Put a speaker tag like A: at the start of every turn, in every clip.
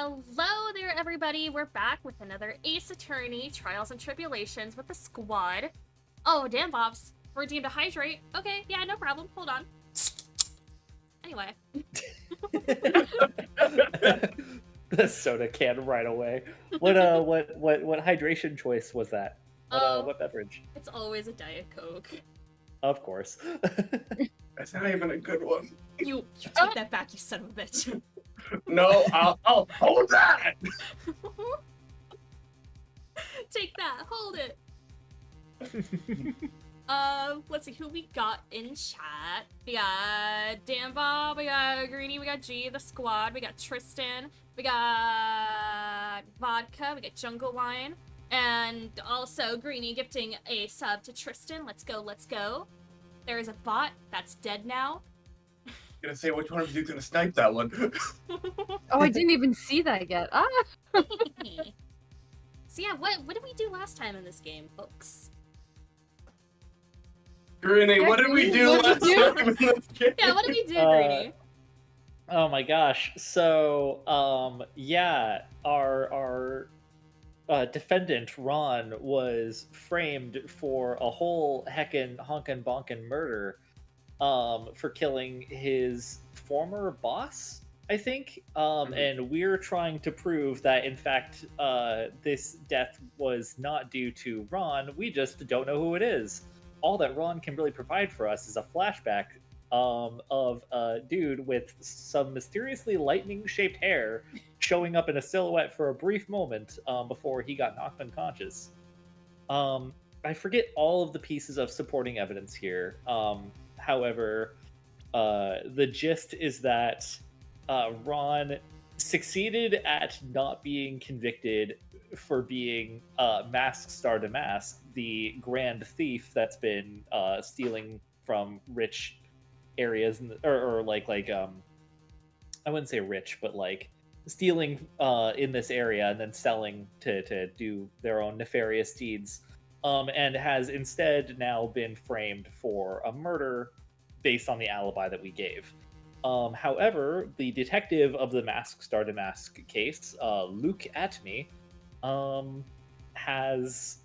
A: Hello there, everybody. We're back with another Ace Attorney Trials and Tribulations with the squad. Oh, damn, Bobs. We're deemed to hydrate. Okay, yeah, no problem. Hold on. Anyway.
B: The soda can right away. What hydration choice was that? What beverage?
A: It's always a Diet Coke.
B: Of course.
C: That's not even a good one.
A: You take that back, you son of a bitch.
C: No, I'll hold that.
A: Take that. Hold it. Let's see who we got in chat. We got Dan Bob, we got Greeny, we got G, the squad, we got Tristan, we got Vodka, we got Jungle Wine, and also Greeny gifting a sub to Tristan. Let's go, let's go. There is a bot that's dead now.
C: I'm gonna say which one of you gonna snipe that one.
D: Oh, I didn't even see that yet. Ah!
A: So yeah, what did we do last time in this game, folks?
C: Greeny, what did we do last time in this game?
A: Yeah, what did we do, Greeny?
B: Oh my gosh. So, yeah, our defendant, Ron, was framed for a whole heckin' honkin' bonkin' murder for killing his former boss, I think. And we're trying to prove that, in fact, this death was not due to Ron. We just don't know who it is. All that Ron can really provide for us is a flashback of a dude with some mysteriously lightning-shaped hair showing up in a silhouette for a brief moment before he got knocked unconscious. I forget all of the pieces of supporting evidence here. However, the gist is that Ron succeeded at not being convicted for being Mask Star Damask, the grand thief that's been stealing from rich areas, or I wouldn't say rich, but like stealing in this area and then selling to do their own nefarious deeds, and has instead now been framed for a murder based on the alibi that we gave. However, the detective of the Mask Star Damask case, Luke Atme, has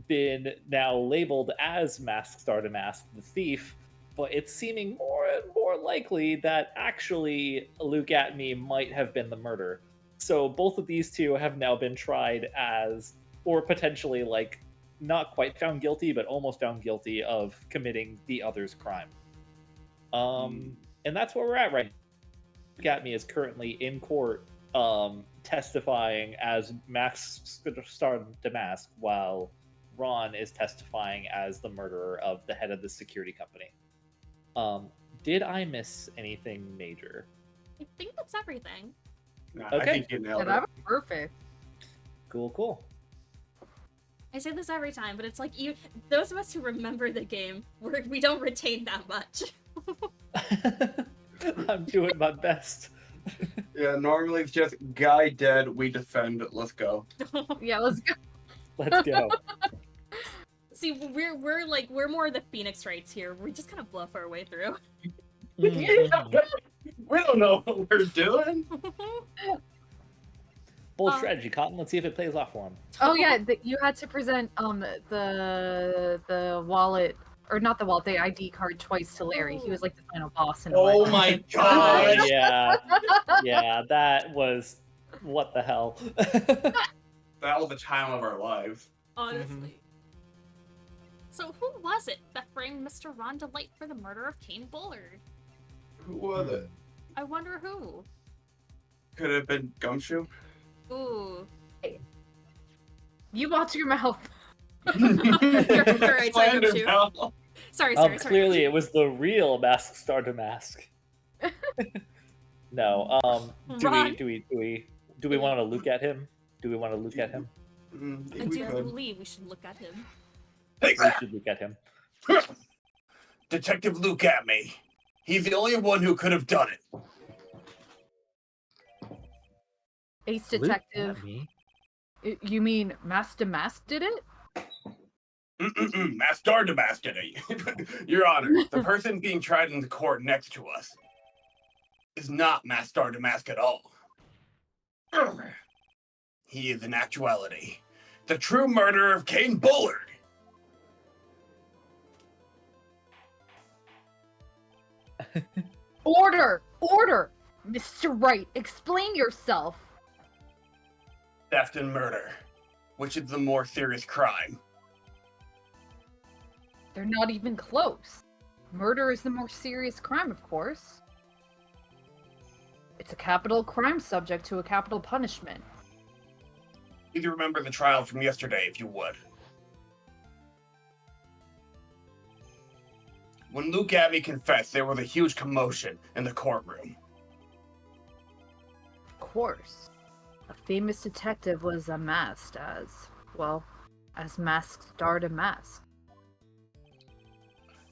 B: been now labeled as Mask Star Damask, the thief, but it's seeming more and more likely that actually Luke Atme might have been the murderer. So both of these two have now been tried as, or potentially like, not quite found guilty, but almost found guilty of committing the other's crime. And that's where we're at right now. Luke Atme is currently in court testifying as Max Star Damask, while Ron is testifying as the murderer of the head of the security company. Did I miss anything major?
A: I think that's everything.
C: Nah,
B: Okay.
C: I think you nailed
D: That
C: it.
D: was perfect.
B: Cool.
A: I say this every time, but it's like those of us who remember the game, we don't retain that much.
B: I'm doing my best.
C: Yeah, normally it's just guy dead, we defend. Let's go.
D: Yeah, let's go.
B: Let's go.
A: See, we're more the Phoenix Wrights here. We just kind of bluff our way through.
B: Mhm.
C: We don't know what we're doing.
B: Bold strategy, Cotton. Let's see if it plays off for him.
D: Oh yeah, you had to present the wallet, or not the wallet, the ID card twice to Larry. He was like the final boss in a way.
C: Oh my gosh.
B: Yeah, that was what the hell.
C: That was the time of our lives.
A: Honestly. So who was it that framed Mr. Ron Delight for the murder of Kane Bullard?
C: Who was it?
A: I wonder who.
C: Could it have been Gumshoe?
A: Ooh.
D: You watch your mouth.
A: You're right,
C: Slander
A: Gumshoe.
C: Bell.
A: Sorry.
B: Clearly, it was the real Mask Star Damask. No.
A: Ron.
B: Do we want to look at him? Do we want to look at him?
A: I do believe we should look at him.
C: Take
B: We
C: that.
B: should look at him.
C: Detective Luke Atme. He's the only one who could have done it.
D: Ace
B: Luke
D: Detective.
B: Atme?
D: You mean Master Mask did it?
C: Master Damask did it. Your Honor, the person being tried in the court next to us is not Master Damask at all. He is in actuality the true murderer of Kane Bullard.
D: Order! Order! Mr. Wright, explain yourself.
C: Theft and murder. Which is the more serious crime?
D: They're not even close. Murder is the more serious crime, of course. It's a capital crime subject to a capital punishment.
C: You remember the trial from yesterday, if you would. When Luke Abbey confessed, there was a huge commotion in the courtroom.
D: Of course. A famous detective was unmasked as masked starred a mask.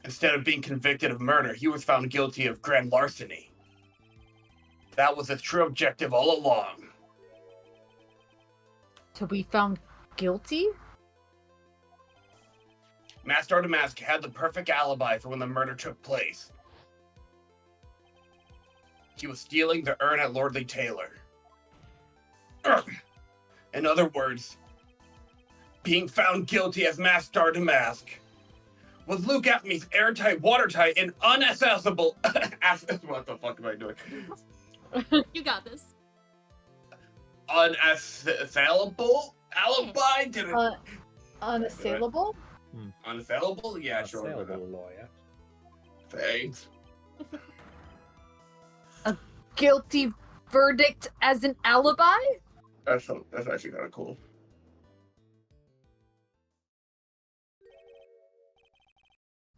C: Instead of being convicted of murder, he was found guilty of grand larceny. That was his true objective all along.
D: To be found guilty?
C: Master Damask had the perfect alibi for when the murder took place. He was stealing the urn at Lordly Taylor. In other words, being found guilty as Master Damask was Luke Atmey's airtight, watertight, and unaccessible. What the fuck am I doing?
A: You got this.
C: Unassailable alibi?
D: Unassailable?
C: Unassailable? Yeah, sure.
B: Assailable lawyer.
C: Thanks.
D: A guilty verdict as an alibi?
C: That's actually kind of cool.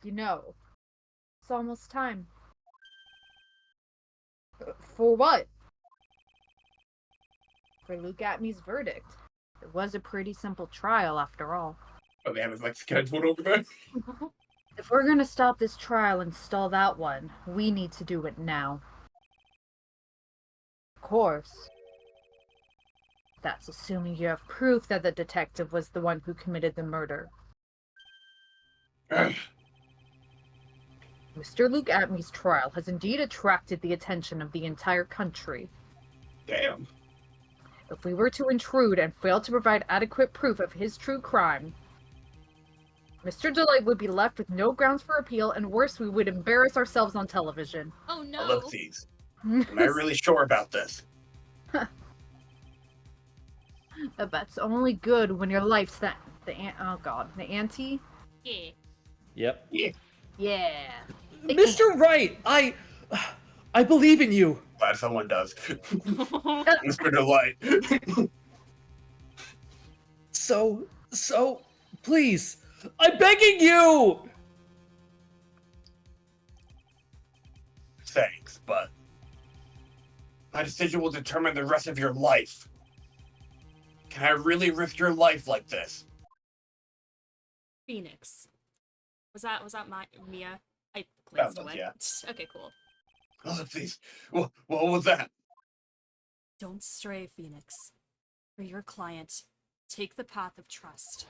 D: You know, it's almost time. For what? For Luke Atmey's verdict. It was a pretty simple trial, after all.
C: Oh, they have his like scheduled over there.
D: If we're gonna stop this trial and stall that one, we need to do it now. Of course. That's assuming you have proof that the detective was the one who committed the murder. Mr. Luke Atmey's trial has indeed attracted the attention of the entire country.
C: Damn.
D: If we were to intrude and fail to provide adequate proof of his true crime, Mr. Delight would be left with no grounds for appeal, and worse, we would embarrass ourselves on television.
A: Oh no.
C: Ellipses. Am I really sure about this?
D: That's only good when your life's the ante?
A: Yeah.
B: Yep.
C: Yeah.
D: Yeah.
B: Mr. Wright, I believe in you.
C: Glad someone does. Mr. Delight.
B: So, please, I'm begging you!
C: Thanks, but my decision will determine the rest of your life. Can I really risk your life like this?
A: Phoenix. Was that my Mia? I
C: That
A: glanced
C: was,
A: away.
C: yeah.
A: Okay, cool.
C: Ellipses. What was that?
A: Don't stray, Phoenix. For your client, take the path of trust.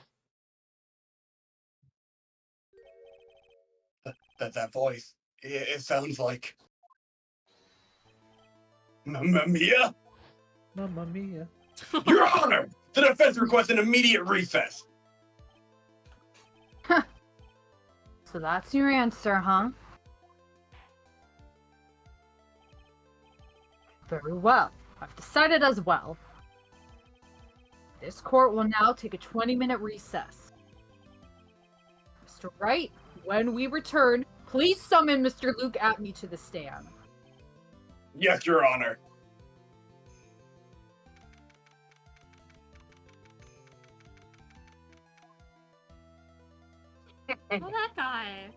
C: That voice. It sounds like Mia?
B: Mamma mia.
C: Your Honor! The defense requests an immediate recess.
D: So that's your answer, huh? Very well. I've decided as well. This court will now take a 20-minute recess. Mr. Wright, when we return, please summon Mr. Luke Atmey to the stand.
C: Yes, Your Honor.
A: Oh, that guy.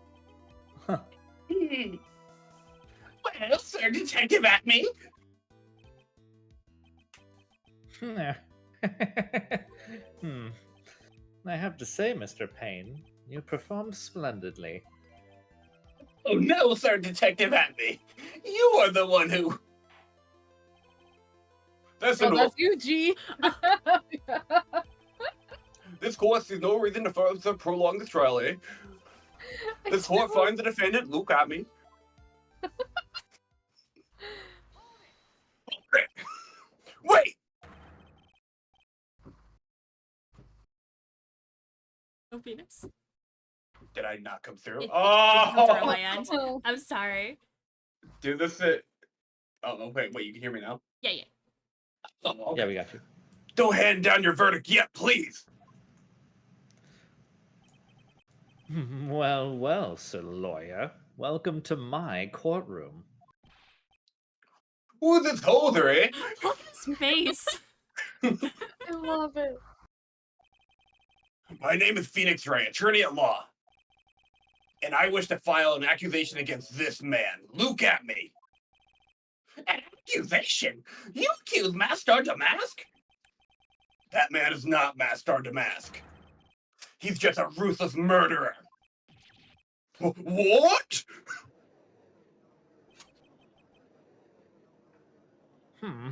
C: Well, Sir Detective Atmey.
B: I have to say, Mr. Payne, you performed splendidly.
C: Oh no, Sir Detective Atmey. You are the one who... That's
D: Well,
C: enough.
D: that's you, G.
C: This court sees no reason to further prolong this trial, eh? This court finds the defendant, Luke Atmey. Wait!
A: Oh, Phoenix.
C: Did I not come through?
A: It didn't come through on
C: Oh!
A: my end. I'm sorry.
C: Dude, oh, wait, you can hear me now?
A: Yeah, yeah.
C: Oh, okay.
B: Yeah, we got you.
C: Don't hand down your verdict yet, please.
B: Well, well, Sir Lawyer. Welcome to my courtroom.
C: Who's this holder, eh?
A: Look at his face.
D: I love it.
C: My name is Phoenix Ray, attorney at law. And I wish to file an accusation against this man. Look at me. An accusation? You accuse Master Damask? That man is not Master Damask. He's just a ruthless murderer. What?
B: Hmm.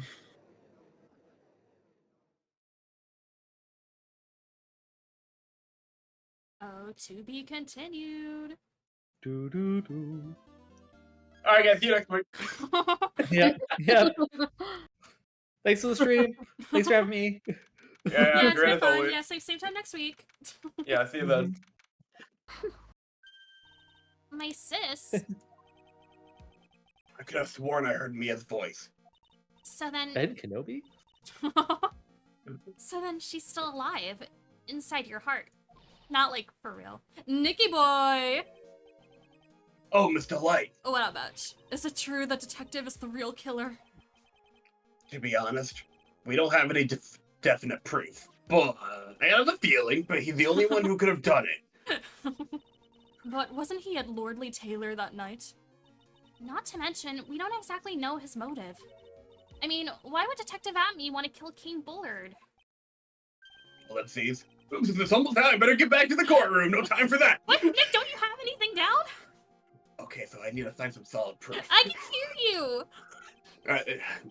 A: Oh, to be continued.
B: Do do do.
C: All right, guys, see you next week.
B: Yep. Yep. Thanks for the stream. Thanks for having me.
A: Yeah, it's
C: great
A: been
C: as
A: fun.
C: always.
A: Yeah, same time next week.
C: Yeah, see you then.
A: My sis.
C: I could have sworn I heard Mia's voice.
A: So then,
B: Ben Kenobi?
A: so then she's still alive inside your heart. Not like for real. Nicky boy.
C: Oh, Mr. Light.
A: Oh, what about? Is it true that detective is the real killer?
C: To be honest, we don't have any definite proof. But I have a feeling, but he's the only one who could have done it.
A: But wasn't he at Lordly Taylor that night? Not to mention, we don't exactly know his motive. I mean, why would Detective Atme want to kill King Bullard?
C: Well, let's see. This almost out. I better get back to the courtroom. No time for that.
A: What? Nick, don't you have anything down?
C: Okay, so I need to find some solid proof.
A: I can hear you!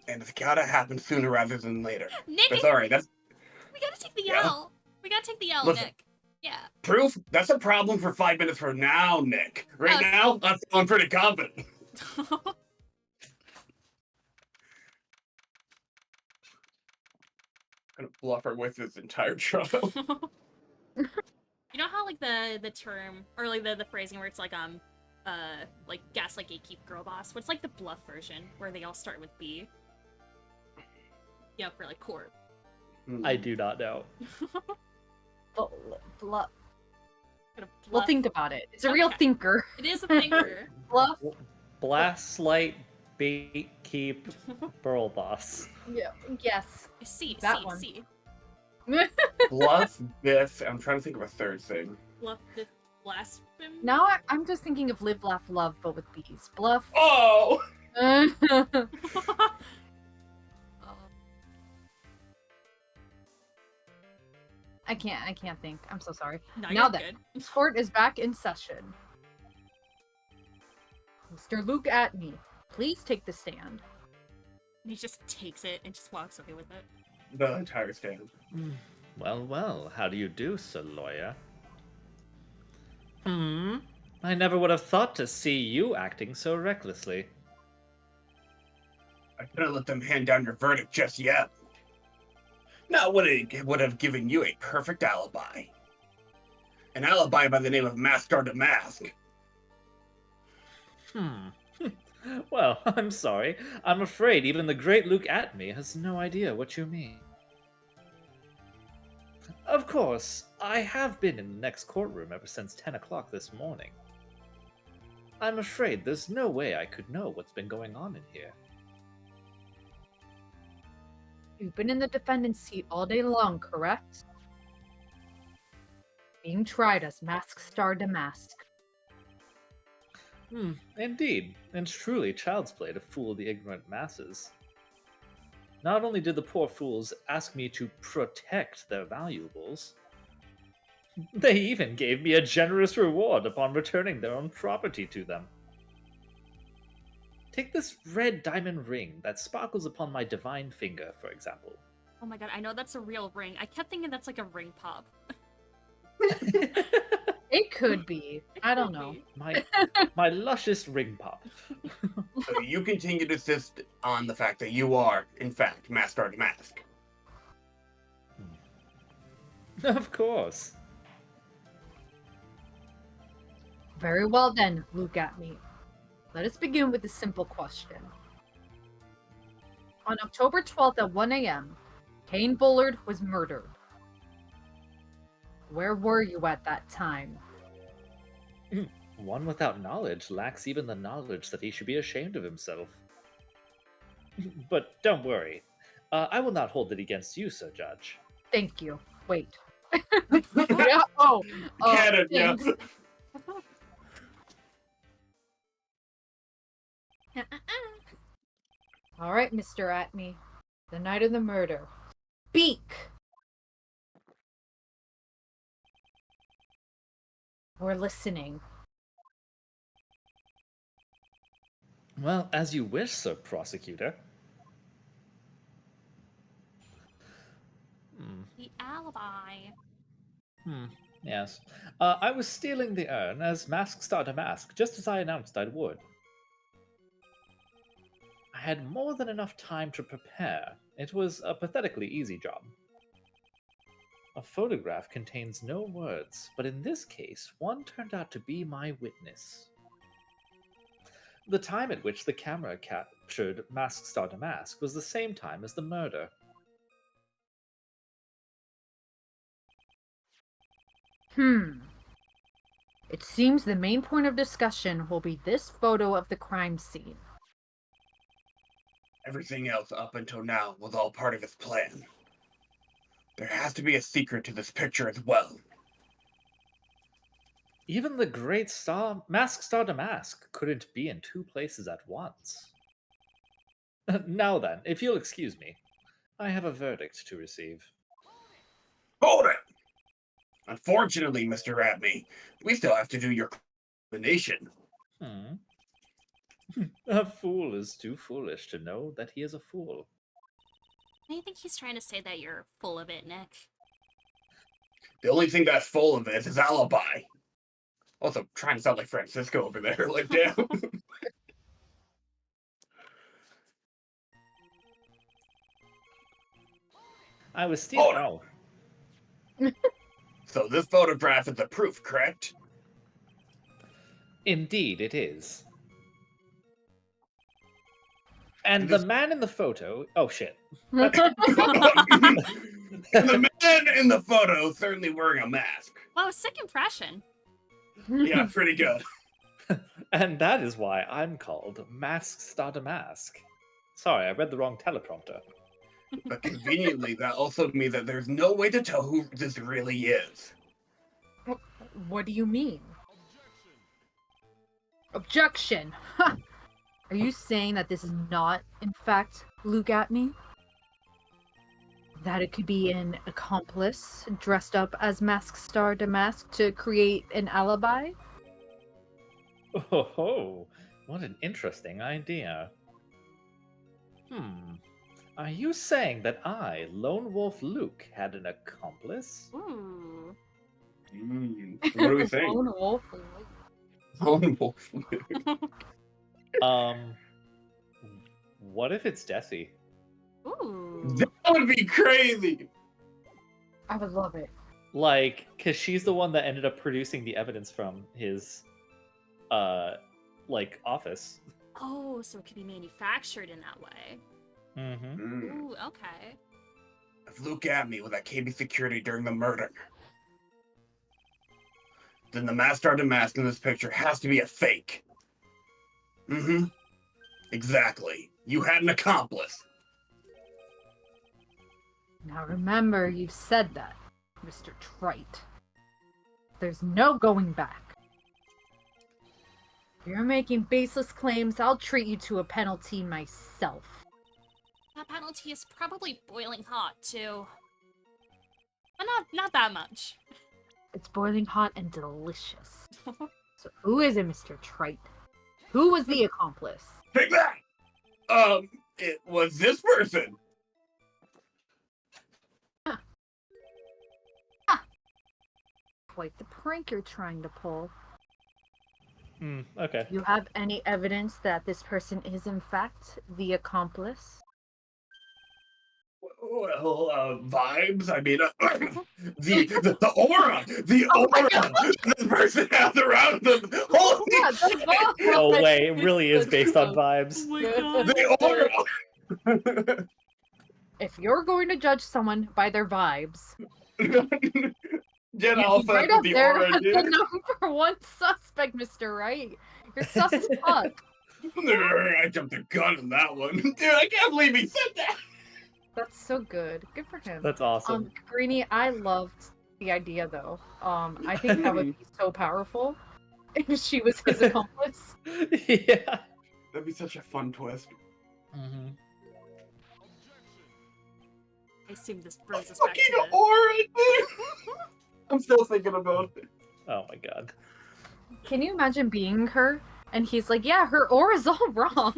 C: And it's gotta happen sooner rather than later.
A: Nick,
C: That's alright. That's
A: we gotta take the
C: Yeah?
A: L. We gotta take the L,
C: Listen.
A: Nick. Yeah.
C: proof. That's a problem for 5 minutes from now, Nick. Right
A: Oh,
C: now, I'm feeling pretty confident. I'm gonna bluff her with this entire trouble.
A: You know how like the term or like the phrasing where it's like gaslight gatekeep girl boss? What's like the bluff version where they all start with B? Yeah, for like court.
B: I do not know.
D: But,
A: Gonna
D: well,
A: bluff.
D: think about it. It's a real
A: Okay.
D: thinker.
A: It is a thinker.
D: Bluff.
B: Blast, Light, Bait, Keep, Burl Boss.
D: Yeah. Yes.
A: C,
D: That
A: C,
D: one.
A: C.
C: Bluff, biff. I'm trying to think of a third thing.
A: Bluff the blasphemy.
D: Now I'm just thinking of live, laugh, love, but with bees. Bluff.
C: Oh!
D: I can't think. I'm so sorry.
A: No,
D: Now
A: you're
D: then.
A: good.
D: This court is back in session. Mr. Luke Atme, please take the stand.
A: He just takes it and just walks away with it.
C: The entire stand.
B: Well, well, how do you do, Sir Lawyer? I never would have thought to see you acting so recklessly.
C: I couldn't let them hand down your verdict just yet. Now, it would have given you a perfect alibi. An alibi by the name of Master Damask.
B: Well, I'm sorry. I'm afraid even the great Luke Atme has no idea what you mean. Of course, I have been in the next courtroom ever since 10 o'clock this morning. I'm afraid there's no way I could know what's been going on in here.
D: You've been in the defendant's seat all day long, correct? Being tried as Mask Star Damask.
B: Indeed, and truly child's play to fool the ignorant masses. Not only did the poor fools ask me to protect their valuables, they even gave me a generous reward upon returning their own property to them. Take this red diamond ring that sparkles upon my divine finger, for example.
A: Oh my god, I know that's a real ring. I kept thinking that's like a ring pop.
D: It could be. I don't know.
B: My luscious ring pop.
C: So you continue to insist on the fact that you are, in fact, Master Damask.
B: Of course.
D: Very well then, look at me. Let us begin with a simple question. On October 12th at 1 a.m., Kane Bullard was murdered. Where were you at that time?
B: One without knowledge lacks even the knowledge that he should be ashamed of himself. But don't worry. I will not hold it against you, Sir Judge.
D: Thank you. Wait. Yeah. Oh.
C: Canon, yeah.
D: thanks. All right, Mr. Atme. The night of the murder. Speak! We're listening.
B: Well, as you wish, Sir Prosecutor.
A: The alibi.
B: Yes. I was stealing the urn as Mask Starter Mask, just as I announced I would. I had more than enough time to prepare. It was a pathetically easy job. A photograph contains no words, but in this case, one turned out to be my witness. The time at which the camera captured Mask Starter Mask was the same time as the murder.
D: It seems the main point of discussion will be this photo of the crime scene.
C: Everything else up until now was all part of his plan. There has to be a secret to this picture as well.
B: Even the great Mask Starter Mask couldn't be in two places at once. Now then, if you'll excuse me, I have a verdict to receive.
C: Hold it! Unfortunately, Mr. Atme, we still have to do your combination.
B: A fool is too foolish to know that he is a fool.
A: I think he's trying to say that you're full of it, Nick.
C: The only thing that's full of it is his alibi. Also, trying to sound like Francisco over there, like, damn.
B: I was stealing.
C: Hold
B: Oh,
C: So this photograph is the proof, correct?
B: indeed it is. And
C: This-
B: the man in the photo. Oh shit.
C: And the man in the photo is certainly wearing a mask.
A: Wow, sick impression.
C: Yeah, pretty good.
B: And that is why I'm called Mask Starter Mask. Sorry, I read the wrong teleprompter.
C: But conveniently, that also means that there's no way to tell who this really is.
D: What do you mean? Objection! Ha! Are you saying that this is not, in fact, Luke Atme? That it could be an accomplice dressed up as Mask Star Damask to create an alibi?
B: Oh, what an interesting idea. Are you saying that I, Lone Wolf Luke, had an accomplice?
A: Ooh.
C: What do we think?
D: Lone Wolf.
C: Lone Wolf.
B: What if it's Desi?
A: Ooh.
C: That would be crazy.
D: I would love it.
B: Like, because she's the one that ended up producing the evidence from his, office.
A: Oh, so it could be manufactured in that way.
B: Mm-hmm.
A: Ooh, okay.
C: If Luke Atme was at KB Security during the murder, then the Master Mask in this picture has to be a fake. Exactly. You had an accomplice.
D: Now remember, you've said that, Mr. Trite. There's no going back. If you're making baseless claims, I'll treat you to a penalty myself.
A: That penalty is probably boiling hot, too. But not that much.
D: It's boiling hot and delicious. So who is it, Mr. Trite? Who was the accomplice?
C: Take that! It was this person.
D: Quite the prank you're trying to pull.
B: Okay.
D: Do you have any evidence that this person is in fact the accomplice?
C: Well, vibes. I mean, the aura, the aura this person has around them. Holy
D: Yeah,
C: shit!
D: the boss
B: No
D: was-
B: way, it really is based on
A: Oh
B: vibes.
A: my
D: Yeah.
A: god.
C: The aura.
D: If you're going to judge someone by their vibes,
C: Get
D: you'd
C: all
D: be right
C: with
D: up
C: the
D: there
C: aura,
D: as the
C: dude.
D: number one suspect, Mr. Right. You're sus as fuck.
C: I jumped the gun on that one, dude. I can't believe he said that.
D: That's so good. Good for him.
B: That's awesome.
D: Greenie, I loved the idea though. I think that would be so powerful if she was his accomplice.
B: Yeah.
C: That'd be such a fun twist.
B: hmm
A: I assume this brings us back
C: Fucking
A: to the...
C: aura, dude. I'm still thinking about it.
B: Oh my god.
D: Can you imagine being her? And he's like, yeah, her aura's all wrong.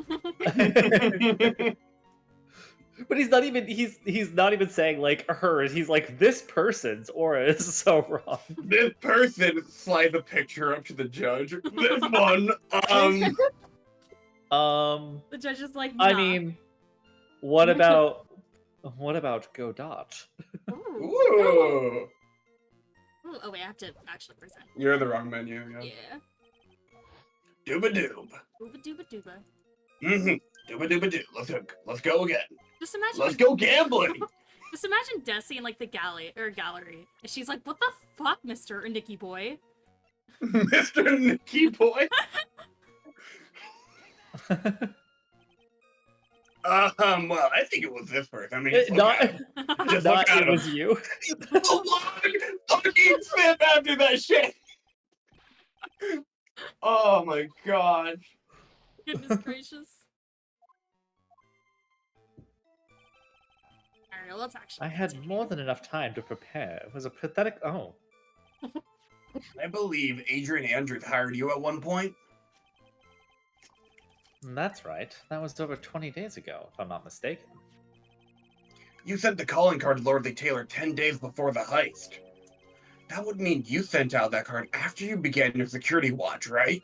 B: But he's not even saying like hers. He's like, this person's aura is so wrong.
C: This person slide the picture up to the judge. This one,
A: The judge is like,
B: I
A: nah.
B: mean, what about Godot?
A: Ooh.
C: Ooh.
A: Ooh, oh wait, I have to actually present.
C: You're in the wrong menu.
A: Yeah.
C: Dooba doob.
A: Dooba dooba dooba.
C: Dooba dooba doo. Let's go again.
A: Just imagine.
C: Let's go gambling.
A: Just imagine Desi in like the gallery, and she's like, "What the fuck, Mr. Nicky boy?"
C: Mr. Nicky boy. Well, I think it was this person. I mean, just look
B: Not,
C: at him. Just look
B: not
C: at
B: it
C: him.
B: was you.
C: A long fucking sip after that shit. Oh my god.
A: Goodness gracious. Alright, well, let's actually.
B: I had
A: continue.
B: more than enough time to prepare. It was a pathetic. Oh,
C: I believe Adrian Andrews hired you at one point.
B: that's right. That was over 20 days ago, if I'm not mistaken.
C: You sent the calling card to Lordly Taylor 10 days before the heist. That would mean you sent out that card after you began your security watch, right?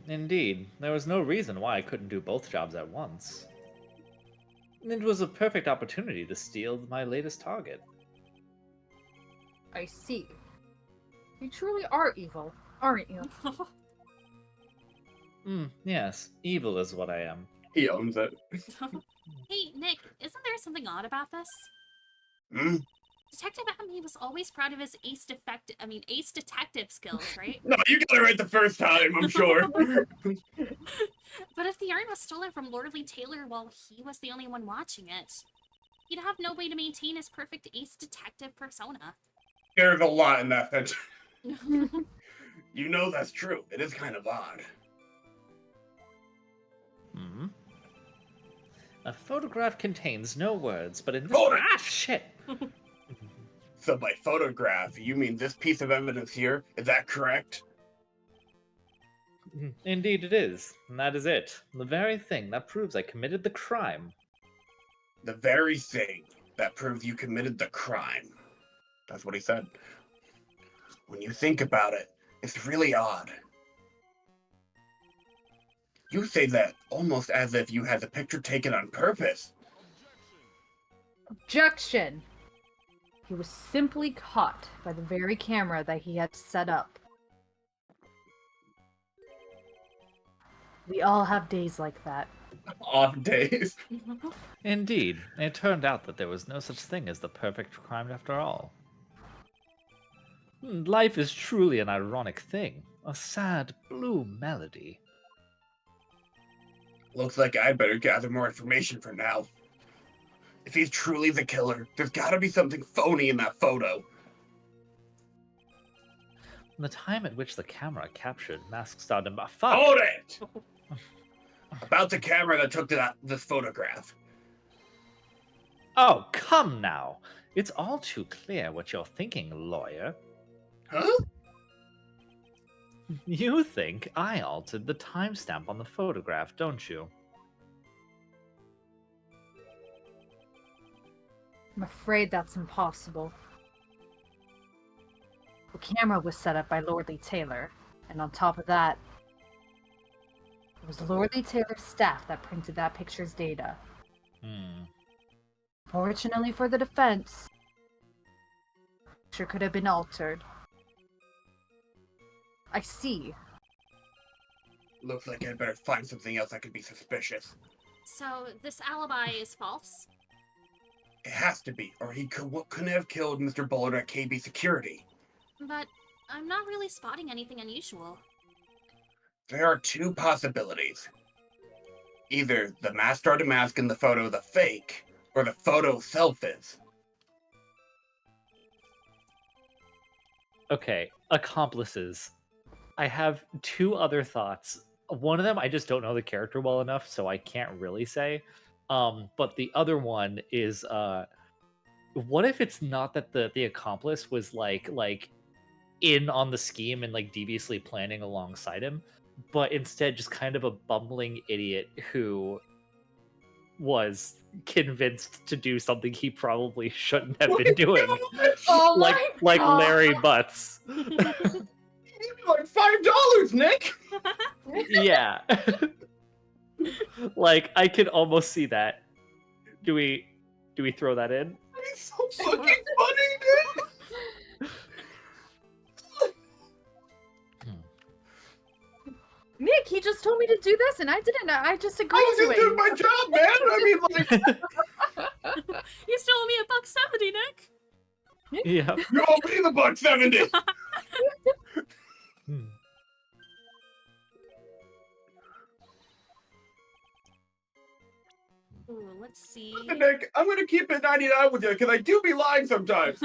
B: Indeed. There was no reason why I couldn't do both jobs at once. It was a perfect opportunity to steal my latest target.
D: I see. You truly are evil, aren't you?
B: Yes. Evil is what I am.
C: He owns it.
A: Hey, Nick, isn't there something odd about this?
C: Hmm?
A: Detective Amy was always proud of his ace detective skills, right?
C: No, you got it right the first time, I'm sure.
A: But if the yarn was stolen from Lordly Taylor while he was the only one watching it, he'd have no way to maintain his perfect ace detective persona.
C: There's a lot in that sentence. You know that's true. It is kind of odd.
B: Hmm? A photograph contains no words, but in this...
C: Hold it!
B: Ah, shit!
C: So by photograph, you mean this piece of evidence here? Is that correct?
B: Indeed it is. And that is it. The very thing that proves I committed the crime.
C: The very thing that proves you committed the crime. That's what he said. When you think about it, it's really odd. You say that almost as if you had the picture taken on purpose.
D: Objection! He was simply caught by the very camera that he had set up. We all have days like that.
C: Off days.
B: Indeed, it turned out that there was no such thing as the perfect crime after all. Life is truly an ironic thing, a sad, blue melody.
C: Looks like I'd better gather more information for now. If he's truly the killer, there's gotta be something phony in that photo.
B: The time at which the camera captured Mask Stardom. Fuck!
C: Hold it! About the camera that took this photograph.
B: Oh, come now! It's all too clear what you're thinking, lawyer.
C: Huh?
B: You think I altered the timestamp on the photograph, don't you?
D: I'm afraid that's impossible. The camera was set up by Lordly Taylor, and on top of that, it was Lordly Taylor's staff that printed that picture's data. Fortunately for the defense, picture could have been altered. I see.
C: Looks like I'd better find something else that could be suspicious.
A: So this alibi is false?
C: It has to be, or he couldn't have killed Mr. Bullard at KB Security.
A: But I'm not really spotting anything unusual.
C: There are two possibilities. Either the mask started mask in the photo the fake, or the photo self is.
B: Okay, accomplices. I have two other thoughts. One of them, I just don't know the character well enough, so I can't really say. But the other one is, what if it's not that the accomplice was like in on the scheme and like deviously planning alongside him, but instead just kind of a bumbling idiot who was convinced to do something he probably shouldn't have been doing.
D: Oh
B: like
D: my God.
B: Larry Butts.
C: Like $5, Nick!
B: Yeah. Like I could almost see that. Do we throw that in?
C: It's so fucking funny, dude!
D: Nick, he just told me to do this, and I didn't. I just agreed
C: I was
D: to
C: just
D: it.
C: doing my job, man! I mean, like,
A: You still owe me $1.70, Nick.
B: Yeah.
C: you owe me the $1.70!
B: Hmm.
A: Ooh, let's see.
C: Listen, Nick, I'm gonna keep it 99 with you, because I do be lying sometimes.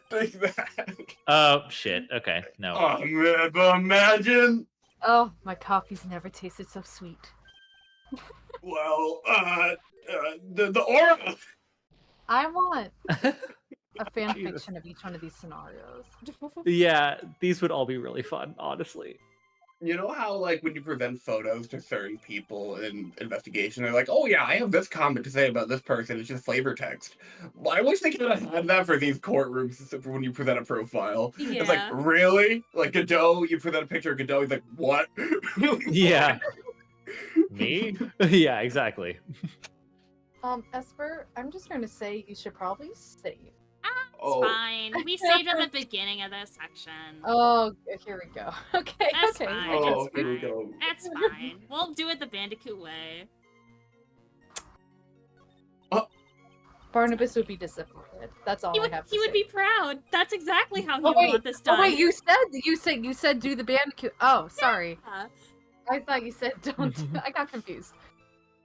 C: Take that.
B: Oh shit. Okay. No.
C: Oh, man, but imagine.
D: Oh, my coffee's never tasted so sweet.
C: Well, the aura.
D: I want a fan
B: Jesus.
D: fiction of each one of these scenarios.
B: Yeah, these would all be really fun, honestly.
C: You know how, like, when you present photos to certain people in investigation, they're like, oh, yeah, I have this comment to say about this person. It's just flavor text. Well, I wish they could have had that for these courtrooms for when you present a profile. It's like,
A: Yeah.
C: really? Like, Godot, you present a picture of Godot, he's like, what?
B: Yeah. Me? Yeah, exactly.
D: Esper, I'm just gonna say you should probably save.
A: It's
C: Oh.
A: fine. We saved at the beginning of this section.
D: Oh, here we go. Okay,
A: That's
D: okay.
A: fine.
C: Oh,
A: It's
C: here we
A: fine.
C: go.
A: It's fine. We'll do it the Bandicoot way.
D: Barnabas would be disappointed. That's all
A: He
D: I
A: would,
D: have to
A: he
D: say.
A: would be proud. That's exactly how he
D: Oh
A: would
D: wait,
A: want this done.
D: oh wait, you said do the Bandicoot. Oh, sorry.
A: Yeah.
D: I thought you said don't. I got confused.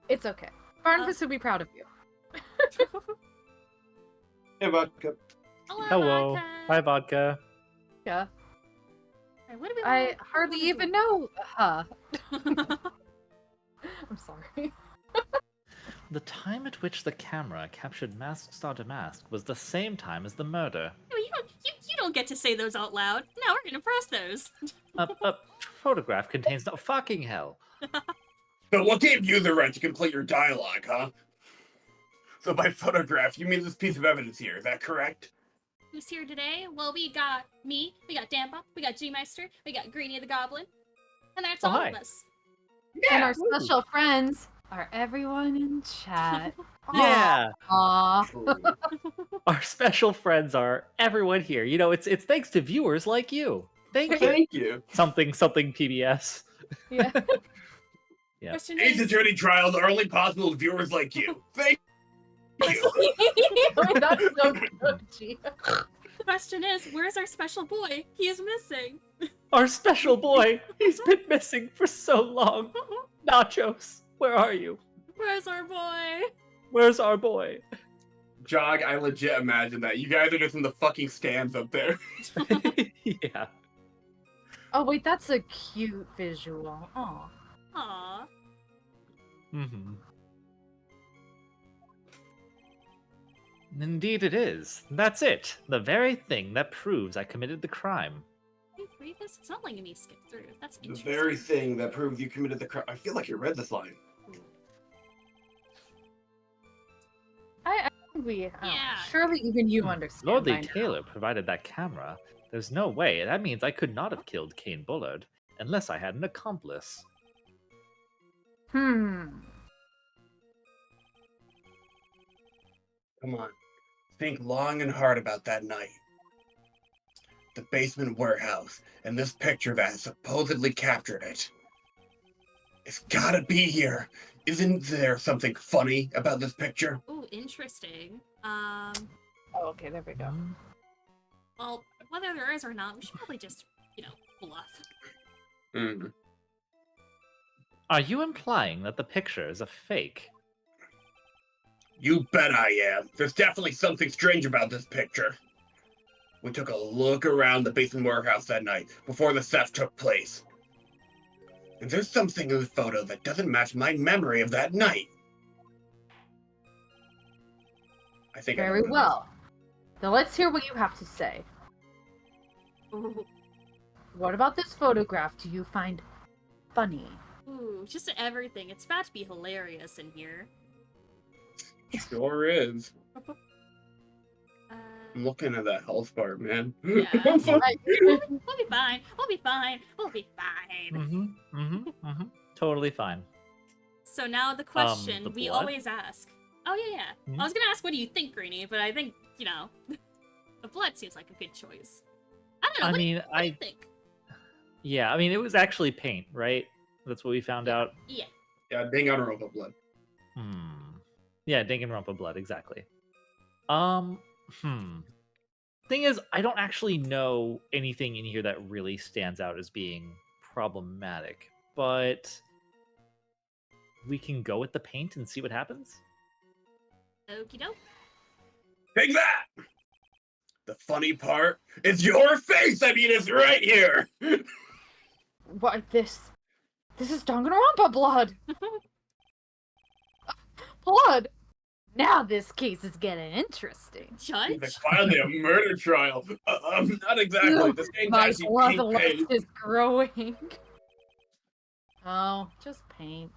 D: It's okay. Barnabas would be proud of you.
C: Hey, vodka.
B: Hello.
A: Vodka.
B: Hi, vodka.
D: Yeah.
A: Alright, what do we
D: I
A: want-
D: hardly
A: what do we
D: even know. I'm sorry.
B: The time at which the camera captured Masked Star Damask was the same time as the murder.
A: No, you don't get to say those out loud. No, we're gonna press those.
B: A photograph contains no fucking hell.
C: So what gave you the right to complete your dialogue, huh? So by photograph, you mean this piece of evidence here, is that correct?
A: Who's here today? Well, we got me, we got Dampa, we got G-Meister, we got Greenie the Goblin. And that's
B: Oh,
A: all
B: hi.
A: of us.
D: And our
B: Ooh.
D: special friends are everyone in chat.
B: Yeah.
D: Aw.
B: Our special friends are everyone here. You know, it's thanks to viewers like you. Thank you.
C: Thank you.
B: Something PBS.
D: Yeah.
B: Yeah.
A: Question
C: Ace
A: is,
C: Attorney trials are only possible with viewers like you. Thank you.
D: That's so good, G.
A: question is, where's our special boy? He is missing.
B: Our special boy. He's been missing for so long. Nachos, where are you?
A: Where's our boy?
B: Where's our boy?
C: Jog, I legit imagine that. You guys are just in the fucking stands up there.
B: Yeah.
D: Oh wait, that's a cute visual. Aw.
A: Aw.
B: Mm-hmm. Indeed it is. That's it. The very thing that proves I committed the crime.
A: Can you read this? It's not letting me skip through. That's
C: The
A: interesting.
C: very thing that proves you committed the crime. I feel like you read this line.
D: I think we.
A: Yeah.
D: Surely even you understand. by
B: Lordly
D: now.
B: Taylor provided that camera. There's no way. That means I could not have killed Kane Bullard unless I had an accomplice.
C: Come on. Think long and hard about that night. The basement warehouse, and this picture that has supposedly captured it. It's gotta be here. Isn't there something funny about this picture?
A: Ooh, interesting.
D: Oh, okay, there we go.
A: Well, whether there is or not, we should probably just, bluff.
C: Hmm.
B: Are you implying that the picture is a fake?
C: You bet I am. There's definitely something strange about this picture. We took a look around the basement warehouse that night, before the theft took place. And there's something in the photo that doesn't match my memory of that night. I think I know
D: Very
C: what it is.
D: well. Now let's hear what you have to say.
A: Ooh,
D: What about this photograph do you find funny?
A: ooh, just everything. It's about to be hilarious in here.
C: Sure is.
A: Uh,
C: I'm looking at that health bar, man.
A: Yeah.
C: I'm so-
A: we'll be fine. We'll be fine. We'll be fine.
B: Totally fine.
A: So now the question
B: the
A: we
B: blood?
A: always ask. Oh, yeah.
B: Mhm.
A: I was gonna ask, what do you think, Greenie? But I think, the blood seems like a good choice. I don't know.
B: I
A: What do
B: mean,
A: you think?
B: yeah, I mean, it was actually paint, right? That's what we found out.
A: Yeah.
C: Yeah, Danganronpa blood.
B: Yeah, Danganronpa blood, exactly. Thing is, I don't actually know anything in here that really stands out as being problematic, but we can go with the paint and see what happens.
A: Okie doke.
C: Take that! The funny part is your face! I mean, it's right here!
D: Why, this is Danganronpa blood! Blood! Now this case is getting interesting.
A: Judge?
C: It's finally a murder trial. Not exactly.
D: Ew,
C: The same
D: My
C: actually pink
D: bloodlust
C: paint.
D: is growing. Oh, just paint.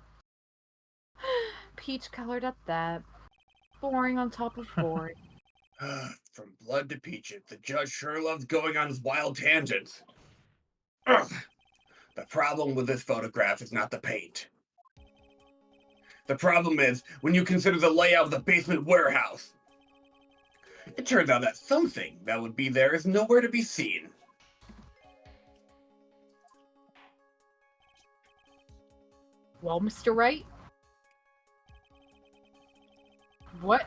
D: Peach colored at that. Boring on top of boring.
C: From blood to peaches, the judge sure loves going on his wild tangents. Ugh. The problem with this photograph is not the paint. The problem is when you consider the layout of the basement warehouse. It turns out that something that would be there is nowhere to be seen.
D: Well, Mr. Wright? What?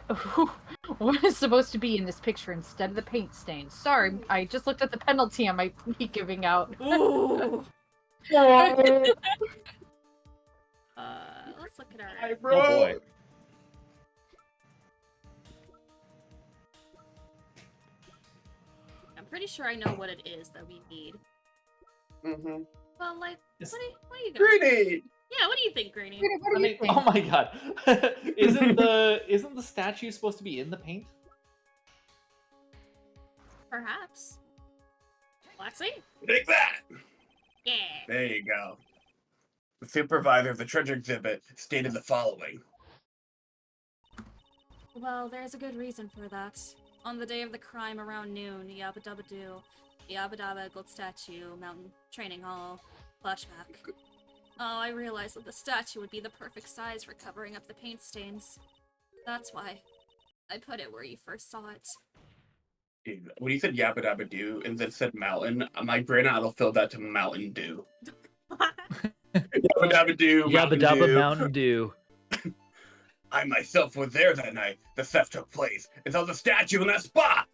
D: What is supposed to be in this picture instead of the paint stain? Sorry, I just looked at the penalty I might be giving out.
A: Ooh. Let's look at our.
B: Oh boy.
A: I'm pretty sure I know what it is that we need.
C: Mm-hmm.
A: Well, like,
B: Yes.
A: what are you guys?
C: Greedy!
A: Yeah, what do you think, Greenie?
D: What
B: I
D: do you
B: mean,
D: think?
B: oh my god, isn't the statue supposed to be in the paint?
A: Perhaps. Let's see.
C: Take that!
A: Yeah.
C: There you go. The supervisor of the treasure exhibit stated the following.
A: Well, there's a good reason for that. On the day of the crime around noon, yabba dabba doo, yabba dabba gold statue, mountain training hall, flashback. Oh, I realized that the statue would be the perfect size for covering up the paint stains. That's why I put it where you first saw it.
C: Dude, when you said yabba dabba doo and then said mountain, my brain autofilled that to Mountain Dew. Yabba dabba doo,
B: Yabba
C: Mountain
B: dabba
C: Dew.
B: Mountain Dew.
C: I myself was there that night the theft took place and saw the statue in that spot.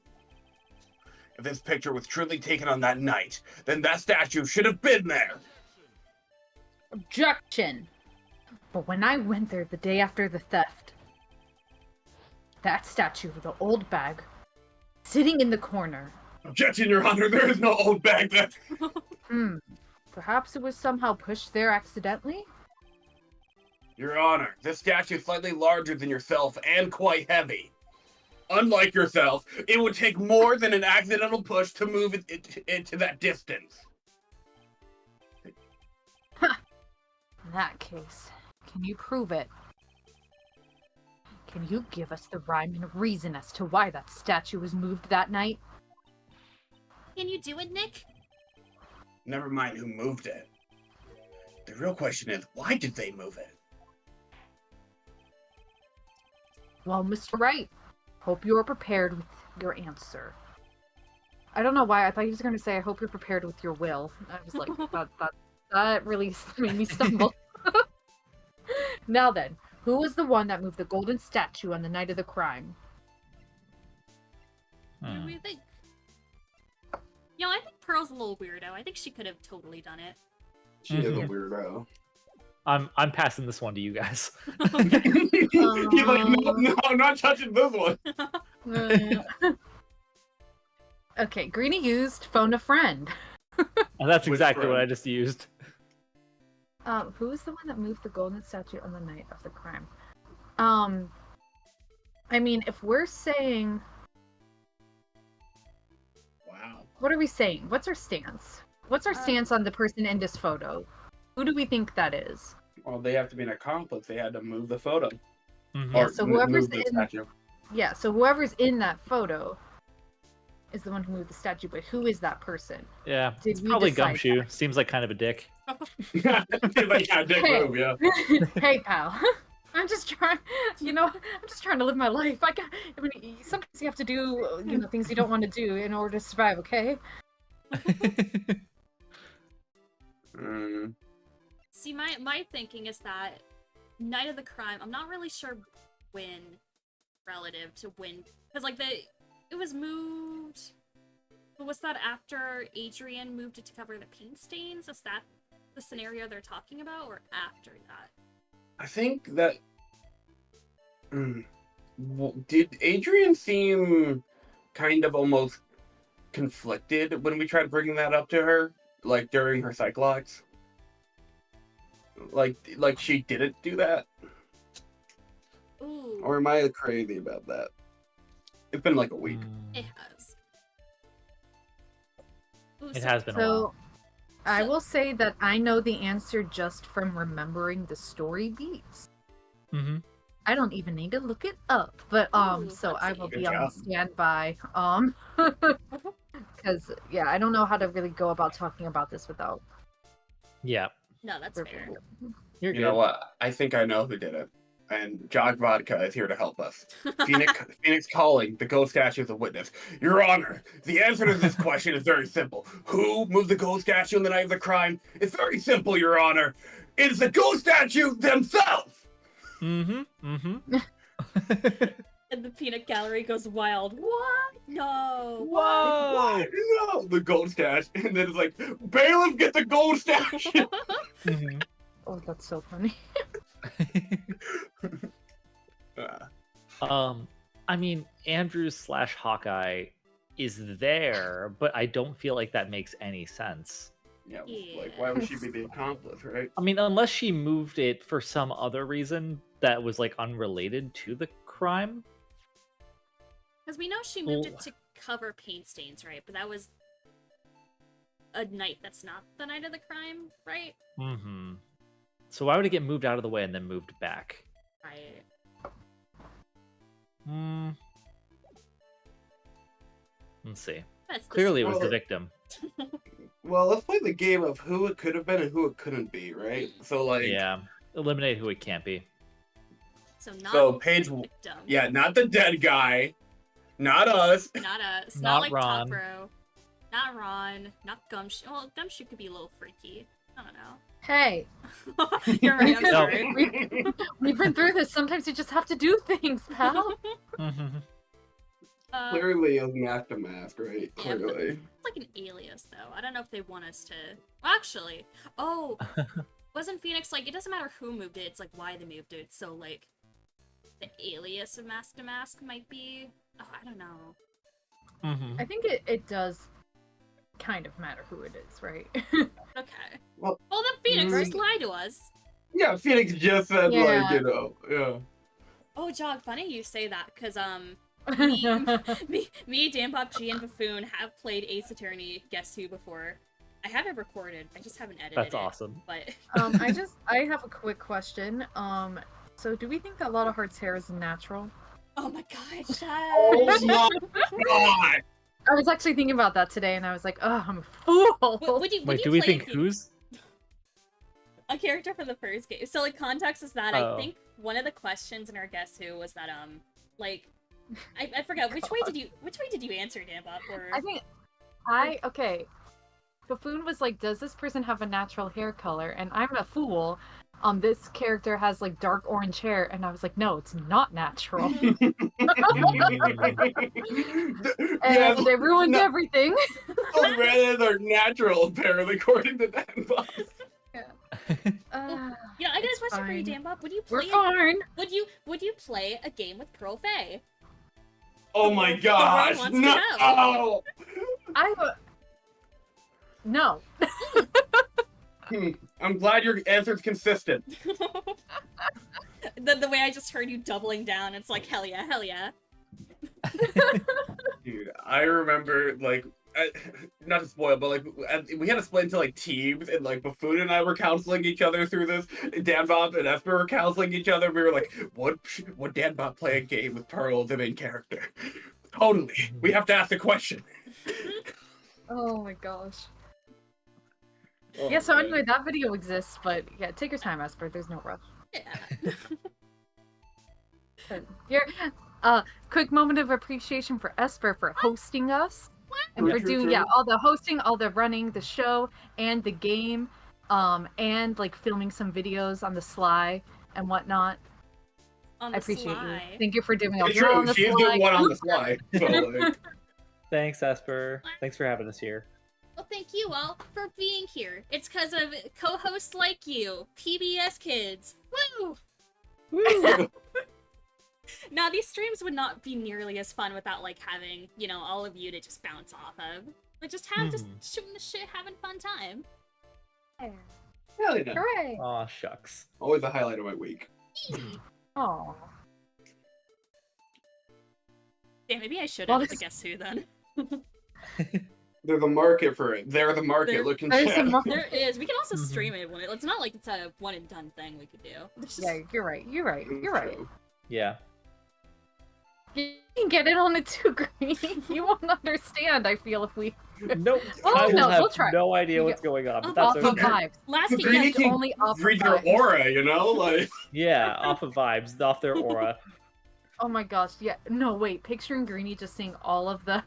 C: If this picture was truly taken on that night, then that statue should have been there.
D: Objection! But when I went there the day after the theft, that statue with the old bag, sitting in the corner.
C: Objection, Your Honor, there is no old bag there.
D: Perhaps it was somehow pushed there accidentally?
C: Your Honor, this statue is slightly larger than yourself and quite heavy. Unlike yourself, it would take more than an accidental push to move it into that distance.
D: In that case, can you prove it? Can you give us the rhyme and reason as to why that statue was moved that night?
A: Can you do it, Nick?
C: Never mind who moved it. The real question is, why did they move it?
D: Well, Mr. Wright, Hope you are prepared with your answer. I don't know why. I thought he was going to say, I hope you're prepared with your will. I was like, that really made me stumble. Now then, who was the one that moved the golden statue on the night of the crime?
A: What do we think? You know, I think Pearl's a little weirdo. I think she could have totally done it.
C: She is a weirdo.
B: I'm passing this one to you guys.
C: He's like, no, I'm not touching this one.
D: Okay, Greenie used phone a friend.
B: And that's
C: Which
B: exactly what
C: friend?
B: I just used.
D: Who was the one that moved the golden statue on the night of the crime? I mean, if we're saying,
C: Wow.
D: what are we saying? What's our stance? What's our stance on the person in this photo? Who do we think that is?
C: Well, they have to be an accomplice. They had to move the photo.
B: Mhm.
D: Yeah, so whoever's
C: move the
D: in-
C: statue.
D: Yeah, so whoever's in that photo is the one who moved the statue, but who is that person?
B: Yeah,
D: Did
B: it's
D: we
B: probably
D: decide
B: Gumshoe.
D: that?
B: Seems like kind of a dick.
C: He's like, yeah, dick
D: Hey.
C: move, yeah.
D: Hey, pal. I'm just trying, I'm just trying to live my life. I mean, sometimes you have to do, things you don't want to do in order to survive, okay?
C: Mm.
A: See, my thinking is that night of the crime, I'm not really sure when relative to when, because like it was moved. But was that after Adrian moved it to cover the paint stains? Is that the scenario they're talking about, or after that?
C: I think that. Did Adrian seem kind of almost conflicted when we tried bringing that up to her, like during her Cyclops? Like she didn't do that,
A: Ooh,
C: or am I crazy about that? It's been like a week.
A: it has. Ooh,
B: It
A: so-
B: has been a while.
D: So, I will say that I know the answer just from remembering the story beats.
B: Mm-hmm.
D: I don't even need to look it up, but
A: Ooh,
D: so
A: let's
D: I
A: see.
D: will
C: Good
D: be on
C: job.
D: standby. Because yeah, I don't know how to really go about talking about this without.
B: Yeah,
A: No, that's fair.
B: you're
C: You
B: good.
C: know what? I think I know who did it, and Jog Vodka is here to help us. Phoenix calling. The ghost statue is a witness. Your Honor, the answer to this question is very simple. Who moved the ghost statue on the night of the crime? It's very simple, Your Honor. It's the ghost statue themselves.
B: Mm-hmm. Mm-hmm.
A: And the peanut gallery goes wild. What? No.
B: Whoa!
C: What? No, the gold stash, and then it's like, bailiff, get the gold stash.
B: Mhm.
D: Oh, that's so funny.
B: I mean, Andrews / Hawkeye is there, but I don't feel like that makes any sense.
C: Yeah, like why would she be the accomplice, right?
B: I mean, unless she moved it for some other reason that was like unrelated to the crime.
A: Because we know she moved
B: Well-
A: it to cover paint stains, right? But that was a night that's not the night of the crime, right?
B: Mm-hmm. So why would it get moved out of the way and then moved back?
A: Right.
B: Hmm. Let's see.
A: That's
B: Clearly, it was the
C: Well-
B: victim.
C: Well, let's play the game of who it could have been and who it couldn't be, right? So like,
B: Yeah. Eliminate who it can't be.
A: So not
C: So Paige,
A: the victim.
C: yeah, not the dead guy, not us.
A: Not us.
B: Not
A: Not like
B: Ron.
A: Top Row. Not Ron. Not Gumshoe. Well, Gumshoe could be a little freaky. I don't know.
D: Hey,
A: You're right. I'm
B: No.
A: sorry.
D: we've been through this. Sometimes you just have to do things, pal.
B: Mhm.
C: Clearly, it was mask to mask, right?
A: Yeah, but-
C: Clearly.
A: It's like an alias, though. I don't know if they want us to. Well, actually, oh, wasn't Phoenix like? It doesn't matter who moved it. It's like why they moved it. So like, the alias of Mask to Mask might be. Oh, I don't know.
B: Mhm.
D: I think it does kind of matter who it is, right?
A: Okay.
C: Well-
A: then Phoenix
C: Mm.
A: just lied to us.
C: Yeah, Phoenix just said
D: Yeah.
C: yeah.
A: Oh, Jog, funny you say that, cause me, Dan Bob G, and Buffoon have played Ace Attorney Guess Who before. I have it recorded. I just haven't edited
B: That's
A: it.
B: awesome.
A: But
D: I have a quick question. So do we think that a lot of Heart's hair is natural?
A: oh my god,
C: Oh my god!
D: I was actually thinking about that today, and I was like, oh, I'm a fool.
A: Would you
B: Wait, do we
A: play
B: think
A: the-
B: who's?
A: a character for the first game? So like context is that
B: Oh.
A: I think one of the questions in our Guess Who was that like I forgot which way did you answer, Dambop? Or
D: I think okay. Buffoon was like, "Does this person have a natural hair color?" And I'm a fool. This character has like dark orange hair, and I was like, "No, it's not natural."
C: Yeah,
D: And they ruined
C: no,
D: everything.
C: those redheads are natural, apparently, according to that boss.
A: yeah, I got a
D: It's
A: question for you,
D: fine.
A: Dambop. Would you
D: We're
A: play?
D: fine.
A: Would you play a game with Pearl Faye?
C: Oh
A: The
C: my
A: world
C: gosh,
A: wants to
C: no!
A: know.
D: No.
C: I'm glad your answer's consistent.
A: The way I just heard you doubling down, it's like hell yeah, hell yeah.
C: Dude, I remember, like, not to spoil, but like we had to split into like teams, and like Buffoon and I were counseling each other through this. Dan Bob and Esper were counseling each other. We were like, would Dan Bob play a game with Pearl as the main character? Totally. We have to ask the question.
D: Oh my gosh.
C: Oh,
D: Yeah, so
C: man.
D: anyway, that video exists, but yeah, take your time, Esper. There's no rush.
A: Yeah.
D: Here, quick moment of appreciation for Esper for hosting us and
C: Yeah,
D: for
C: true,
D: doing
C: true.
D: all the hosting, all the running, the show, and the game, and like filming some videos on the sly and whatnot.
A: On
D: I
A: the
D: appreciate
A: sly.
D: you. Thank you for doing all
C: It's
D: that on
C: true.
D: the
C: She's
D: sly.
C: doing one on the fly. So, like,
B: Thanks, Esper. Thanks for having us here.
A: Well, thank you all for being here. It's because of co-hosts like you, PBS kids. Woo!
B: Woo!
A: Now, these streams would not be nearly as fun without, like, having, you know, all of you to just bounce off of. Like, just shooting the shit, having fun time.
C: hell yeah.
D: Hooray!
B: Aw, shucks.
C: Always the highlight of my week.
D: Oh.
A: Yeah, maybe I should
D: Well,
A: have
D: this-
A: the Guess Who then.
C: There's a market for it. They're the market.
A: There-
C: Look in
D: there's a
C: chat.
D: mar-
A: There is. We can also
B: Mhm.
A: stream it. It's not like it's a one and done thing we could do. There's just...
D: Yeah, you're right. You're right. You're right.
B: Yeah.
D: You can get it on a 2 green. You won't understand, I feel, if we...
B: Nope.
D: Oh,
B: I will
D: no,
B: have
D: we'll try.
B: no idea
D: You
B: what's going on, but
D: Off
B: that's
D: of
B: okay.
D: vibes.
A: Last
C: The
A: game,
C: greedy
D: Yes,
C: can
D: only off of
C: read their
D: vibes.
C: aura, you know? Like,
B: Yeah, off of vibes, off their aura.
D: Oh my gosh, yeah. No, wait. Picturing Greenie just seeing all of the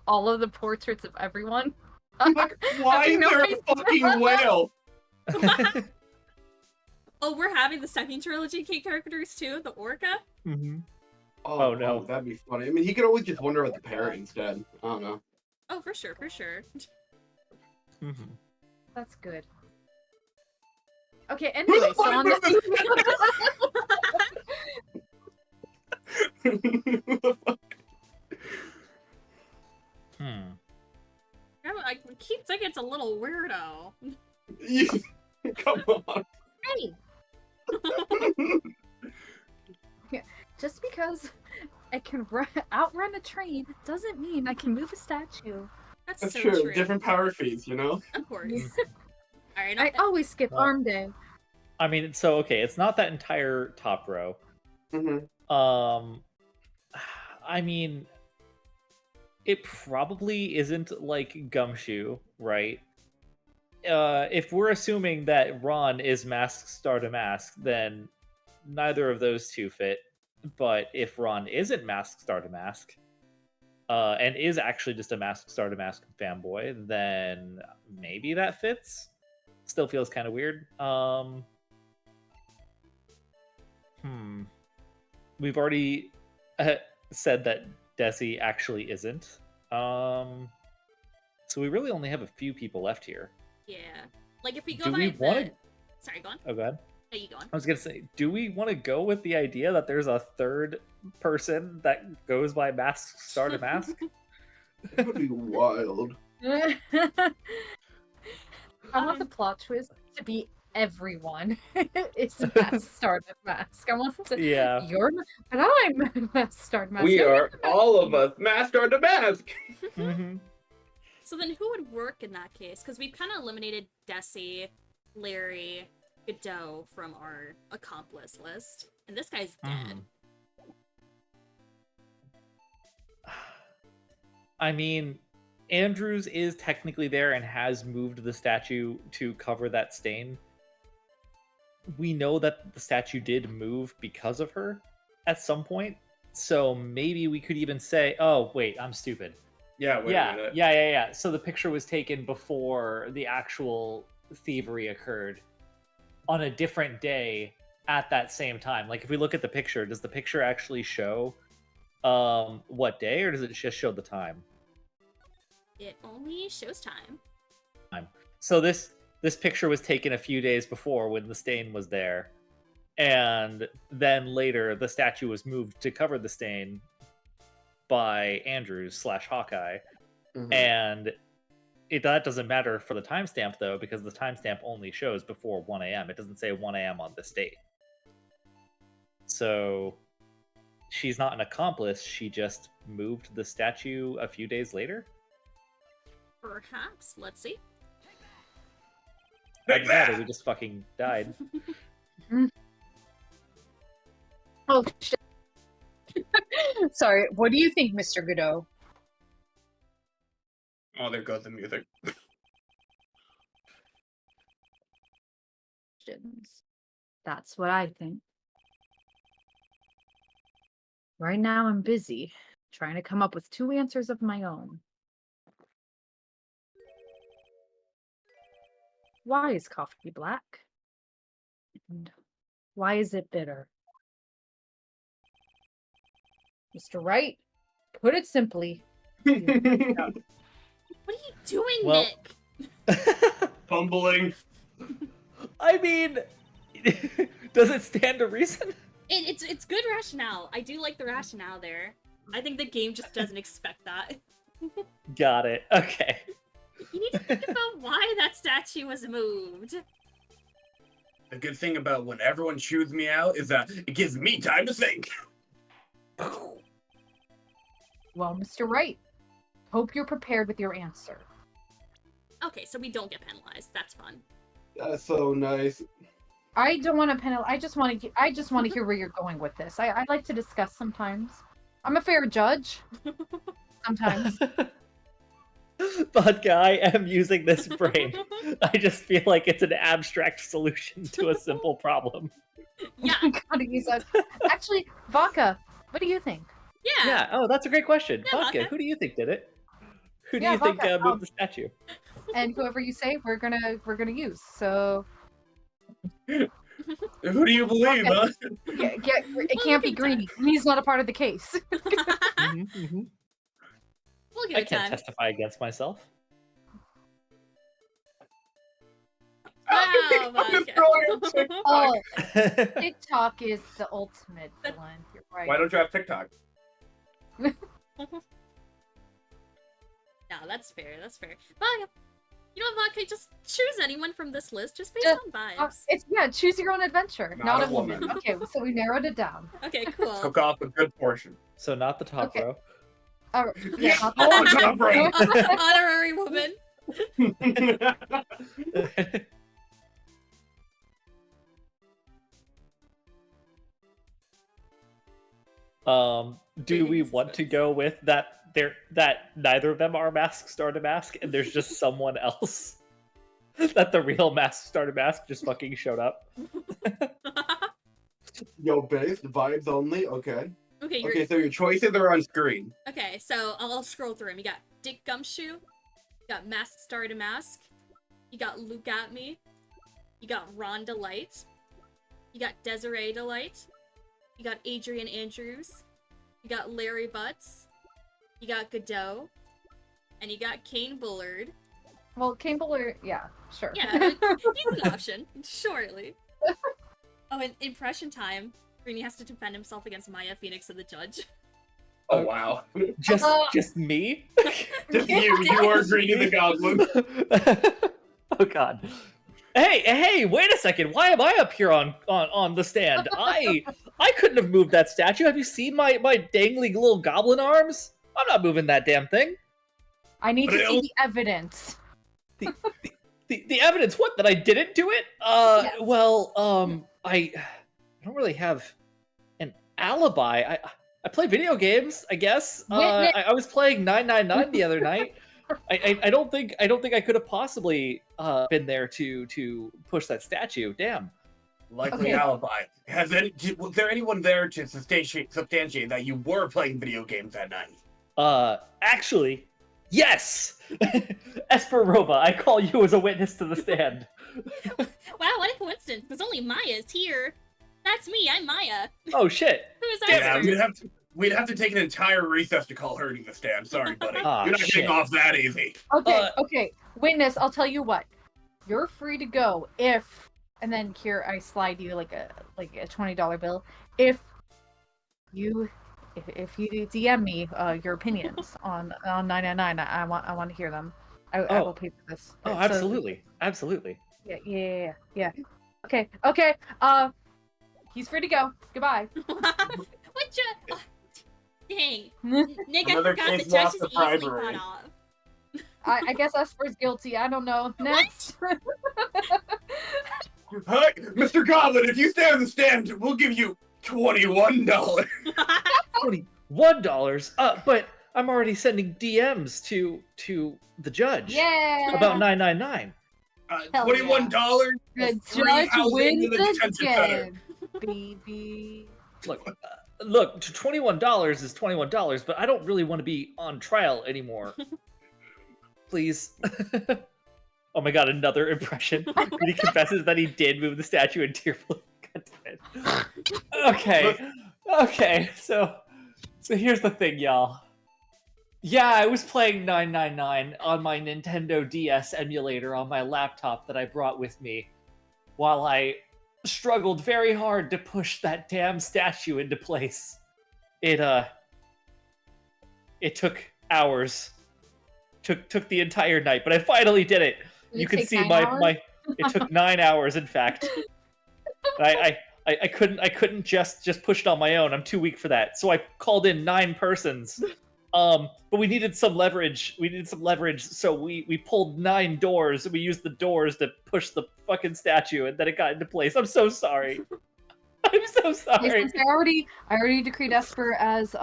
D: all of the portraits of everyone.
C: like why is
D: No,
C: there a
D: I-
C: fucking whale?
A: Oh, we're having the second trilogy key characters too, the Orca.
B: Mm-hmm.
C: Oh,
B: no.
C: that'd be funny. I mean, he could always just wonder about the parrot instead. I don't know.
A: Oh, for sure, for sure.
B: Mm-hmm.
D: That's good. Okay, anyway, so on the...
C: Who the fuck?
A: I keep thinking it's a little weirdo.
C: Come on.
D: Hey! Just because I can outrun a train doesn't mean I can move a statue.
A: That's
C: That's
A: so
C: true.
A: true.
C: Different power feeds, you know?
A: Of course. All right.
D: I always skip
B: Well-
D: arm day.
B: I mean, so okay, it's not that entire top row.
C: Mm-hmm.
B: I mean, it probably isn't like Gumshoe, right? If we're assuming that Ron is Mask Star to Mask, then neither of those two fit. But if Ron isn't Mask Star to Mask, and is actually just a Mask Star to Mask fanboy, then maybe that fits. Still feels kind of weird. We've already said that Desi actually isn't. So we really only have a few people left here.
A: Yeah. Like if we go
B: Do
A: by
B: we
A: the...
B: wanna-
A: Sorry, go on.
B: Oh, go ahead.
A: There you go on.
B: I was gonna say, do we want to go with the idea that there's a third person that goes by Mask Star to Mask?
C: That would be wild.
D: I want the plot twist to be everyone is Mask Star to Mask. I want to
B: Yeah.
D: you're but I'm Mask Star to Mask.
C: We
D: You're
C: are all of us master to mask.
B: Mm-hmm.
A: So then who would work in that case? Because we've kind of eliminated Desi, Larry, Godot from our accomplice list. And this guy's dead.
B: I mean, Andrews is technically there and has moved the statue to cover that stain. We know that the statue did move because of her at some point, So maybe we could even say, oh, wait, I'm stupid.
C: Yeah, wait a
B: yeah,
C: minute.
B: yeah. So the picture was taken before the actual thievery occurred on a different day at that same time. Like if we look at the picture, does the picture actually show what day, or does it just show the time?
A: It only shows time.
B: So this picture was taken a few days before when the stain was there. And then later the statue was moved to cover the stain by Andrews / Hawkeye.
C: Mhm.
B: And that doesn't matter for the timestamp though, because the timestamp only shows before 1 a.m. It doesn't say 1 a.m. on this date. So she's not an accomplice, she just moved the statue a few days later?
A: Perhaps. Let's see.
C: Take
B: Either
C: that!
B: we just fucking died.
D: Oh shit. Sorry. What do you think, Mr. Godot?
C: Oh, there goes the music.
D: That's what I think. Right now, I'm busy trying to come up with 2 answers of my own. Why is coffee black? And why is it bitter? Mr. Wright, put it simply.
A: What are you doing,
B: Well-
A: Nick?
C: Fumbling.
B: I mean, does it stand to reason?
A: It's good rationale. I do like the rationale there. I think the game just doesn't expect that.
B: Got it. Okay.
A: You need to think about why that statue was moved.
C: The good thing about when everyone chews me out is that it gives me time to think.
D: Well, Mr. Wright, hope you're prepared with your answer.
A: Okay, so we don't get penalized. That's fun.
E: That's so nice.
D: I don't want to penalize. I just want to hear where you're going with this. I like to discuss sometimes. I'm a fair judge. Sometimes.
B: Vodka, I am using this brain. I just feel like it's an abstract solution to a simple problem.
A: Yeah,
D: Gotta use that. Actually, Vodka, what do you think?
A: yeah.
B: Yeah. Oh, that's a great question.
A: Yeah,
B: Vodka,
A: Vodka.
B: who do you think did it? Who do
D: Yeah,
B: you think
D: Vodka,
B: moved the statue?
D: And whoever you say, we're gonna use. So
C: Who do you believe, huh?
D: it can't be Greeny. Greeny's not a part of the case.
A: We'll give
B: I
A: it
B: can't
A: time.
B: testify against myself.
A: Wow,
C: I'm just
A: Vodka.
C: throwing a TikTok.
D: Oh, TikTok is the ultimate villain. You're right.
C: Why don't you have TikTok?
A: No, that's fair. That's fair. Vodka. You know what, Vodka? Just choose anyone from this list, just based
D: Just-
A: on vibes.
D: It's choose your own adventure,
C: Not
D: not
C: a
D: a woman.
C: woman.
D: Okay, so we narrowed it down.
A: Okay, cool.
C: Took off a good portion.
B: So not the top
D: Okay.
B: row.
D: Yeah, not
C: Oh, top row.
A: Honorary woman.
B: Do we want to go with that neither of them are Mask Starter Mask and there's just someone else? That the real Mask Starter Mask just fucking showed up.
E: Yo, based vibes only. Okay.
A: Okay, you're
C: Okay, so your choices are on screen.
A: okay. So I'll scroll through them. You got Dick Gumshoe. You got Mask Star to Mask. You got Luke at Me. You got Ron Delight. You got Desiree Delight. You got Adrian Andrews. You got Larry Butts. You got Godot. And you got Kane Bullard.
D: Well, Kane Bullard, yeah, sure.
A: Yeah, he's an option, surely. Oh, and impression time. Greeny has to defend himself against Maya, Phoenix, and the judge.
C: Oh, wow.
B: Just me?
C: Just you are Greeny the Goblin.
B: Oh god. Hey, wait a second. Why am I up here on the stand? I couldn't have moved that statue. Have you seen my dangly little goblin arms? I'm not moving that damn thing.
D: I need to
C: But
D: see the evidence.
B: The evidence, what, that I didn't do it?
D: Yes.
B: Well, I don't really have an alibi. I play video games, I guess.
D: Witness-
B: I was playing 999 the other night. I don't think I could have possibly been there to push that statue. Damn.
C: Likely
D: Okay.
C: alibi. Was there anyone there to substantiate that you were playing video games that night?
B: Actually, yes! Esperoba, I call you as a witness to the stand.
A: Wow, what a coincidence, because only Maya's here. That's me, I'm Maya.
B: Oh, shit.
A: Who's
B: Damn
C: Yeah,
A: Esther?
C: we'd have to take an entire recess to call her to the stand. Sorry, buddy.
B: Ah,
C: You're not
B: shit.
C: getting off that easy.
D: Okay, okay. Witness, I'll tell you what. You're free to go if, and then here I slide you like a $20 bill. If you DM me your opinions on 999, I want to hear them. I
B: Oh.
D: will pay for this.
B: Oh,
D: So-
B: absolutely. Absolutely.
D: Yeah. Okay. He's free to go. Goodbye.
A: What oh, dang. Nick, I
C: Another
A: forgot
C: case
A: the judge
C: lost
A: is
C: to
A: easily
C: bribery.
A: cut off.
D: I guess Esper's guilty. I don't know. Next.
C: Hi, Mr. Goblin, if you stay on the stand, we'll give you $21.
B: $21? But I'm already sending DMs to the judge
D: Yeah.
B: about 999.
D: Hell
C: $21.
D: The
C: free
D: judge
C: housing
D: wins
C: in the detention center.
D: again, baby.
B: Look, $21 is $21, but I don't really want to be on trial anymore. Please. Oh my god, another impression. He confesses that he did move the statue in tear blue. God damn it. Okay, so here's the thing, y'all. Yeah, I was playing 999 on my Nintendo DS emulator on my laptop that I brought with me while I struggled very hard to push that damn statue into place. It took hours. Took the entire night, but I finally did it.
D: Did
B: You
D: it
B: can
D: take
B: see
D: 9
B: my
D: hours?
B: it took 9 hours, in fact. I couldn't just push it on my own. I'm too weak for that. So I called in 9 persons. But we needed some leverage. So we pulled 9 doors. We used the doors to push the fucking statue, and then it got into place. I'm so sorry. I'm so
D: Hey,
B: sorry.
D: since I already decreed Esper as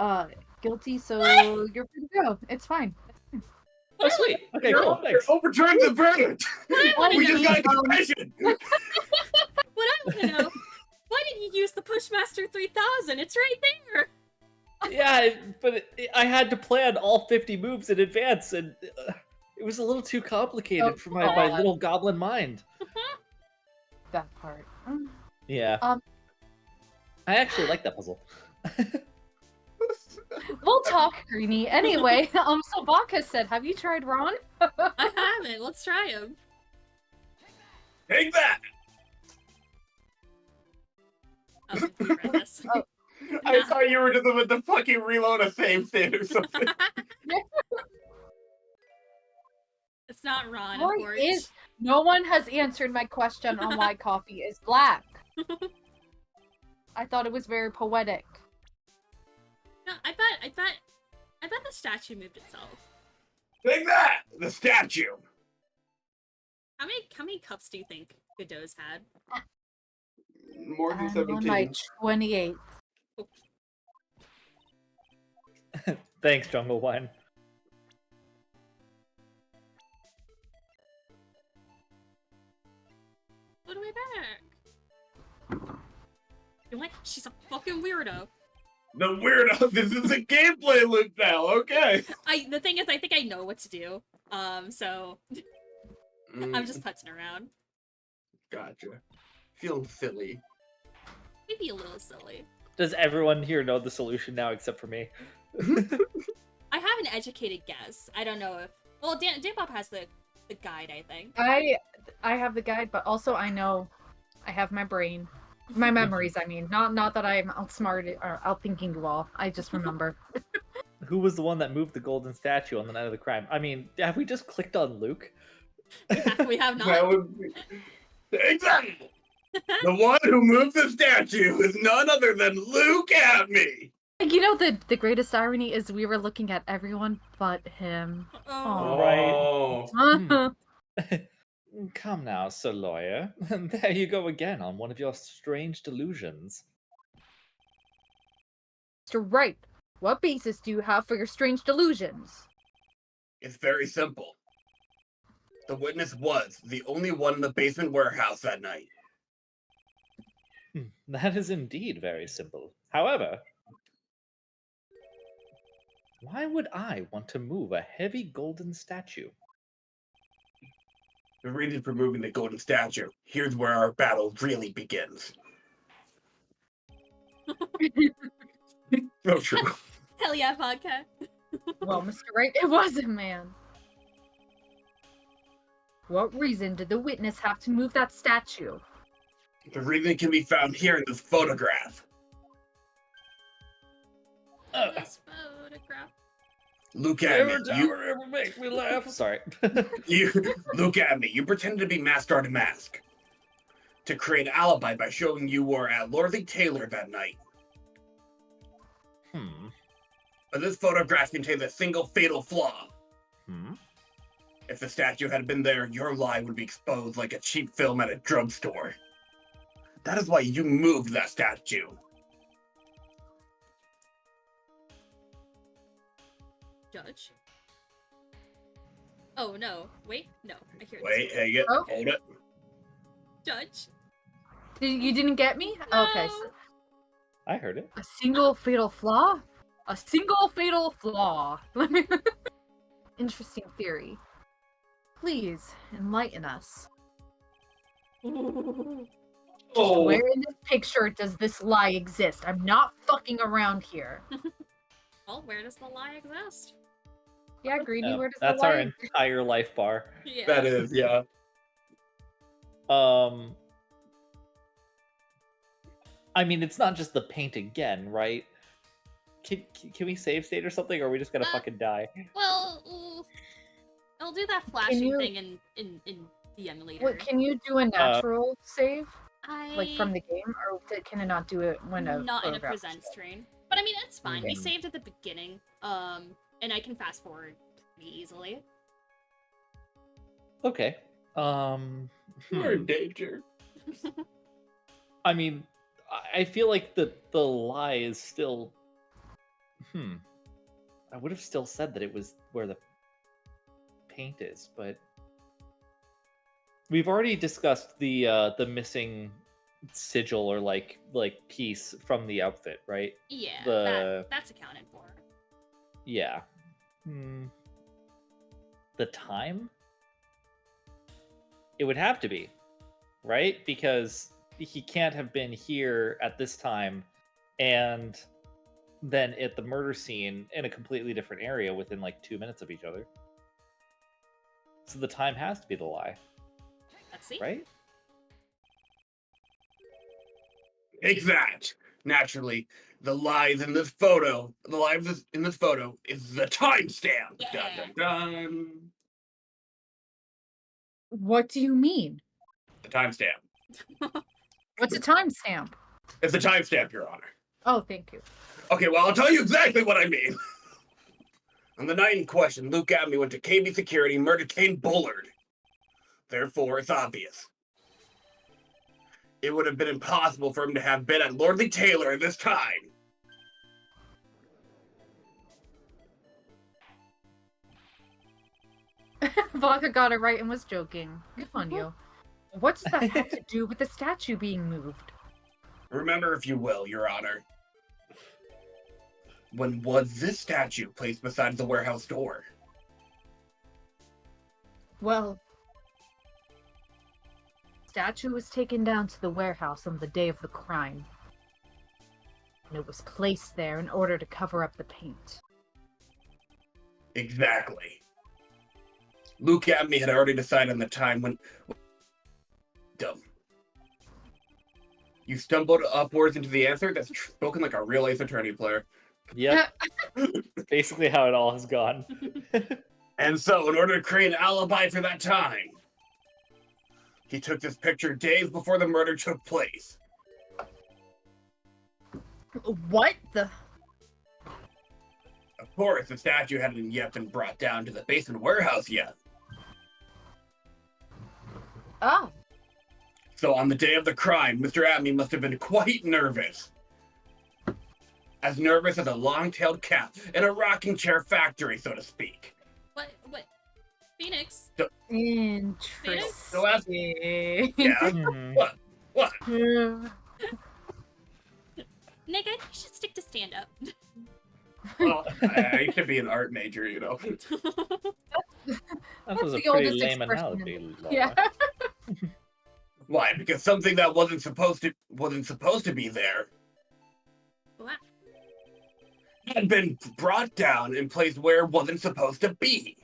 D: guilty, so you're free to go. It's fine.
B: Oh, sweet. Okay, cool.
C: You're
B: Thanks.
C: overturned the verdict.
A: wanna
C: We just got a
D: know,
C: confession.
A: What I want to know, why didn't you use the Pushmaster 3000? It's right there.
B: Yeah, but I had to plan all 50 moves in advance, and it was a little too complicated for my
D: God.
B: little goblin mind.
D: That part.
B: Yeah. I actually like that puzzle.
D: We'll talk, Greenie. Anyway, so Vodka said, have you tried Ron?
A: I haven't. Let's try him.
C: Take that.
A: Oh, you read this.
C: I thought you were just with the fucking reload a save state or something.
A: It's not Ron,
D: Why
A: of course.
D: is- No one has answered my question on why coffee is black. I thought it was very poetic.
A: No, I bet the statue moved itself.
C: Take that. The statue.
A: How many cups do you think Godot's had?
E: More than
D: I'm on my
E: 17.
D: 28th.
B: Thanks, Jungle Wine.
A: Put away back. You know what? She's a fucking weirdo.
C: The weirdo. This is a gameplay loop now. Okay.
A: The thing is, I think I know what to do. So I'm just putzing around.
C: Gotcha. Feeling silly.
A: Maybe a little silly.
B: Does everyone here know the solution now except for me?
A: I have an educated guess. I don't know if. Well, Dan Bob has the guide, I think.
D: I have the guide, but also I know I have my brain. My memories, I mean. Not that I'm outsmarted or outthinking you all. I just remember.
B: Who was the one that moved the golden statue on the night of the crime? I mean, have we just clicked on Luke?
A: We have
C: That
A: not.
C: would be... Exactly. The one who moved the statue is none other than Luke at me.
D: You know, the greatest irony is we were looking at everyone but him.
A: Oh.
B: Right.
D: Uh-huh.
B: Come now, Sir Lawyer. There you go again on one of your strange delusions.
D: Mr. Wright, what basis do you have for your strange delusions?
C: It's very simple. The witness was the only one in the basement warehouse that night.
B: That is indeed very simple. However, why would I want to move a heavy golden statue?
C: The reason for moving the golden statue. Here's where our battle really begins. So true.
A: Hell yeah, vodka.
D: Well, Mr. Wright, it was a man. What reason did the witness have to move that statue?
C: The reason can be found here in this photograph.
A: This photograph.
C: Look at me.
B: ever make me laugh. Sorry.
C: You look at me. You pretended to be Master to Mask to create an alibi by showing you were at Lordly Taylor that night. But this photograph contains a single fatal flaw. If the statue had been there, your lie would be exposed like a cheap film at a drugstore. That is why you moved that statue.
A: Judge. Oh no! Wait, no. I hear
C: Wait,
A: this.
C: hey, get,
D: Oh.
C: hold it.
A: Judge.
D: You didn't get me? Okay. So
A: No.
B: I heard it.
D: a single fatal flaw? A single fatal flaw. Interesting theory. Please enlighten us.
A: Ooh.
C: Oh,
D: Where in this picture does this lie exist? I'm not fucking around here.
A: Well, where does the lie exist?
D: Yeah, Greedy,
B: Oh,
D: where does
B: that's
D: the lie
B: our
D: exist?
B: entire life bar.
A: Yeah.
C: that is, yeah.
B: I mean, it's not just the paint again, right? Can we save state or something, or are we just gonna fucking die?
A: Well, I'll do that flashing
D: you-
A: thing in the emulator.
D: What, can you do a natural save? Like from
A: I
D: the game? Or can it not do it when a
A: not in a
D: photograph is
A: present
D: saved?
A: screen. But I mean, it's fine. We
B: Mm.
A: saved at the beginning, and I can fast forward pretty easily.
B: Okay.
C: You're in danger.
B: I mean, I feel like the lie is still. I would have still said that it was where the paint is, but we've already discussed the missing sigil or like piece from the outfit, right?
A: Yeah,
B: The-
A: that's accounted for.
B: Yeah. The time? It would have to be, right? Because he can't have been here at this time and then at the murder scene in a completely different area within like 2 minutes of each other. So the time has to be the lie,
A: Let's see.
B: right?
C: Take that. Naturally, the lies in this photo, the lie in this photo is the timestamp.
A: Yeah.
C: Dun, dun, dun.
D: What do you mean?
C: The timestamp.
D: What's a timestamp?
C: It's the timestamp, Your Honor.
D: Oh, thank you.
C: Okay, well, I'll tell you exactly what I mean. On the night in question, Luke Abney went to KB Security and murdered Kane Bullard. Therefore, it's obvious. It would have been impossible for him to have been at Lordly Taylor at this time.
D: Vodka got it right and was joking. Good on you. What does that have to do with the statue being moved?
C: Remember, if you will, Your Honor. When was this statue placed beside the warehouse door?
D: Well, statue was taken down to the warehouse on the day of the crime. And it was placed there in order to cover up the paint.
C: Exactly. Luke Abney had already decided on the time when... Dumb. You stumbled upwards into the answer? That's spoken like a real Ace Attorney player.
B: Yep. Basically how it all has gone.
C: And so, in order to create an alibi for that time, he took this picture days before the murder took place.
D: What the?
C: Of course, the statue hadn't yet been brought down to the basement warehouse yet.
D: Oh.
C: So on the day of the crime, Mr. Abney must have been quite nervous. As nervous as a long-tailed cat in a rocking chair factory, so to speak.
A: What? Phoenix?
D: Interesting.
C: So as, yeah,
B: Mhm.
C: what?
A: Nick, I think you should stick to stand up.
C: Well, I could be an art major, you know.
B: That was a
D: the
B: pretty
D: oldest
B: lame
D: expression in
B: analogy, Laura.
D: Yeah.
C: Why? Because something that wasn't supposed to be there
A: Wow.
C: had been brought down and placed where it wasn't supposed to be.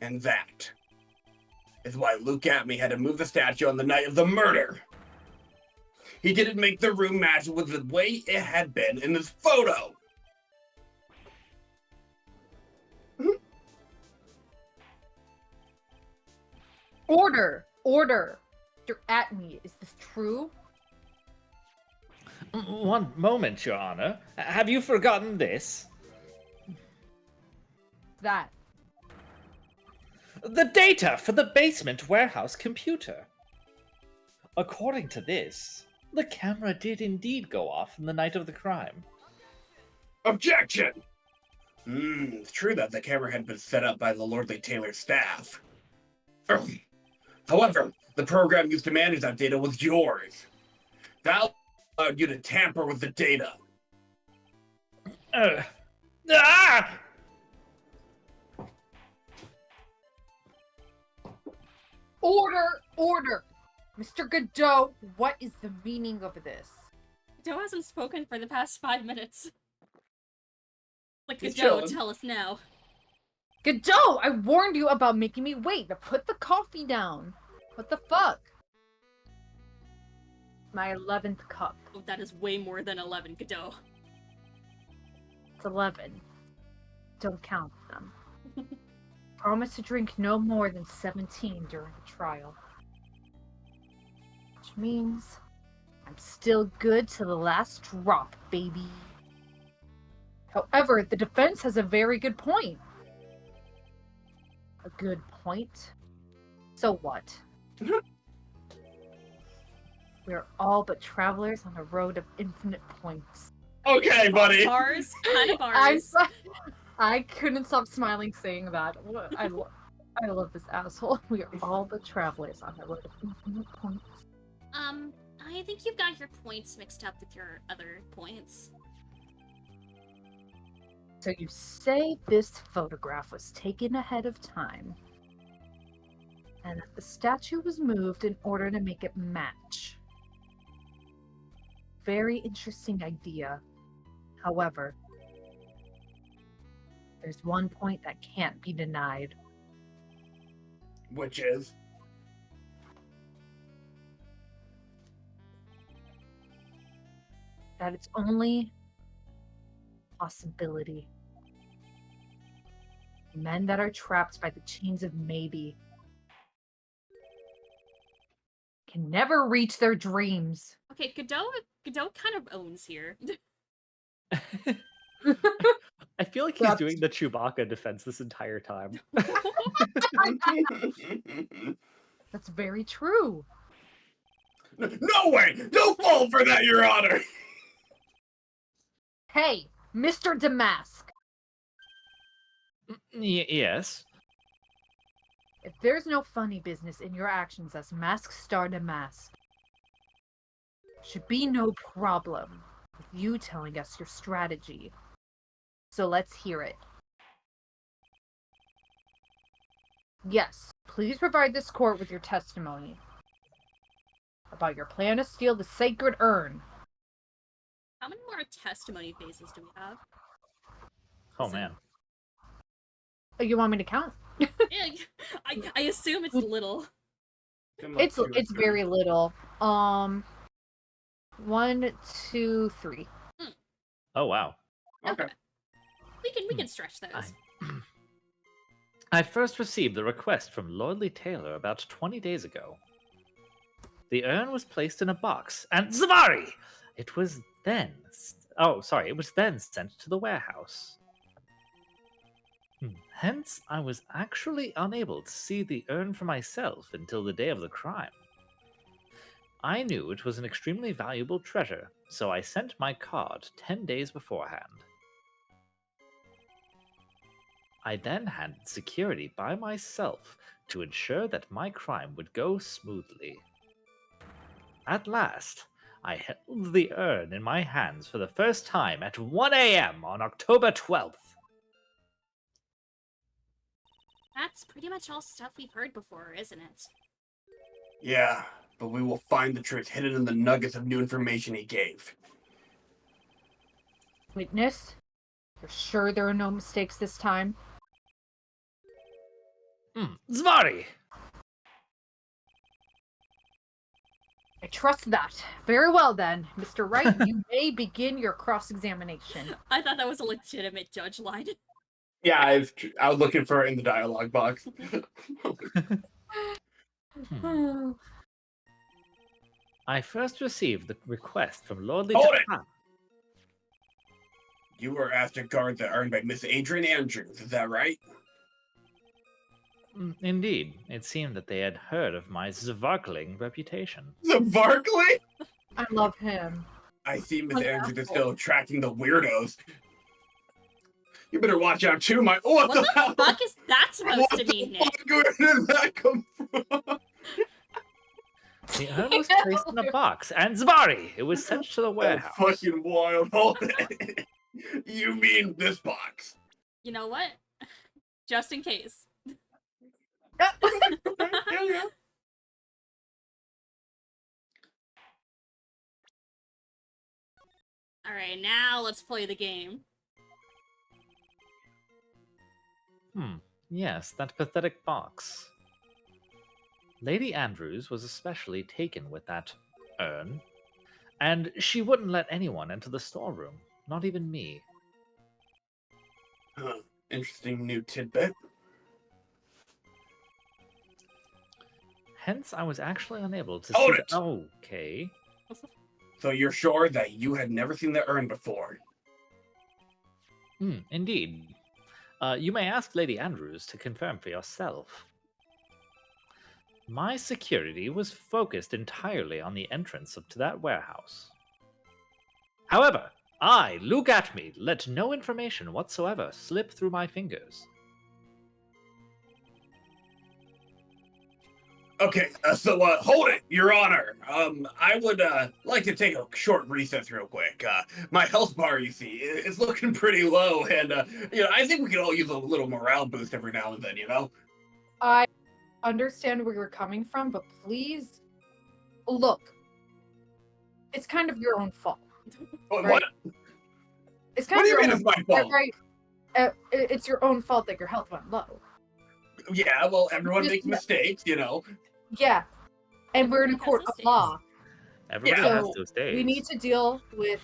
C: And that is why Luke Atme had to move the statue on the night of the murder. He didn't make the room match with the way it had been in this photo.
D: Order! Order! You're at me. Is this true?
B: One moment, Your Honor. Have you forgotten this?
D: That.
B: The data for the basement warehouse computer. According to this, the camera did indeed go off on the night of the crime.
C: Objection! It's true that the camera had been set up by the Lordly Taylor staff. However, the program used to manage that data was yours. That allowed you to tamper with the data.
B: Ah!
D: Order! Order! Mr. Godot, what is the meaning of this?
A: Joe hasn't spoken for the past 5 minutes. Like,
C: He's
A: Joe,
C: chilling.
A: tell us now.
D: Godot, I warned you about making me wait. Now put the coffee down. What the fuck? My 11th cup.
A: Oh, that is way more than 11, Godot.
D: It's 11. Don't count them. Promise to drink no more than 17 during the trial. Which means I'm still good to the last drop, baby. However, the defense has a very good point. A good point? So what? We're all but travelers on a road of infinite points.
C: Okay, buddy.
A: Bars, kind of
D: I'm
A: bars.
D: so- I couldn't stop smiling saying that. I love this asshole. We are all but travelers on a road of infinite points.
A: I think you've got your points mixed up with your other points.
D: So you say this photograph was taken ahead of time, and that the statue was moved in order to make it match. Very interesting idea. However, there's one point that can't be denied.
C: Which is?
D: That it's only a possibility. Men that are trapped by the chains of maybe can never reach their dreams.
A: Okay, Godot kind of owns here.
B: I feel like he's
D: That's-
B: doing the Chewbacca defense this entire time.
D: That's very true.
C: No way! Don't fall for that, Your Honor!
D: Hey, Mr. Damask,
B: Yes.
D: if there's no funny business in your actions as Mask Star Damask, should be no problem with you telling us your strategy. So let's hear it. Yes, please provide this court with your testimony about your plan to steal the sacred urn.
A: How many more testimony phases do we have?
B: Oh man.
D: Oh, you want me to count?
A: Yeah, I assume it's little.
D: It's very little. 1, 2, 3.
B: Oh wow.
C: Okay.
A: We can stretch those.
B: I first received the request from Lordly Taylor about 20 days ago. The urn was placed in a box, and Zvarri! It was then sent to the warehouse. Hence, I was actually unable to see the urn for myself until the day of the crime. I knew it was an extremely valuable treasure, so I sent my card 10 days beforehand. I then handed security by myself to ensure that my crime would go smoothly. At last, I held the urn in my hands for the first time at 1 a.m. on October 12th.
A: That's pretty much all stuff we've heard before, isn't it?
C: Yeah, but we will find the truth hidden in the nuggets of new information he gave.
D: Witness, you're sure there are no mistakes this time?
B: Zvarri!
D: I trust that. Very well then. Mr. Wright, you may begin your cross-examination.
A: I thought that was a legitimate judge line.
C: Yeah, I was looking for it in the dialogue box.
B: I first received the request from Lord
C: Hold it!
B: Lieutenant.
C: You were asked to guard the urn by Miss Adrian Andrews, is that right?
B: Indeed, it seemed that they had heard of my sparkling reputation.
C: Zvarri?
D: I love him.
C: I see Miss
D: An
C: Andrews is
D: asshole.
C: still attracting the weirdos. You better watch out too, my— What,
A: What
C: the
A: the
C: hell?
A: fuck is that supposed
C: What
A: to
C: the
A: mean, Nick?
C: fuck? Where did that come from?
B: The urn was placed in a box, and Zvarri! It was sent to the
C: That's
B: warehouse.
C: fucking wild. Hold it. You mean this box?
A: You know what? Just in case.
C: Yeah.
A: Alright, now let's play the game.
B: Yes, that pathetic box. Lady Andrews was especially taken with that urn, and she wouldn't let anyone into the storeroom, not even me.
C: Huh. Interesting new tidbit.
B: Hence, I was actually unable to
C: Hold
B: see.
C: it!
B: Okay.
C: So you're sure that you had never seen the urn before?
B: Indeed. You may ask Lady Andrews to confirm for yourself. My security was focused entirely on the entrance to that warehouse. However, look at me, let no information whatsoever slip through my fingers.
C: Okay, so hold it, Your Honor. I would like to take a short recess real quick. My health bar, you see, is looking pretty low, and I think we could all use a little morale boost every now and then.
D: I understand where you're coming from, but please, look. It's kind of your own fault.
C: What?
D: Right. It's kind
C: What
D: of
C: do you
D: your
C: mean
D: own
C: it's my fault?
D: right? It's your own fault that your health went low.
C: Yeah, well, everyone
D: Just-
C: makes mistakes,
D: Yeah, and we're in a court of law.
B: Everybody
C: Yeah.
B: has
D: So,
B: those days.
D: We need to deal with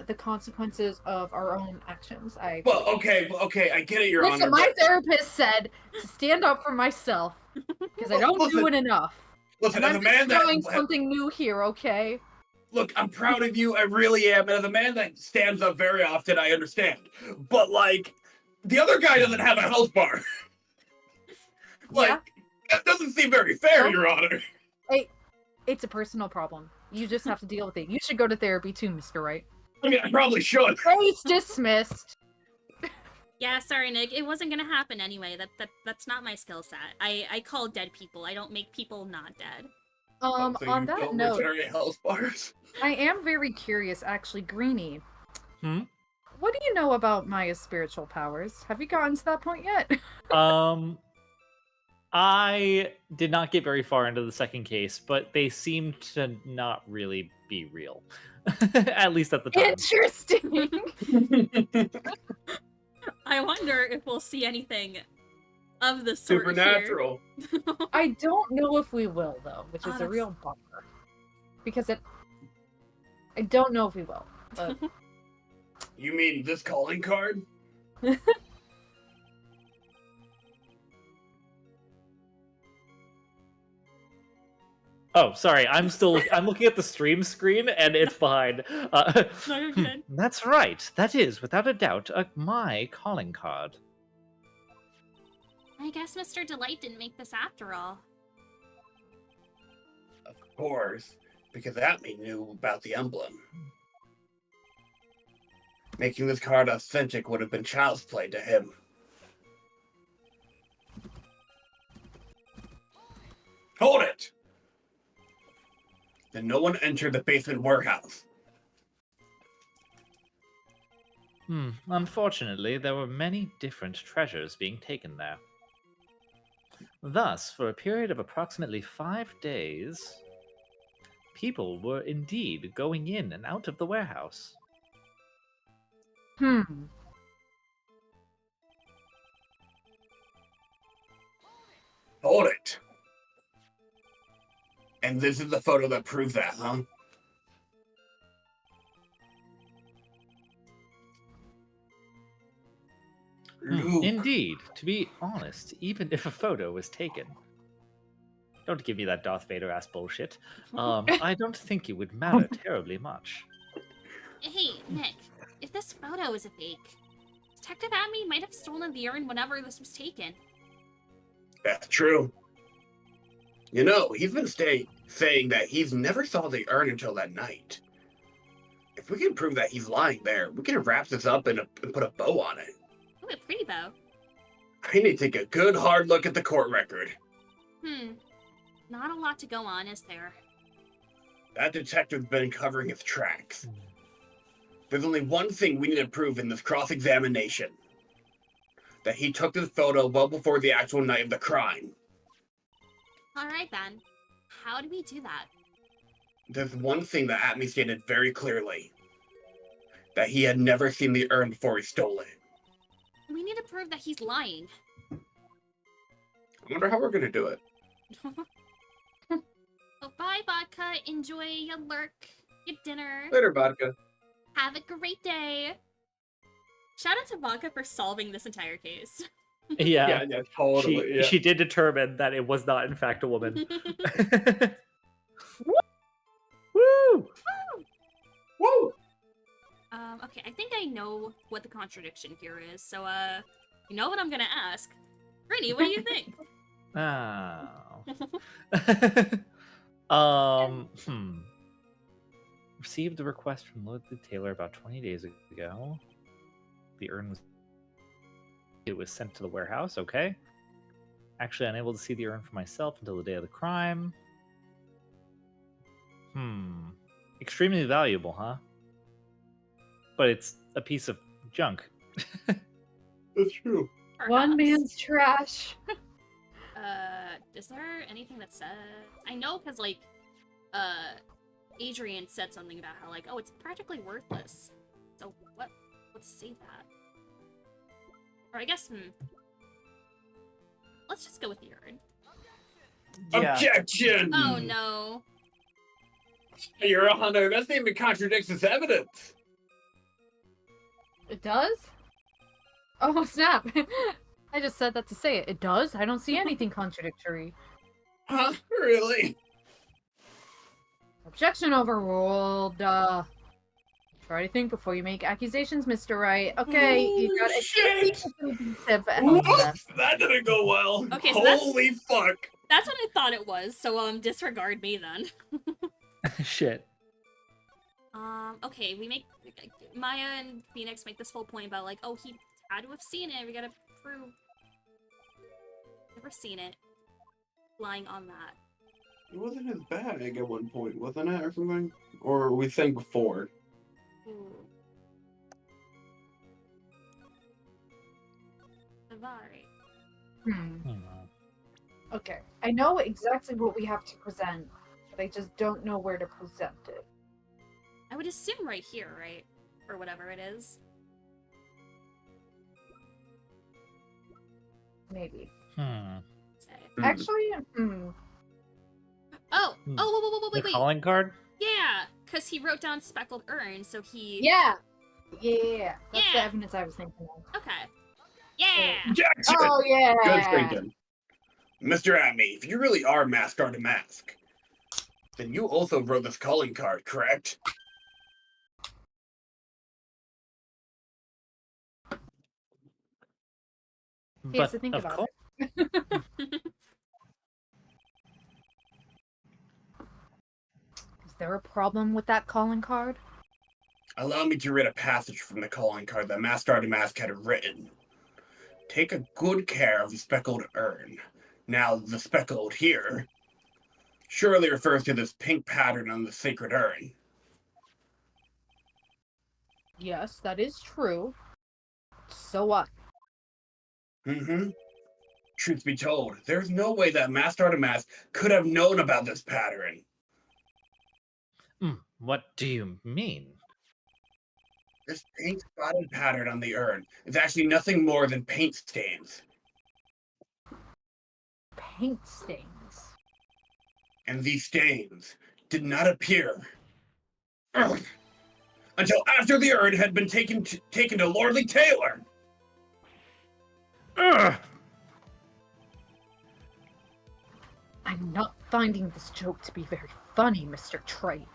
D: the consequences of our own actions.
C: Well, okay, I get it, Your
D: Listen,
C: Honor.
D: my
C: but-
D: therapist said to stand up for myself because I don't do
C: Listen,
D: it enough.
C: Listen,
D: And
C: as
D: I'm
C: a man
D: just trying
C: that
D: something new here, okay?
C: look, I'm proud of you. I really am. And as a man that stands up very often, I understand. But like, the other guy doesn't have a health bar.
D: Yeah.
C: That doesn't seem very fair,
D: No.
C: Your Honor.
D: It's a personal problem. You just have to deal with it. You should go to therapy too, Mr. Wright.
C: I mean, I probably should.
D: Case dismissed.
A: Yeah, sorry, Nick. It wasn't gonna happen anyway. That's not my skill set. I call dead people. I don't make people not dead.
C: So
D: On
C: you
D: that
C: don't
D: note,
C: regenerate health bars.
D: I am very curious, actually, Greenie.
B: Hmm?
D: What do you know about Maya's spiritual powers? Have you gotten to that point yet?
B: I did not get very far into the second case, but they seemed to not really be real. At least at the time.
D: Interesting.
A: I wonder if we'll see anything of the sort
C: Supernatural.
A: here.
D: I don't know if we will, though, which
A: Oh,
D: is a
A: that's-
D: real bummer. Because I don't know if we will. But
C: You mean this calling card?
B: Oh, sorry. I'm looking at the stream screen and it's behind.
A: No, you're good.
B: That's right. That is, without a doubt, my calling card.
A: I guess Mr. Delight didn't make this after all.
C: Of course, because Atme knew about the emblem. Making this card authentic would have been child's play to him. Hold it! that no one entered the basement warehouse.
B: Unfortunately, there were many different treasures being taken there. Thus, for a period of approximately 5 days, people were indeed going in and out of the warehouse.
D: Hmm.
C: Hold it. And this is the photo that proves that, huh? Luke.
B: Indeed, to be honest, even if a photo was taken. Don't give me that Darth Vader ass bullshit. I don't think it would matter terribly much.
A: Hey, Nick, if this photo is a fake, Detective Amy might have stolen the urn whenever this was taken.
C: That's true. You know, he's been saying that he's never saw the urn until that night. If we can prove that he's lying there, we can wrap this up and put a bow on it.
A: Ooh, a pretty bow.
C: I need to take a good hard look at the court record.
A: Not a lot to go on, is there?
C: That detective's been covering his tracks. There's only one thing we need to prove in this cross-examination. That he took this photo well before the actual night of the crime.
A: Alright then. How do we do that?
C: There's one thing that Atme stated very clearly. That he had never seen the urn before he stole it.
A: We need to prove that he's lying.
C: I wonder how we're gonna do it.
A: Oh, bye, Vodka. Enjoy your lurk, your dinner.
C: Later, Vodka.
A: Have a great day. Shout out to Vodka for solving this entire case.
B: Yeah,
C: totally.
B: she did determine that it was not, in fact, a woman. Woo!
C: Woo!
A: Okay, I think I know what the contradiction here is, so, you know what I'm gonna ask. Brittany, what do you think?
B: Oh. Received a request from Lord the Tailor about 20 days ago. The urn was sent to the warehouse, okay. Actually unable to see the urn for myself until the day of the crime. Extremely valuable, huh? But it's a piece of junk.
C: That's true.
D: One
A: Perhaps.
D: man's trash.
A: Is there anything that says... I know, because, like, Adrian said something about how, like, oh, it's practically worthless. So, what? Let's say that. Or I guess, let's just go with the urn.
B: Yeah.
C: Objection!
A: Oh, no.
C: Your Honor, that statement contradicts this evidence.
D: It does? Oh, snap. I just said that to say it. It does? I don't see anything contradictory.
C: Huh? Really?
D: Objection overruled. Try to think before you make accusations, Mr. Wright. Okay, you got
C: Shit!
D: it.
C: Whoops! That didn't go well.
A: Okay, so that's-
C: Holy fuck!
A: That's what I thought it was, so, disregard me then.
B: Shit.
A: Okay, we make... Maya and Phoenix make this whole point about, like, oh, he had to have seen it, we gotta prove... Never seen it. Lying on that.
E: It wasn't his bag at one point, wasn't it, or something? Or we sang before.
A: Ooh. Zvarri.
D: Okay, I know exactly what we have to present, but I just don't know where to present it.
A: I would assume right here, right? Or whatever it is.
D: Maybe.
A: Say.
D: Actually,
A: Oh! Oh, wait.
B: The calling card?
A: Yeah! Because he wrote down speckled urn, so he...
D: yeah! Yeah, that's the
A: Yeah.
D: evidence I was thinking of.
A: Okay. Yeah!
C: Objection!
D: Oh, yeah!
C: Good thinking. Mr. Atme, if you really are Mask Art Mask, then you also wrote this calling card, correct?
D: He has
B: But
D: to think
B: of
D: about
B: course,
D: Is there a problem with that calling card?
C: Allow me to read a passage from the calling card that Mask Art Mask had written. Take a good care of the speckled urn. Now, the speckled here surely refers to this pink pattern on the sacred urn.
D: Yes, that is true. So what?
C: Mm-hmm. Truth be told, there's no way that Master Artemis could have known about this pattern.
B: What do you mean?
C: This pink spotted pattern on the urn is actually nothing more than paint stains.
D: Paint stains.
C: And these stains did not appear until after the urn had been taken to Lordly Taylor.
B: Ugh!
D: I'm not finding this joke to be very funny, Mr. Trey.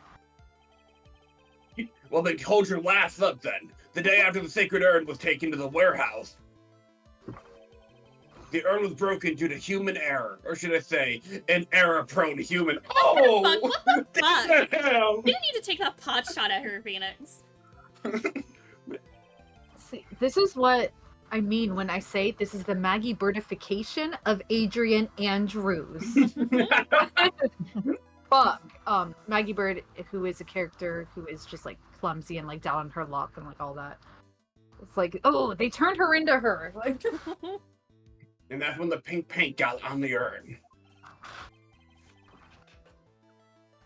C: Well, then hold your laugh up then. The day after the sacred urn was taken to the warehouse, the urn was broken due to human error, or should I say, an error-prone human. Oh!
A: Fuck, what the fuck?
C: What the hell?
A: You didn't need to take that pot shot at her, Phoenix.
D: See, this is what I mean when I say this is the Maggie Birdification of Adrian Andrews. Fuck. Maggie Bird, who is a character who is just like clumsy and like down on her luck and like all that. It's like, oh, they turned her into her. Like,
C: And that's when the pink paint got on the urn.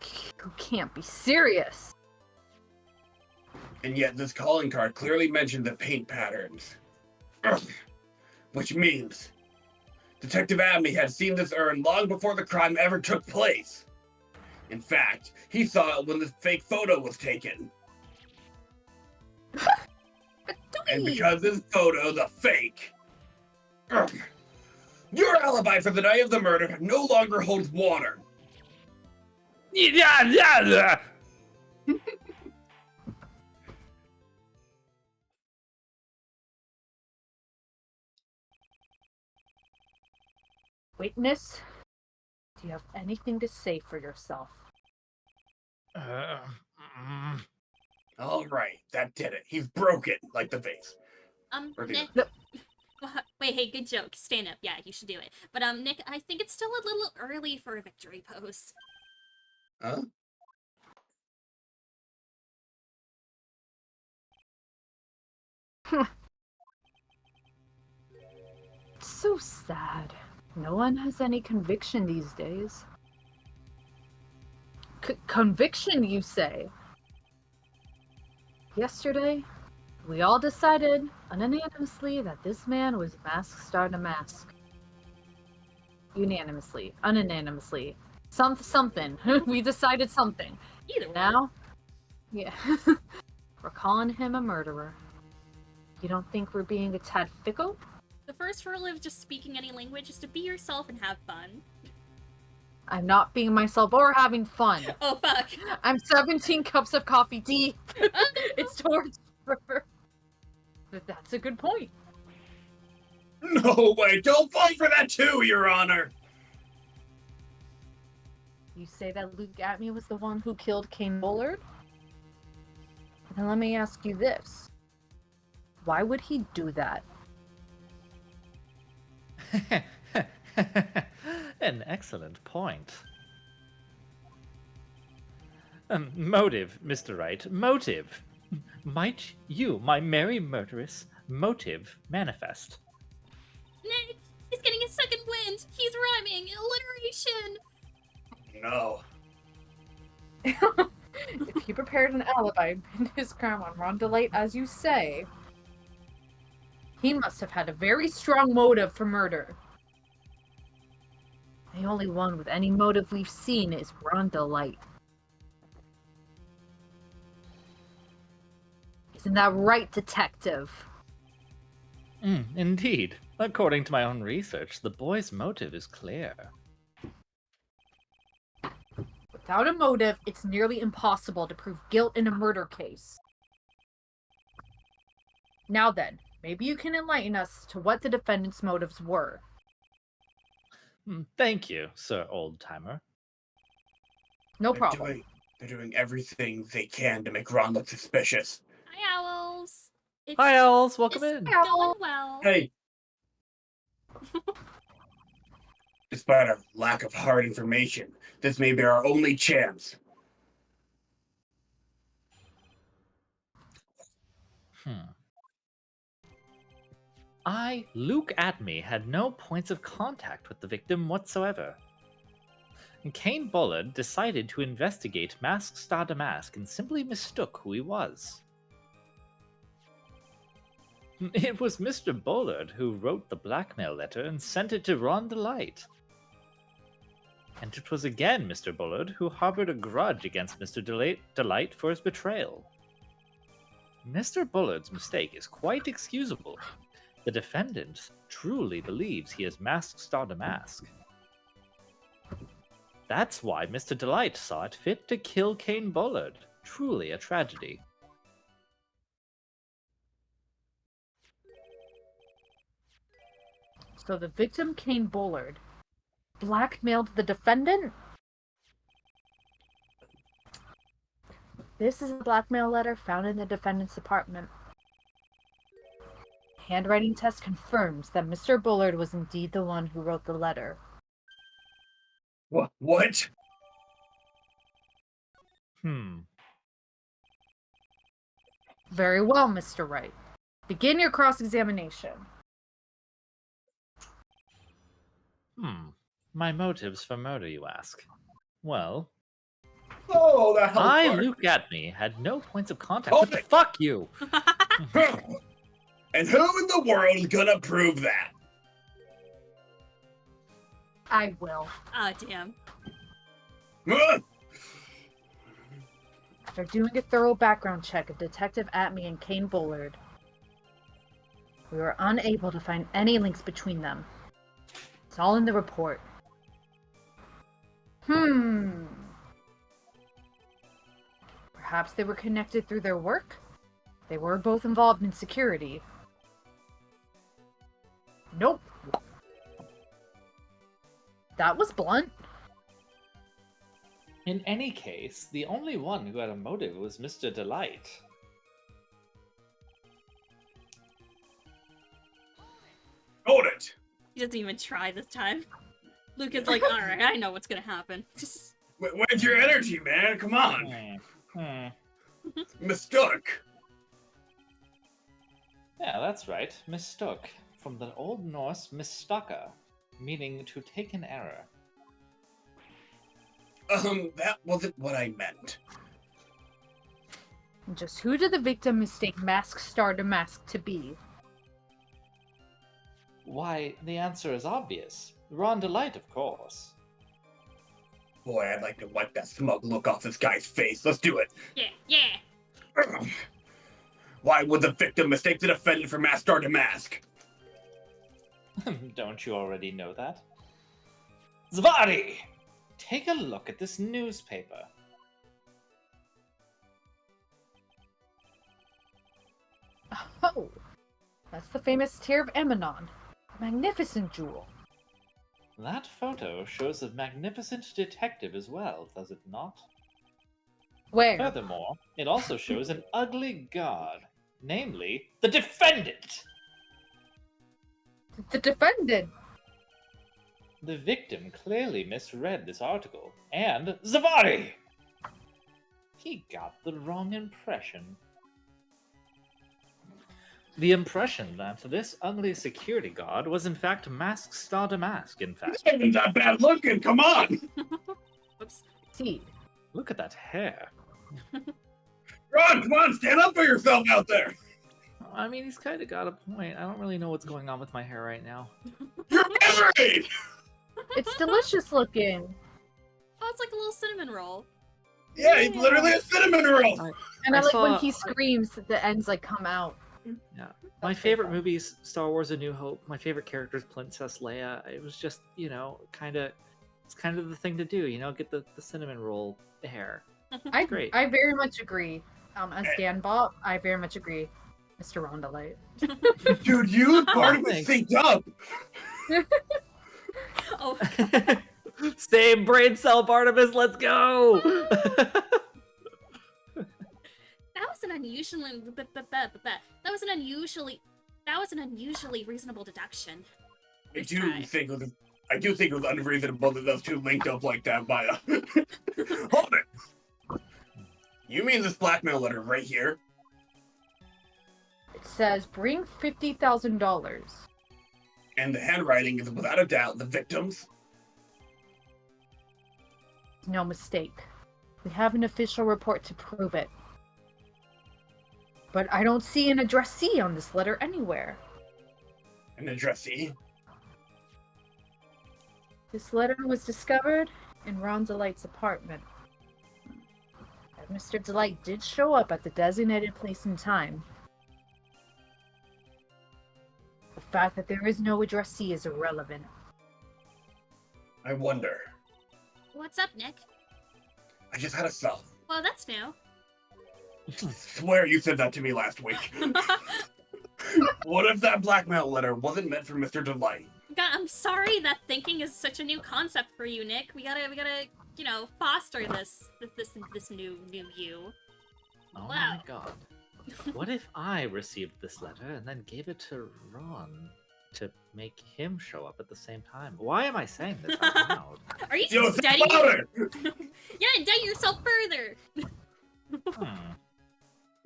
D: you can't be serious.
C: And yet this calling card clearly mentioned the paint patterns. Which means Detective Abney had seen this urn long before the crime ever took place. In fact, he saw it when the fake photo was taken. And because this photo's a fake, your alibi for the night of the murder no longer holds water.
B: Yeah.
D: Witness, do you have anything to say for yourself?
C: All right, that did it. He's broken, like the vase. Or the-
A: Nick.
D: No.
A: Wait, hey, good joke. Stand up. Yeah, you should do it. But, Nick, I think it's still a little early for a victory pose.
C: Huh?
D: It's so sad. No one has any conviction these days. Conviction, you say? Yesterday, we all decided unanimously that this man was Mask Star to Mask. Unanimously, unanimously, something. We decided something.
A: Either way.
D: Now, yeah, we're calling him a murderer. You don't think we're being a tad fickle?
A: The first rule of just speaking any language is to be yourself and have fun.
D: I'm not being myself or having fun.
A: Oh, fuck.
D: I'm 17 cups of coffee deep. It's torture. But that's a good point.
C: No way! Don't fall for that too, Your Honor!
D: You say that Luke Atme was the one who killed Kane Bullard? Then let me ask you this. Why would he do that?
B: An excellent point. Motive, Mr. Wright. Motive. Might you, my merry murderess, motive manifest?
A: Nick, he's getting a second wind. He's rhyming. Alliteration.
C: No.
D: If he prepared an alibi and pinned his crime on Rondelite, as you say, he must have had a very strong motive for murder. The only one with any motive we've seen is Rondelite. Isn't that right, detective?
B: Indeed. According to my own research, the boy's motive is clear.
D: Without a motive, it's nearly impossible to prove guilt in a murder case. Now then, maybe you can enlighten us to what the defendant's motives were.
B: Thank you, Sir Old-Timer.
D: No problem.
C: They're doing everything they can to make Ron look suspicious.
A: Hi, owls. It's,
B: Hi, Owls. Welcome
A: it's
B: in.
A: going well.
C: Hey, Despite our lack of hard information, this may be our only chance.
B: I, Luke Atme, had no points of contact with the victim whatsoever. And Kane Bullard decided to investigate Mask Star Damask and simply mistook who he was. It was Mr. Bullard who wrote the blackmail letter and sent it to Ron Delight. And it was again Mr. Bullard who harbored a grudge against Mr. Delight for his betrayal. Mr. Bullard's mistake is quite excusable. The defendant truly believes he is Mask Star Damask. That's why Mr. Delight saw it fit to kill Kane Bullard. Truly a tragedy.
D: So the victim, Kane Bullard, blackmailed the defendant? This is a blackmail letter found in the defendant's apartment. Handwriting test confirms that Mr. Bullard was indeed the one who wrote the letter.
C: What?
D: Very well, Mr. Wright. Begin your cross-examination.
B: My motives for murder, you ask? Well,
C: Oh, the hell!
B: I, Luke Atme, had no points of contact.
C: Hold
B: What the
C: it.
B: fuck you?
C: And who in the world is gonna prove that?
D: I will.
A: Ah, damn.
C: Huh?
D: After doing a thorough background check of Detective Atme and Kane Bullard, we were unable to find any links between them. It's all in the report. Perhaps they were connected through their work? They were both involved in security. Nope. That was blunt.
B: In any case, the only one who had a motive was Mr. Delight.
C: Hold it!
A: He doesn't even try this time. Luke is like, alright, I know what's gonna happen.
C: Where's your energy, man? Come on. Mistook.
B: Yeah, that's right. Mistook. From the Old Norse mistaka, meaning to take an error.
C: That wasn't what I meant.
D: Just who did the victim mistake Mask Star Damask to be?
B: Why, the answer is obvious. Ron Delight, of course.
C: Boy, I'd like to wipe that smug look off this guy's face. Let's do it.
A: Yeah.
C: Why would the victim mistake the defendant for Master Damask?
B: Don't you already know that? Zvarri! Take a look at this newspaper.
D: Oh, that's the famous Tear of Emanon. A magnificent jewel.
B: That photo shows a magnificent detective as well, does it not?
D: Where?
B: Furthermore, it also shows an ugly god, namely, the defendant!
D: The defendant.
B: The victim clearly misread this article, and Zvarri! He got the wrong impression. The impression that this ugly security guard was in fact Mask Star Damask, in fact.
C: This isn't that bad looking, come on!
A: Oops.
D: See.
B: Look at that hair.
C: Ron, come on, stand up for yourself out there!
B: I mean, he's kind of got a point. I don't really know what's going on with my hair right now.
C: You're married!
D: It's delicious looking.
A: Oh, it's like a little cinnamon roll.
C: Yeah, he's literally a cinnamon roll!
D: And
B: I
D: I like when
B: saw-
D: he screams that the ends like come out.
B: Yeah. My favorite movies, Star Wars: A New Hope. My favorite character is Princess Leia. It was just, you know, it's kind of the thing to do, you know, get the cinnamon roll hair. Great.
D: I very much agree. As Dan Bob, I very much agree. Mr. Rondelight.
C: Dude, you and Barnabas
B: Thanks.
C: synced up!
A: Oh,
B: Same brain cell, Barnabas. Let's go.
A: that was an unusually reasonable deduction.
C: I
A: Nice
C: do
A: try.
C: think I do think it was unreasonable that those two linked up like that by a... Hold it! You mean this blackmail letter right here?
D: It says, bring $50,000.
C: And the handwriting is without a doubt the victim's?
D: No mistake. We have an official report to prove it. But I don't see an addressee on this letter anywhere.
C: An addressee?
D: This letter was discovered in Ron Delight's apartment. Mr. Delight did show up at the designated place and time. The fact that there is no addressee is irrelevant.
C: I wonder.
A: What's up, Nick?
C: I just had a thought.
A: Well, that's new.
C: Swear you said that to me last week. What if that blackmail letter wasn't meant for Mr. Delight?
A: God, I'm sorry that thinking is such a new concept for you, Nick. We gotta, you know, foster this new you.
B: Oh
A: Wow.
B: my god. What if I received this letter and then gave it to Ron to make him show up at the same time? Why am I saying this out loud?
A: Are you
C: Yo,
A: just
C: think
A: indicting?
C: about it!
A: Yeah, indict yourself further.
B: Hmm.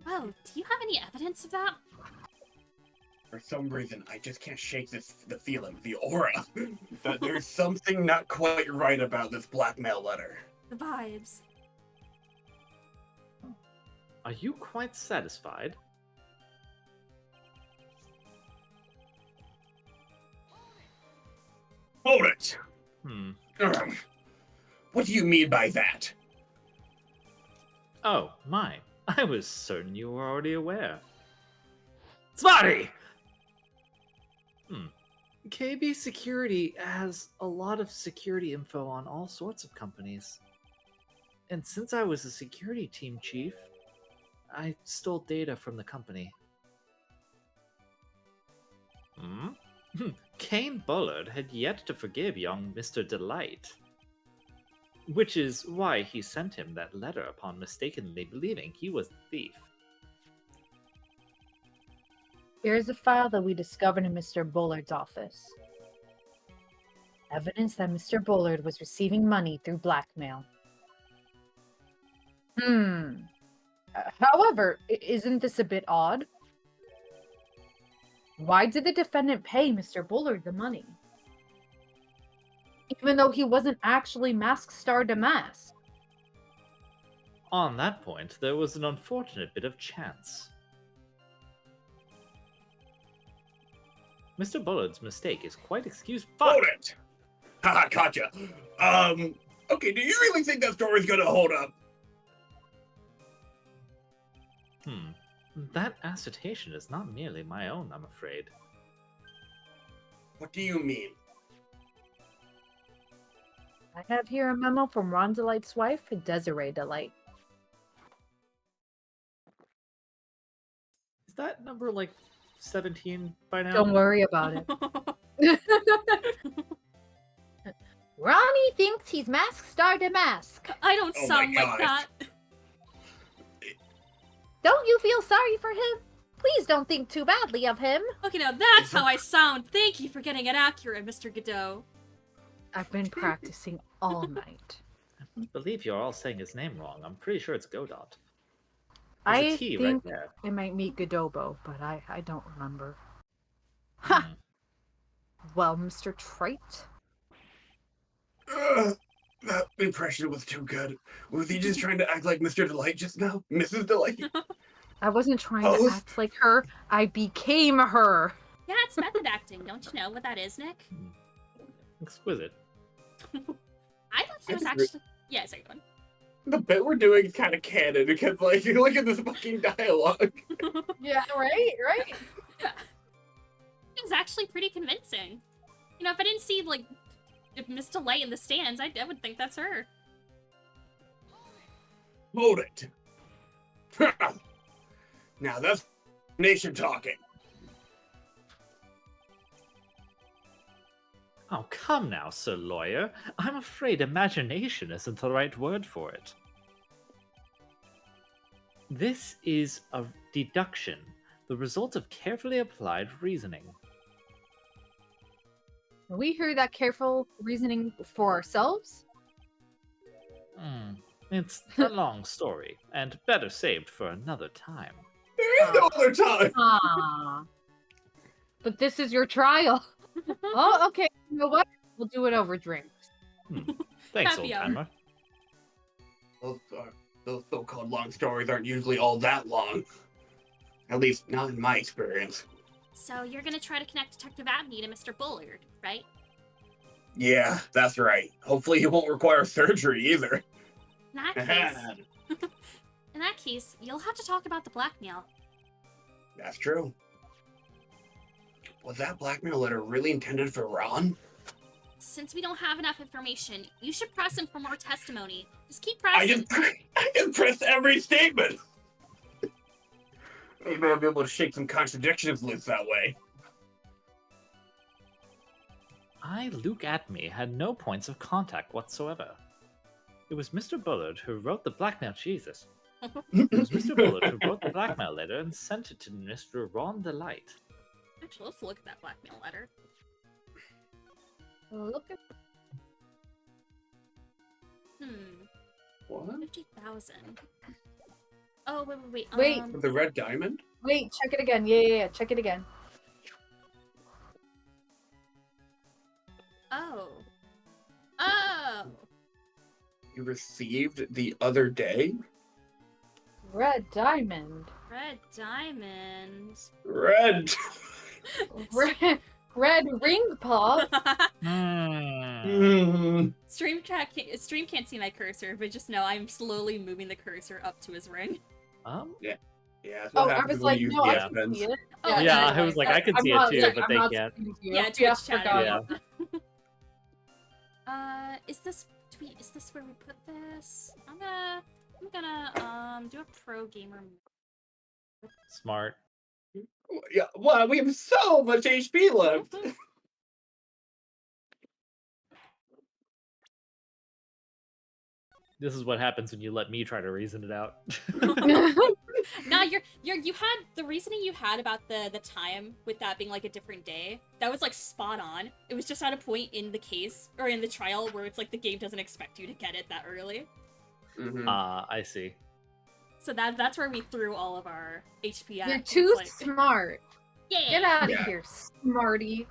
A: Oh, do you have any evidence of that?
C: For some reason, I just can't shake the feeling, the aura, that there's something not quite right about this blackmail letter.
A: The vibes.
B: Are you quite satisfied?
C: Hold it!
B: Hmm.
C: What do you mean by that?
B: Oh, my. I was certain you were already aware. Zvarri! KB Security has a lot of security info on all sorts of companies. And since I was a security team chief, I stole data from the company. Kane Bullard had yet to forgive young Mr. Delight. Which is why he sent him that letter upon mistakenly believing he was the thief.
D: Here's a file that we discovered in Mr. Bullard's office. Evidence that Mr. Bullard was receiving money through blackmail. However, isn't this a bit odd? Why did the defendant pay Mr. Bullard the money? Even though he wasn't actually Mask Star Damask.
B: On that point, there was an unfortunate bit of chance. Mr. Bullard's mistake is quite excusable.
C: Hold it! Haha, gotcha. Okay, do you really think that story's gonna hold up?
B: That assertion is not merely my own, I'm afraid.
C: What do you mean?
D: I have here a memo from Ron Delight's wife, Desiree Delight.
B: Is that number like 17 by now?
D: Don't worry about it. Ronnie thinks he's Mask Star Damask.
A: I don't
C: Oh my
A: sound like
C: gosh.
A: that.
D: Don't you feel sorry for him? Please don't think too badly of him.
A: Okay, now that's how I sound. Thank you for getting it accurate, Mr. Godot.
D: I've been practicing all night.
B: I don't believe you're all saying his name wrong. I'm pretty sure it's Godot. There's
D: I
B: a T right
D: think
B: there.
D: it might be Godobo, but I don't remember. Ha!
B: Hmm.
D: Well, Mr. Trite?
C: That impression was too good. Was he just trying to act like Mr. Delight just now? Mrs. Delight?
D: I wasn't trying
C: Oh.
D: to act like her. I became her.
A: Yeah, it's method acting. Don't you know what that is, Nick?
B: Exquisite.
A: I thought he was
C: I agree.
A: actually. Yeah, sorry, go on.
C: The bit we're doing is kind of canon because, like, look at this fucking dialogue.
D: Yeah, right?
A: It was actually pretty convincing. You know, if I didn't see, like, Miss Delight in the stands, I would think that's her.
C: Hold it. Now that's nation talking.
B: Oh, come now, Sir Lawyer. I'm afraid imagination isn't the right word for it. This is a deduction, the result of carefully applied reasoning.
D: We hear that careful reasoning for ourselves?
B: It's a long story, and better saved for another time.
C: There is no other time.
D: Ah. But this is your trial. Oh, okay. You know what? We'll do it over drinks.
B: Thanks,
A: Happy hour.
B: old-timer.
C: Those so-called long stories aren't usually all that long. At least not in my experience.
A: So you're gonna try to connect Detective Abney to Mr. Bullard, right?
C: Yeah, that's right. Hopefully he won't require surgery either.
A: In that case, you'll have to talk about the blackmail.
C: That's true. Was that blackmail letter really intended for Ron?
A: Since we don't have enough information, you should press him for more testimony. Just keep
C: I
A: pressing.
C: just pressed every statement. Maybe I'll be able to shake some contradictions loose that way.
B: Luke Atme, had no points of contact whatsoever. It was Mr. Bullard who wrote the blackmail. Jesus. It was Mr. Bullard who wrote the blackmail letter and sent it to Mr. Ron Delight.
A: Actually, let's look at that blackmail letter.
D: Look at
E: What?
A: 50,000. Oh, wait.
D: Wait.
E: The red diamond?
D: Wait, check it again. Yeah. Check it again.
A: Oh.
E: You received the other day?
D: Red diamond.
A: Red diamond.
E: Red!
D: Red ring pop.
A: Stream can't see my cursor, but just know I'm slowly moving the cursor up to his ring.
E: Yeah, that's
D: Oh,
E: what
D: I
E: happens
D: was
E: when
D: like,
E: you
D: no,
E: use
D: I can
E: pens.
D: see it.
A: Oh,
B: Yeah,
A: yeah,
B: I was like, I can
D: I'm
B: see
D: not-
B: it too,
D: I'm
B: but they
D: not
B: can't.
D: speaking to you.
A: Yeah, Twitch
D: Yeah,
A: chat.
D: forgot.
B: Yeah.
A: Is this where we put this? I'm gonna do a pro gamer.
B: Smart.
E: Yeah, wow, we have so much HP left.
B: This is what happens when you let me try to reason it out.
A: No, you had the reasoning you had about the time with that being like a different day. That was like spot on. It was just at a point in the case or in the trial where it's like the game doesn't expect you to get it that early.
B: I see.
A: So that's where we threw all of our HP at.
D: You're
A: It's
D: too
A: like,
D: smart.
A: yeah.
D: Get out of
E: Yeah.
D: here, smarty.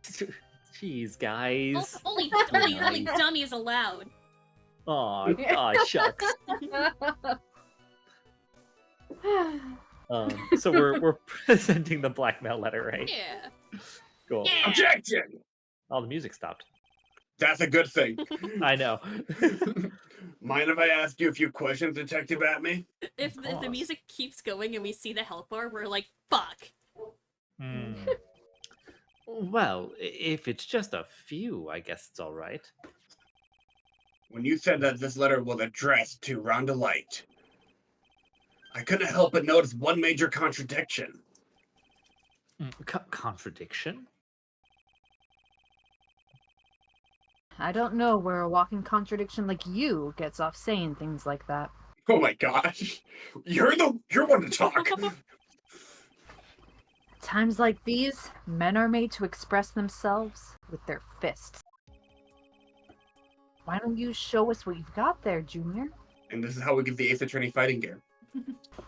B: Jeez, guys.
A: Only dummies allowed.
B: Aw, shucks. So we're presenting the blackmail letter, right?
A: Yeah.
B: Cool.
A: Yeah.
C: Objection!
B: Oh, the music stopped.
C: That's a good thing.
B: I know.
C: Mind if I ask you a few questions, Detective Atme?
A: If the
B: course.
A: music keeps going and we see the health bar, we're like, fuck.
B: Well, if it's just a few, I guess it's all right.
C: When you said that this letter was addressed to Rhonda Light, I couldn't help but notice one major contradiction.
B: Contradiction?
D: I don't know where a walking contradiction like you gets off saying things like that.
C: Oh my gosh. You're one to talk.
D: Times like these, men are made to express themselves with their fists. Why don't you show us what you've got there, Junior?
C: And this is how we get the Ace Attorney fighting game.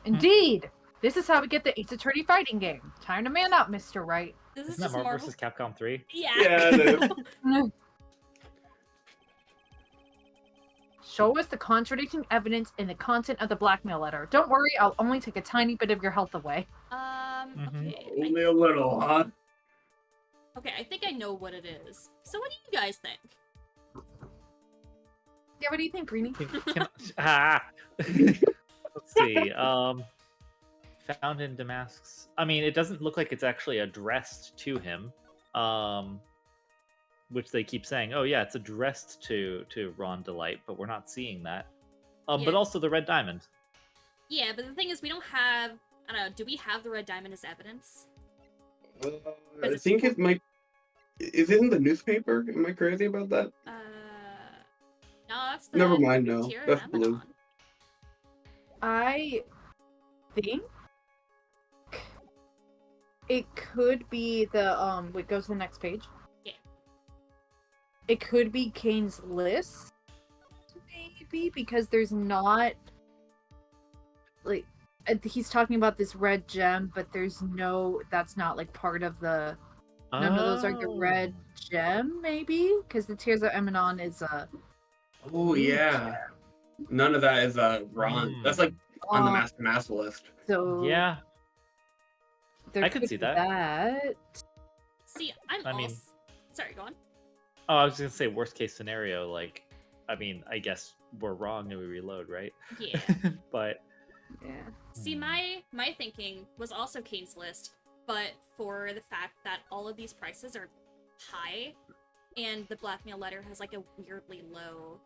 D: Indeed! This is how we get the Ace Attorney fighting game. Time to man up, Mr. Wright.
A: This is
B: Isn't that
A: just
B: Marvel
A: Marvel.
B: vs. Capcom 3?
A: Yeah.
C: Yeah, it is.
D: Show us the contradicting evidence in the content of the blackmail letter. Don't worry, I'll only take a tiny bit of your health away.
A: Okay.
C: Only a little, huh?
A: Okay, I think I know what it is. So what do you guys think?
D: Yeah, what do you think, Greenie?
B: Let's see. Found in Damascus. I mean, it doesn't look like it's actually addressed to him. Which they keep saying, oh yeah, it's addressed to Ron Delight, but we're not seeing that.
A: Yeah.
B: But also the red diamond.
A: Yeah, but the thing is, we don't have. I don't know. Do we have the red diamond as evidence?
E: I think it might. Is it in the newspaper? Am I crazy about that?
A: No, that's the.
E: Never mind, no.
A: Tierra
E: That's blue.
A: Amazon.
D: I think it could be the wait, go to the next page.
A: Yeah.
D: it could be Kane's list, maybe, because there's not like he's talking about this red gem, but that's not like part of the. None of those are the red gem, maybe, because the Tears of Emanon is
E: Oh yeah. None of that is Ron. That's like on the master list.
D: So
B: Yeah.
D: there
B: I could see
D: be
B: that.
D: that.
A: See, sorry, go on.
B: Oh, I was gonna say worst case scenario. Like, I mean, I guess we're wrong and we reload, right?
A: Yeah.
B: But
D: Yeah.
A: See, my thinking was also Kane's list, but for the fact that all of these prices are high, and the blackmail letter has like a weirdly low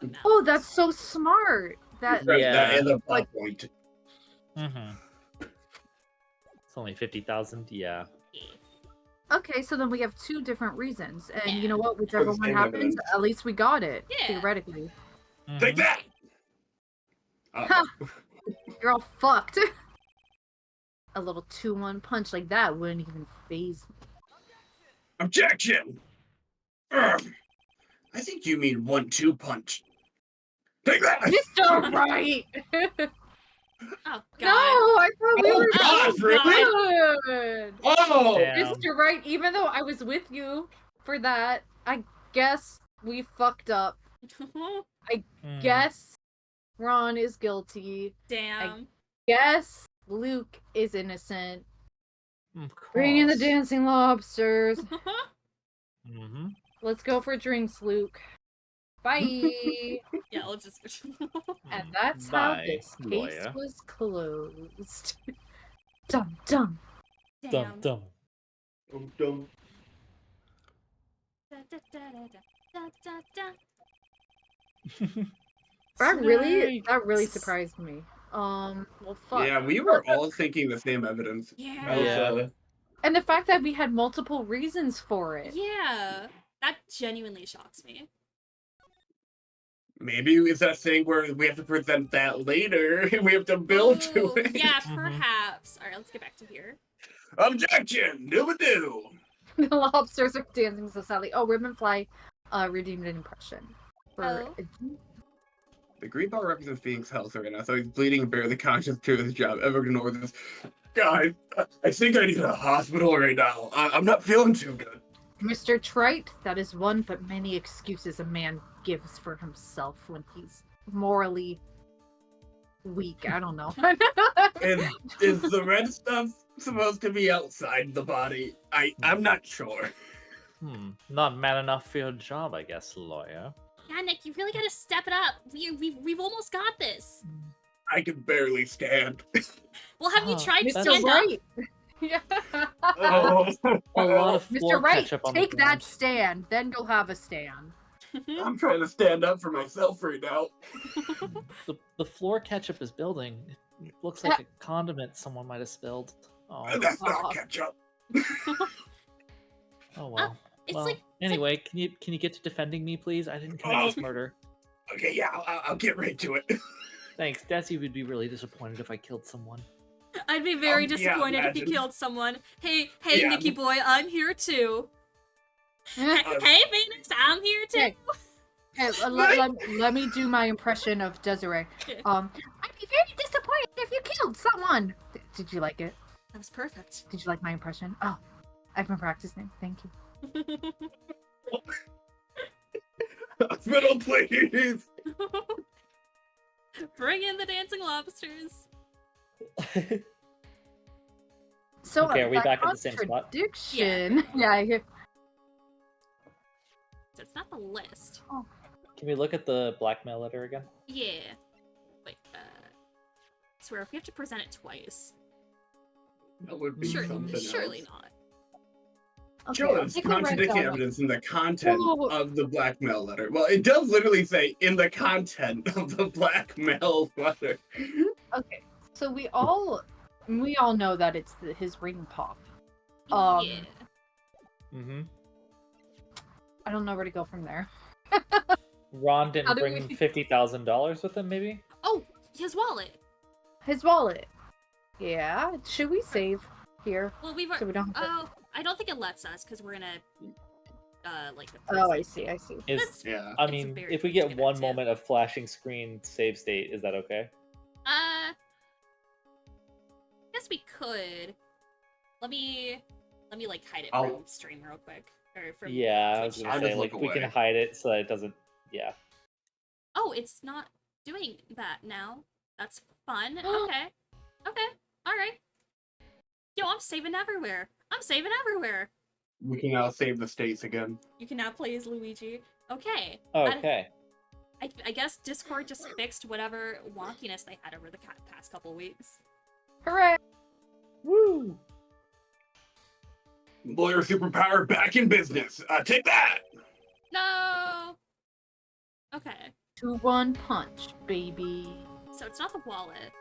A: amount.
D: Oh, that's so smart. That
E: Right,
B: Yeah.
E: that is a plot point.
B: It's only 50,000. Yeah.
A: Yeah.
D: okay. So then we have two different reasons, and you
A: Yeah.
D: know what? Whichever
E: the
D: one
E: same
D: happens,
E: evidence.
D: at least we got it
A: Yeah.
D: theoretically.
E: Take that!
D: Ha! You're all fucked. A little 2-1 punch like that wouldn't even phase me.
C: Objection! Ugh. I think you mean 1-2 punch. Take that!
D: Mr. Right!
A: Oh god.
D: No, I thought we
C: Oh,
D: were
C: God,
D: so
C: really?
D: good.
C: Oh!
B: Damn.
D: Mr. Right, even though I was with you for that, I guess we fucked up. Guess Ron is guilty.
A: Damn.
D: Guess Luke is innocent.
B: Of
D: Bring in the
B: course.
D: dancing lobsters.
B: Mm-hmm.
D: Let's go for drinks, Luke. Bye.
A: Yeah, let's just.
D: And that's how
B: Bye,
D: this case
B: lawyer.
D: was closed. Dum dum.
B: Dum
A: Damn.
B: dum.
E: Dum.
A: Da, da, da, da, da, da, da.
D: That really
B: Snakes.
D: surprised me. Well, fuck.
E: Yeah, we were all thinking the same evidence.
A: Yeah.
E: That was,
B: Yeah.
D: And the fact that we had multiple reasons for it.
A: Yeah. That genuinely shocks me.
C: Maybe it's that thing where we have to present that later and we have to build to
A: Ooh,
C: it.
A: Yeah,
B: Mhm.
A: perhaps. Alright, let's get back to here.
C: Objection! Do-a-do!
D: The lobsters are dancing so sadly. Oh, Ribbonfly redeemed an impression.
A: Oh.
E: The green ball represents Phoenix Health right now, so he's bleeding and barely conscious to his job. Ever ignore this?
C: Guys, I think I need a hospital right now. I'm not feeling too good.
D: Mr. Trite, that is one but many excuses a man gives for himself when he's morally weak. I don't know.
C: Is the red stuff supposed to be outside the body? I'm not sure.
B: Not man enough for your job, I guess, lawyer.
A: Yeah, Nick, you really gotta step it up. We've almost got this.
C: I can barely stand.
A: Well, have you
B: Oh,
A: tried to
B: that's
A: stand
D: Mr.
A: up?
D: Right. Yeah.
C: Oh,
B: A lot of floor
D: Mr. Right,
B: ketchup on the
D: take that
B: ground.
D: stand, then go have a stand.
C: I'm trying to stand up for myself right now.
B: The floor ketchup is building. It looks like a condiment someone might have spilled. Oh,
C: That's
D: Oh.
C: not ketchup.
B: oh well.
A: It's
B: Well,
A: like
B: anyway, can you get to defending me, please? I didn't commit this murder.
C: Okay, yeah, I'll get right to it.
B: Thanks. Desi would be really disappointed if I killed someone.
A: I'd be very
C: Yeah,
A: disappointed if you
C: imagine.
A: killed someone. Hey,
C: Yeah.
A: Nicky boy, I'm here too. Hey, Phoenix, I'm here too.
D: Hey. Hey, let me do my impression of Desiree.
A: Yeah.
D: I'd be very disappointed if you killed someone. Did you like it?
A: That was perfect.
D: Did you like my impression? Oh, I've been practicing. Thank you.
C: Hospital, please.
A: Bring in the dancing lobsters.
D: So
B: Okay, are we
D: that
B: back at the same spot?
D: contradiction. Yeah. I hear.
A: So it's not the list.
B: Can we look at the blackmail letter again?
A: Yeah. Wait, I swear, if we have to present it twice.
E: That would be something
A: Surely
E: else.
A: not.
D: Okay,
E: Show
D: I'll
E: us
D: take a write
E: contradicting
D: down.
E: evidence in the content
D: Whoa.
E: of the blackmail letter. Well, it does literally say in the content of the blackmail letter.
D: Okay, so we all know that it's his ring pop. Um,
A: Yeah.
B: Mm-hmm.
D: I don't know where to go from there.
B: Ron
D: How
B: didn't
D: do
B: bring
D: we-
B: $50,000 with him, maybe?
A: Oh, his wallet.
D: His wallet. Yeah. Should we save here
A: Well, we've.
D: so we don't? Have to...
A: Oh, I don't think it lets us because we're in a like the
D: Oh, I
A: prison.
D: see. I see.
B: Is
A: That's-
E: Yeah.
B: I
A: It's a
B: mean,
A: very
B: if we
A: good
B: get one
A: idea.
B: moment of flashing screen save state, is that okay?
A: I guess we could. Let me like hide it
E: I'll-
A: from stream real quick. Or from
B: Yeah, I
A: Twitch
B: was gonna
E: I'll
A: chat.
B: say,
E: just
B: like,
E: look
B: if we can
E: away.
B: hide it so that it doesn't. Yeah.
A: Oh, it's not doing that now. That's fun. Okay. Okay. Alright. Yo, I'm saving everywhere. I'm saving everywhere.
E: We can now save the states again.
A: You can now play as Luigi. Okay.
B: Okay.
A: I guess Discord just fixed whatever wonkiness they had over the past couple weeks.
D: Hooray!
B: Woo!
C: Lawyer superpower back in business. Take that.
A: No! Okay.
D: 2-1 punch, baby.
A: So it's not the wallet.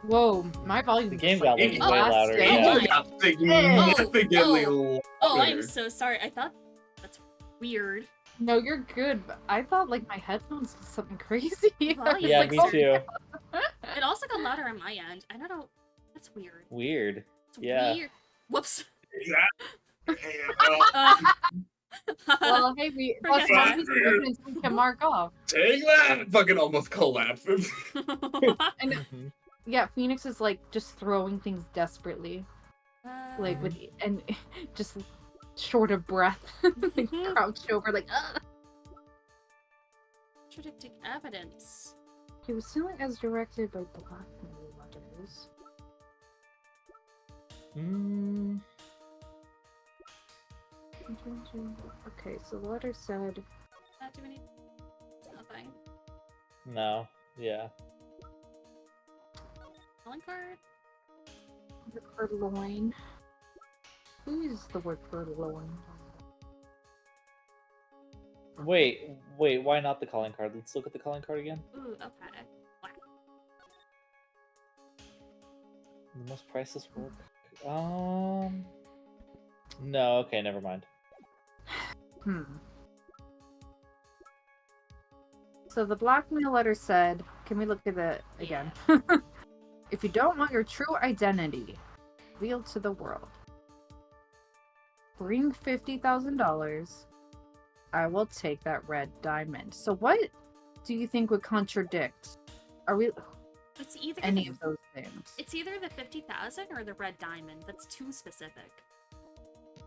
D: Whoa, my volume.
B: The
D: just,
B: game
D: like,
B: got like
A: Oh,
B: way louder.
D: blasted.
B: Yeah.
E: It got significantly
A: Oh,
E: louder.
A: I'm so sorry. I thought that's weird.
D: No, you're good. But I thought like my headphones was something crazy. I
A: Well,
D: was
B: Yeah,
D: like,
B: me
D: oh,
B: too.
A: It also got louder on my end. I don't know. That's weird.
B: Weird.
A: It's
B: Yeah.
A: weird. Whoops.
C: Take that. And,
D: Well, hey, we
A: Forget
D: that's one
A: that.
D: piece of evidence we can mark off.
C: take that. Fucking almost collapses.
D: And
B: Mhm.
D: yeah, Phoenix is like just throwing things desperately, like with and just short of breath, like, crouched over, like. Ugh.
A: Contradicting evidence.
D: He was stealing as directed by Black Letters.
B: Mm,
D: Okay, so the letter said.
A: Not do any. Nothing.
B: no. Yeah.
A: Calling card.
D: The purloin. Who is the word purloin?
B: Wait. Why not the calling card? Let's look at the calling card again.
A: Ooh, okay. Wow.
B: The most priceless work. No. Okay. Never mind.
D: So the blackmail letter said, can we look at it again? If you don't want your true identity revealed to the world, bring $50,000. I will take that red diamond. So what do you think would contradict? Are we
A: It's either
D: any
A: the,
D: of those things?
A: It's either the 50,000 or the red diamond. That's too specific.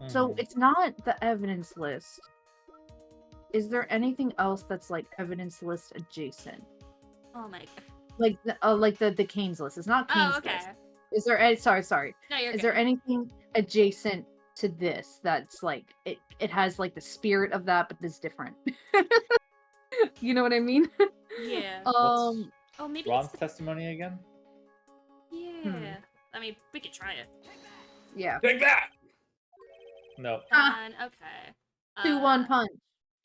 D: So
B: Mhm.
D: it's not the evidence list. Is there anything else that's like evidence list adjacent?
A: Oh my god.
D: Like the Kane's list. It's not Kane's
A: Oh, okay.
D: list. Is there any sorry.
A: No, you're
D: Is
A: good.
D: there anything adjacent to this that's like it has like the spirit of that but it's different? You know what I mean?
A: Yeah.
B: What's
A: Oh, maybe
B: Ron's
A: it's the...
B: testimony again?
A: Yeah. I mean, we could try it.
D: Yeah.
C: Take that.
B: No.
D: Ah.
A: Okay.
D: 2-1 punch.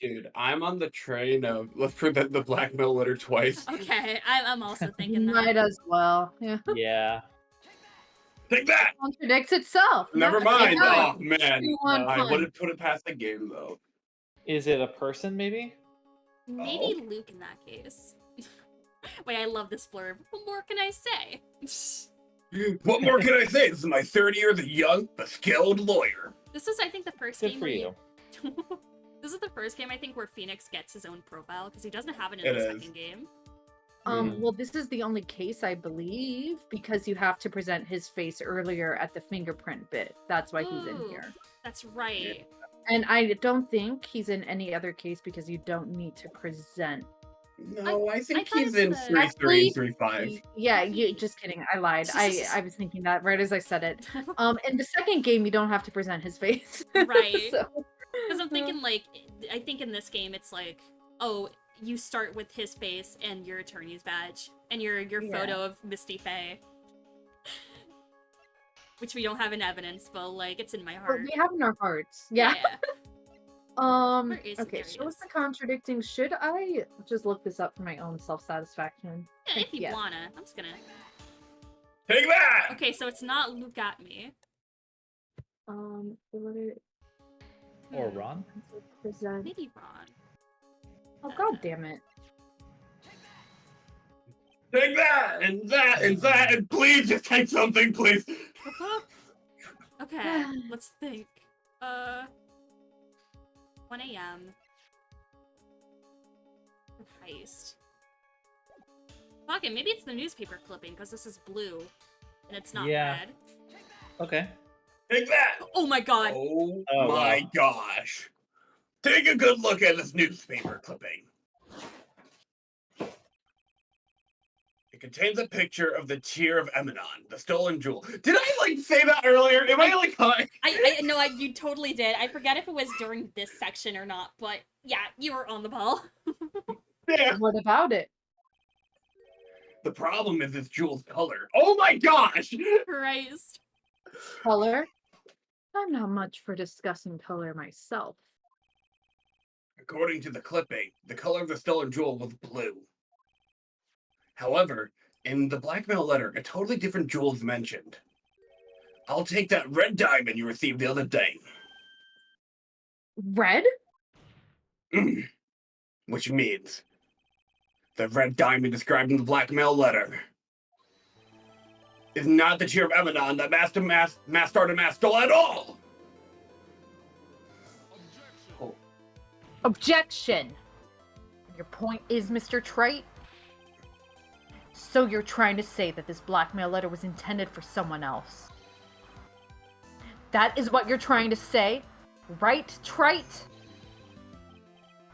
E: Dude, I'm on the train of let's prevent the blackmail letter twice.
A: Okay, I'm also thinking that.
D: Might as well. Yeah.
B: Yeah.
C: Take that.
D: Contradicts itself.
E: Never
D: Yeah,
E: mind.
D: it
E: Oh
D: does.
E: man,
D: 2-1
E: I
D: punch.
E: wouldn't put it past the game though.
B: Is it a person? Maybe.
A: Maybe Luke in that case. Wait, I love this blurb. What more can I say?
C: What more can I say? This is my third year as a young, but skilled lawyer.
A: This is, I think, the first
B: Good
A: game
B: for
A: where
B: you.
A: This is the first game I think where Phoenix gets his own profile because he doesn't have it in
E: It
A: the
E: is.
A: second game.
D: Well, this is the only case I believe because you have to present his face earlier at the fingerprint bit. That's why he's in
A: Ooh.
D: here.
A: That's right.
D: And I don't think he's in any other case because you don't need to present.
E: No, I think
A: thought
E: he's
A: it's
E: in
A: the-
E: 3-3 and 3-5.
D: Yeah, you just kidding. I lied. I was thinking that right as I said it. In the second game, you don't have to present his face.
A: Right.
D: So-
A: Because I'm thinking, like, I think in this game it's like, oh, you start with his face and your attorney's badge and your
D: Yeah.
A: photo of Misty Faye. Which we don't have in evidence, but, like, it's in my
D: But
A: heart.
D: we have in our hearts. Yeah.
A: Where is it?
D: Okay,
A: There he
D: so what's
A: is.
D: the contradicting? Should I just look this up for my own self-satisfaction?
A: Yeah, if you
D: Yeah.
A: wanna. I'm just gonna...
C: Take that.
A: Okay, so it's not Luke at me.
D: What it
B: Or
A: Hmm,
B: Ron?
D: present?
A: Maybe Ron.
D: Oh god damn it.
C: Take that and that and that and please just take something, please.
A: Okay, let's think. 1 a.m. Heist. Fuck it, maybe it's the newspaper clipping, because this is blue, and it's not
B: Yeah.
A: red.
B: Okay.
C: Take that!
A: Oh my god!
C: Oh,
B: Oh,
C: my
B: wow.
C: gosh. Take a good look at this newspaper clipping. It contains a picture of the Tear of Emanon, the stolen jewel. Did I, like, say that earlier? Am I, like, high?
A: No, you totally did. I forget if it was during this section or not, but yeah, you were on the ball.
C: Yeah.
D: What about it?
C: The problem is this jewel's color. Oh my gosh!
A: Christ.
D: Color? I'm not much for discussing color myself.
C: According to the clipping, the color of the stolen jewel was blue. However, in the blackmail letter, a totally different jewel is mentioned. I'll take that red diamond you received the other day.
D: Red?
C: Which means the red diamond described in the blackmail letter is not the Tear of Emanon that Master Artemis stole at all!
D: Objection! Your point is, Mr. Trite? So you're trying to say that this blackmail letter was intended for someone else? That is what you're trying to say? Right, Trite?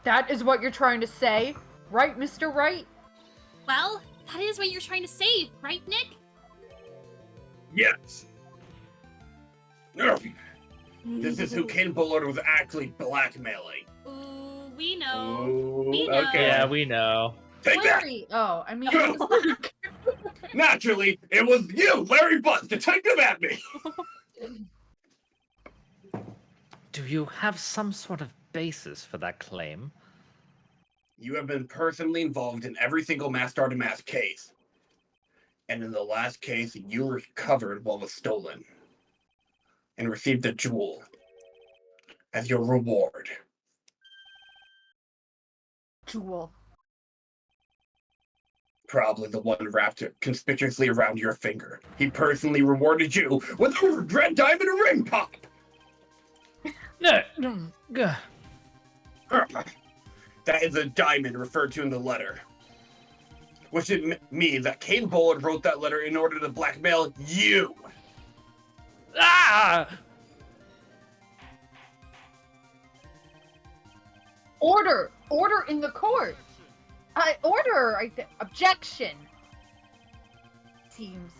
D: That is what you're trying to say? Right, Mr. Wright?
A: Well, that is what you're trying to say, right, Nick?
C: Yes. This is who Ken Bullard was actually blackmailing.
A: Ooh, we know.
C: Ooh,
A: We know.
C: okay.
B: Yeah, we know.
C: Take that!
D: Larry! Oh, I mean,
C: Naturally, it was you, Larry Butts, Detective at me!
F: Do you have some sort of basis for that claim?
C: You have been personally involved in every single Master Artemis case. And in the last case, you recovered what was stolen. And received a jewel. As your reward.
D: Jewel.
C: Probably the one wrapped conspicuously around your finger. He personally rewarded you with a red diamond ring pop!
F: No.
C: That is a diamond referred to in the letter. Which means that Kane Bullard wrote that letter in order to blackmail you.
F: Ah!
D: Order! Order in the court! Objection! Seems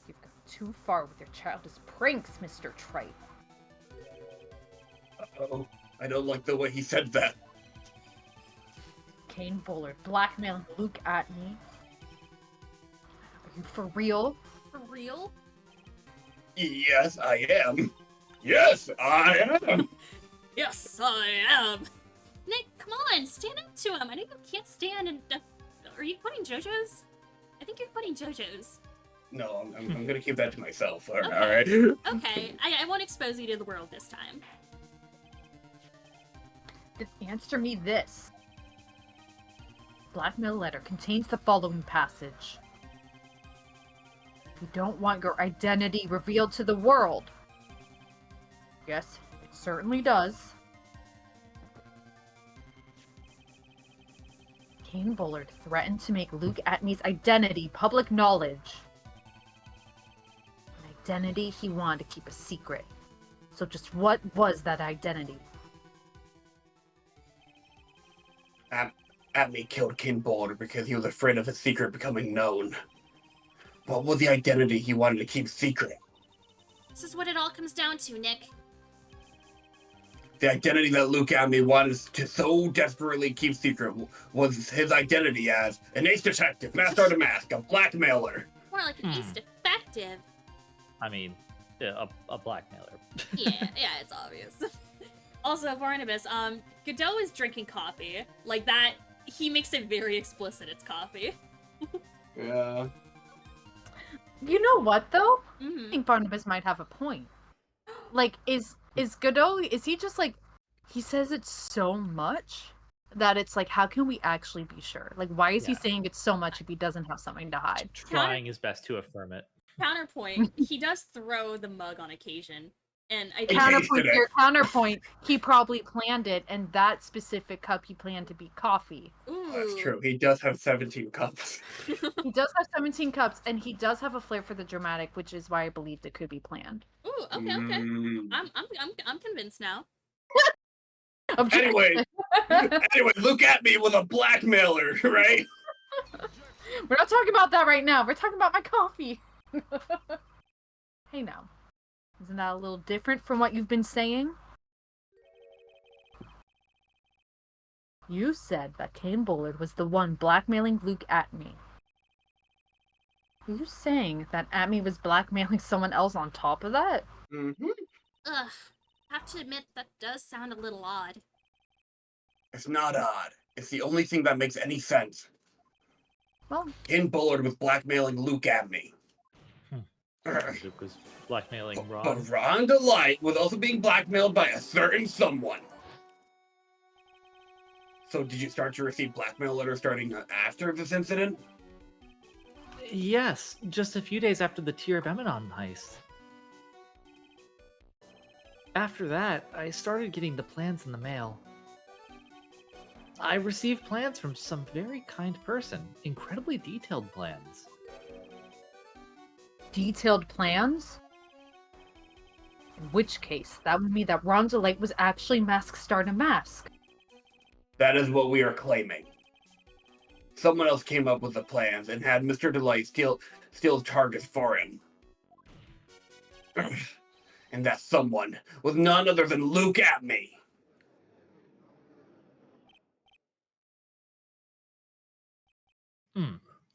D: you've gone too far with your childish pranks, Mr. Trite.
C: Uh-oh. I don't like the way he said that.
D: Kane Bullard blackmailing Luke at me. Are you for real?
A: For real?
C: Yes, I am. Yes, I am.
A: Yes, I am. Nick, come on, stand up to him. I know you can't stand and... are you quoting JoJo's? I think you're quoting JoJo's.
C: No, I'm gonna keep that to myself. All
A: Okay.
C: right.
A: Okay, I won't expose you to the world this time.
D: Then answer me this. Blackmail letter contains the following passage. If you don't want your identity revealed to the world. Yes, it certainly does. Kane Bullard threatened to make Luke Atmey's identity public knowledge. An identity he wanted to keep a secret. So just what was that identity?
C: Atmey killed King Bullard because he was afraid of his secret becoming known. What was the identity he wanted to keep secret?
A: This is what it all comes down to, Nick.
C: The identity that Luke Atmey wanted to so desperately keep secret was his identity as an ace detective, master of the mask, a blackmailer.
A: More like an ace defective.
B: I mean, a blackmailer.
A: Yeah, it's obvious. Also, Barnabas, Godot is drinking coffee. Like that, he makes it very explicit it's coffee.
E: Yeah.
D: You know what, though? I
A: Mm-hmm.
D: think Barnabas might have a point. Like, is Godot, is he just like, he says it so much that it's like, how can we actually be sure? Like, why is he
B: Yeah.
D: saying it so much if he doesn't have something to hide?
B: Trying his best to affirm it.
A: Counterpoint, he does throw the mug on occasion. And I
C: It
A: think
C: tasted
D: Counterpoint
C: it.
D: to your counterpoint, he probably planned it, and that specific cup he planned to be coffee.
E: That's
A: ooh.
E: true. He does have 17 cups.
D: He does have 17 cups, and he does have a flair for the dramatic, which is why I believed it could be planned.
A: Ooh, okay.
E: Mm.
A: I'm convinced now.
C: Anyway, anyway, look at me with a blackmailer, right?
D: We're not talking about that right now. We're talking about my coffee. Hey now. Isn't that a little different from what you've been saying? You said that Kane Bullard was the one blackmailing Luke Atme. Are you saying that Atme was blackmailing someone else on top of that?
E: Mm-hmm.
A: Ugh. Have to admit that does sound a little odd.
C: It's not odd. It's the only thing that makes any sense.
D: Well,
C: Ken Bullard was blackmailing Luke at me.
B: Luke was blackmailing Ron.
C: But Ron Delight was also being blackmailed by a certain someone. So did you start to receive blackmail letters starting after this incident?
B: Yes, just a few days after the Tear of Eminon heist. After that, I started getting the plans in the mail. I received plans from some very kind person, incredibly detailed plans.
D: detailed plans? In which case, that would mean that Ron Delight was actually Mask Stardom Mask.
C: That is what we are claiming. Someone else came up with the plans and had Mr. Delight steal targets for him. And that someone was none other than Luke at me.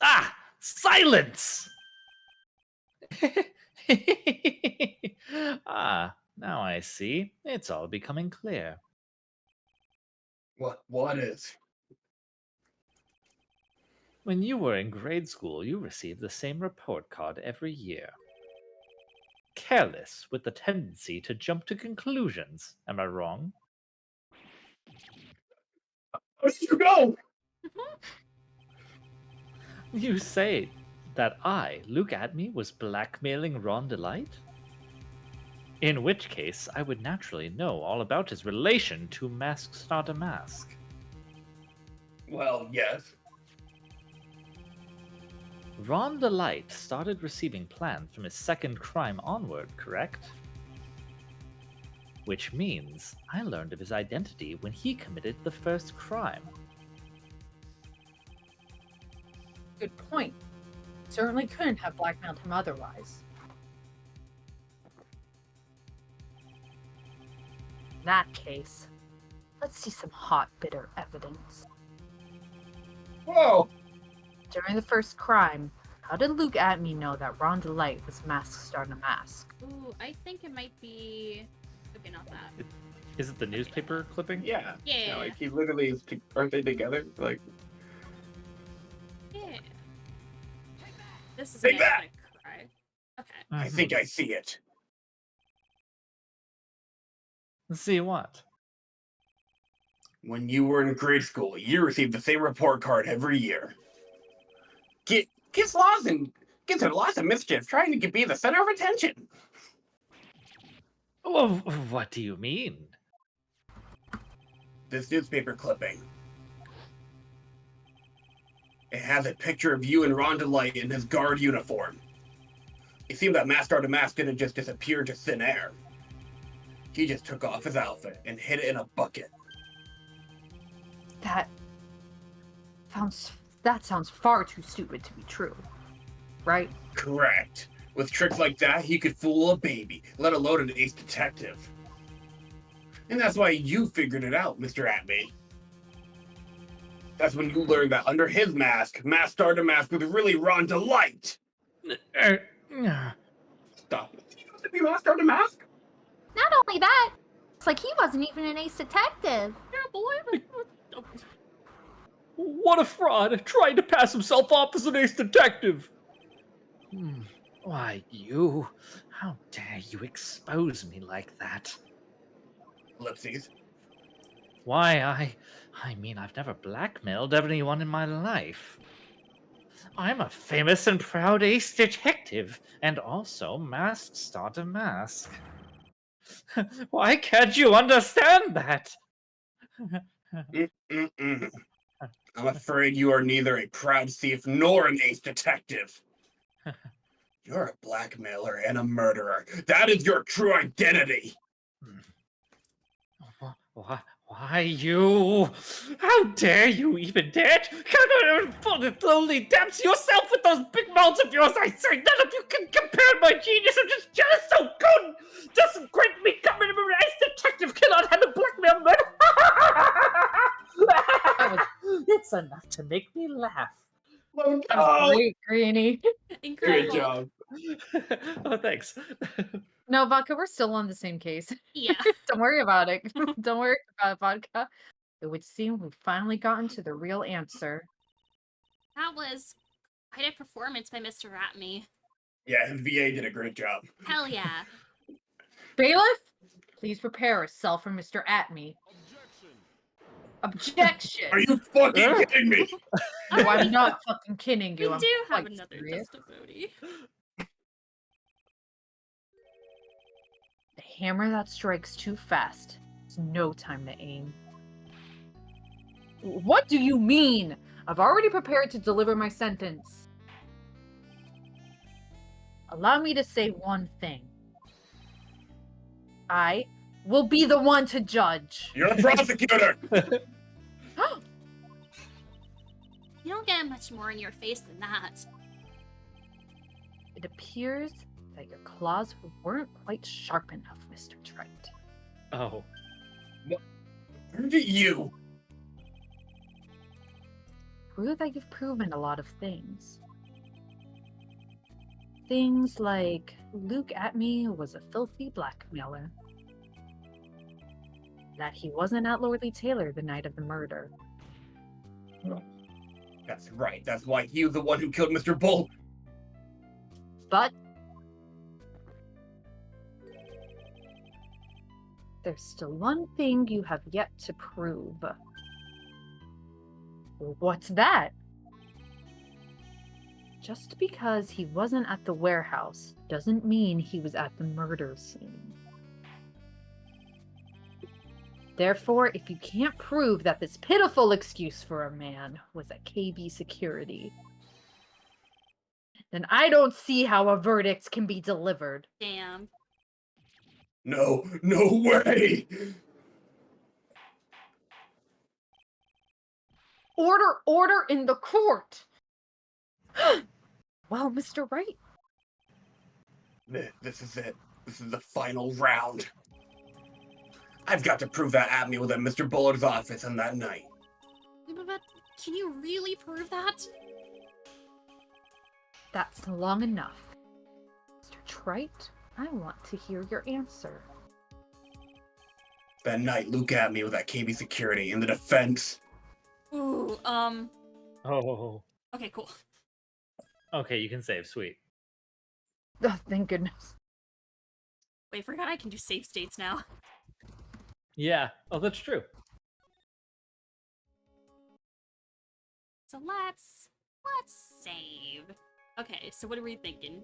B: Ah! Silence! Ah, now I see. It's all becoming clear.
C: What is?
B: When you were in grade school, you received the same report card every year. Careless, with the tendency to jump to conclusions. Am I wrong?
C: Where did you go?
B: You say that I, Luke Atme, was blackmailing Ron Delight? In which case, I would naturally know all about his relation to Mask Starter Mask.
C: Well, yes.
B: Ron Delight started receiving plans from his second crime onward, correct? Which means I learned of his identity when he committed the first crime.
D: Good point. Certainly couldn't have blackmailed him otherwise. In that case, let's see some hot, bitter evidence.
C: Whoa!
D: During the first crime, how did Luke Atme know that Ron Delight was Mask Stardom Mask?
A: Ooh, I think it might be. Okay, not that.
B: Is it the newspaper clipping?
E: Yeah.
A: Yeah.
E: Like he literally is. Aren't they together? Like.
A: Yeah. This is
C: Take
A: an
C: that!
A: epic cry. Okay.
C: I think I see it.
B: See what?
C: When you were in grade school, you received the same report card every year. Gets lost in lots of mischief, trying to be the center of attention.
B: Oh, what do you mean?
C: This newspaper clipping. It has a picture of you and Ron Delight in his guard uniform. It seemed that Master Mask didn't just disappear into thin air. He just took off his outfit and hid it in a bucket.
D: That sounds far too stupid to be true. Right?
C: Correct. With tricks like that, he could fool a baby, let alone an ace detective. And that's why you figured it out, Mr. Atme. That's when you learned that under his mask, Master Mask was really Ron Delight. Stop. He used to be Master Mask?
G: Not only that, it's like he wasn't even an ace detective.
A: Yeah, boy.
B: What a fraud! Trying to pass himself off as an ace detective! Why, you? How dare you expose me like that?
C: Ellipses.
B: Why, I mean, I've never blackmailed anyone in my life. I'm a famous and proud ace detective, and also Masked Starter Mask.
F: Why can't you understand that?
C: Mm-mm-mm. I'm afraid you are neither a proud thief nor an ace detective. You're a blackmailer and a murderer. That is your true identity.
F: Why you? How dare you even dare to come and pull the lonely depths yourself with those big mouths of yours? I say none of you can compare my genius. I'm just jealous so good. Doesn't great me coming to an ace detective cannot handle blackmail murder. It's enough to make me laugh.
C: Oh,
D: That was great, Greenie.
A: Incredible.
C: good job.
F: Oh, thanks.
D: No, Vodka, we're still on the same case.
A: Yeah.
D: Don't worry about it. Don't worry about it, Vodka. It would seem we've finally gotten to the real answer.
A: That was quite a performance by Mr. Ratme.
C: Yeah, his VA did a great job.
A: Hell yeah.
D: Bailiff, please prepare a cell for Mr. Atme. Objection!
C: Are you fucking kidding me?
D: No, I'm not fucking kidding
A: We
D: you. I'm
A: do have
D: quite
A: another
D: serious.
A: testimony.
D: The hammer that strikes too fast. It's no time to aim. What do you mean? I've already prepared to deliver my sentence. Allow me to say one thing. I will be the one to judge.
C: You're a prosecutor.
A: You don't get much more in your face than that.
D: It appears that your claws weren't quite sharp enough, Mr. Trite.
F: Oh.
C: Look at you.
D: Prove that you've proven a lot of things. Things like Luke Atme was a filthy blackmailer. That he wasn't at Lordly Taylor the night of the murder.
C: That's right. That's why he was the one who killed Mr. Bull.
D: But there's still one thing you have yet to prove. What's that? Just because he wasn't at the warehouse doesn't mean he was at the murder scene. Therefore, if you can't prove that this pitiful excuse for a man was at KB security, then I don't see how a verdict can be delivered.
A: Damn.
C: No way.
D: Order in the court! Well, Mr. Wright.
C: This is it. This is the final round. I've got to prove that Atme was at Mr. Bullard's office on that night.
A: But can you really prove that?
D: That's long enough. Mr. Trite, I want to hear your answer.
C: That night, Luke Atme was at KB security in the defense.
A: Ooh,
F: Oh.
A: okay, cool.
F: Okay, you can save. Sweet.
D: Oh, thank goodness.
A: Wait, I forgot I can do save states now.
F: Yeah. Oh, that's true.
A: So let's save. Okay, so what are we thinking?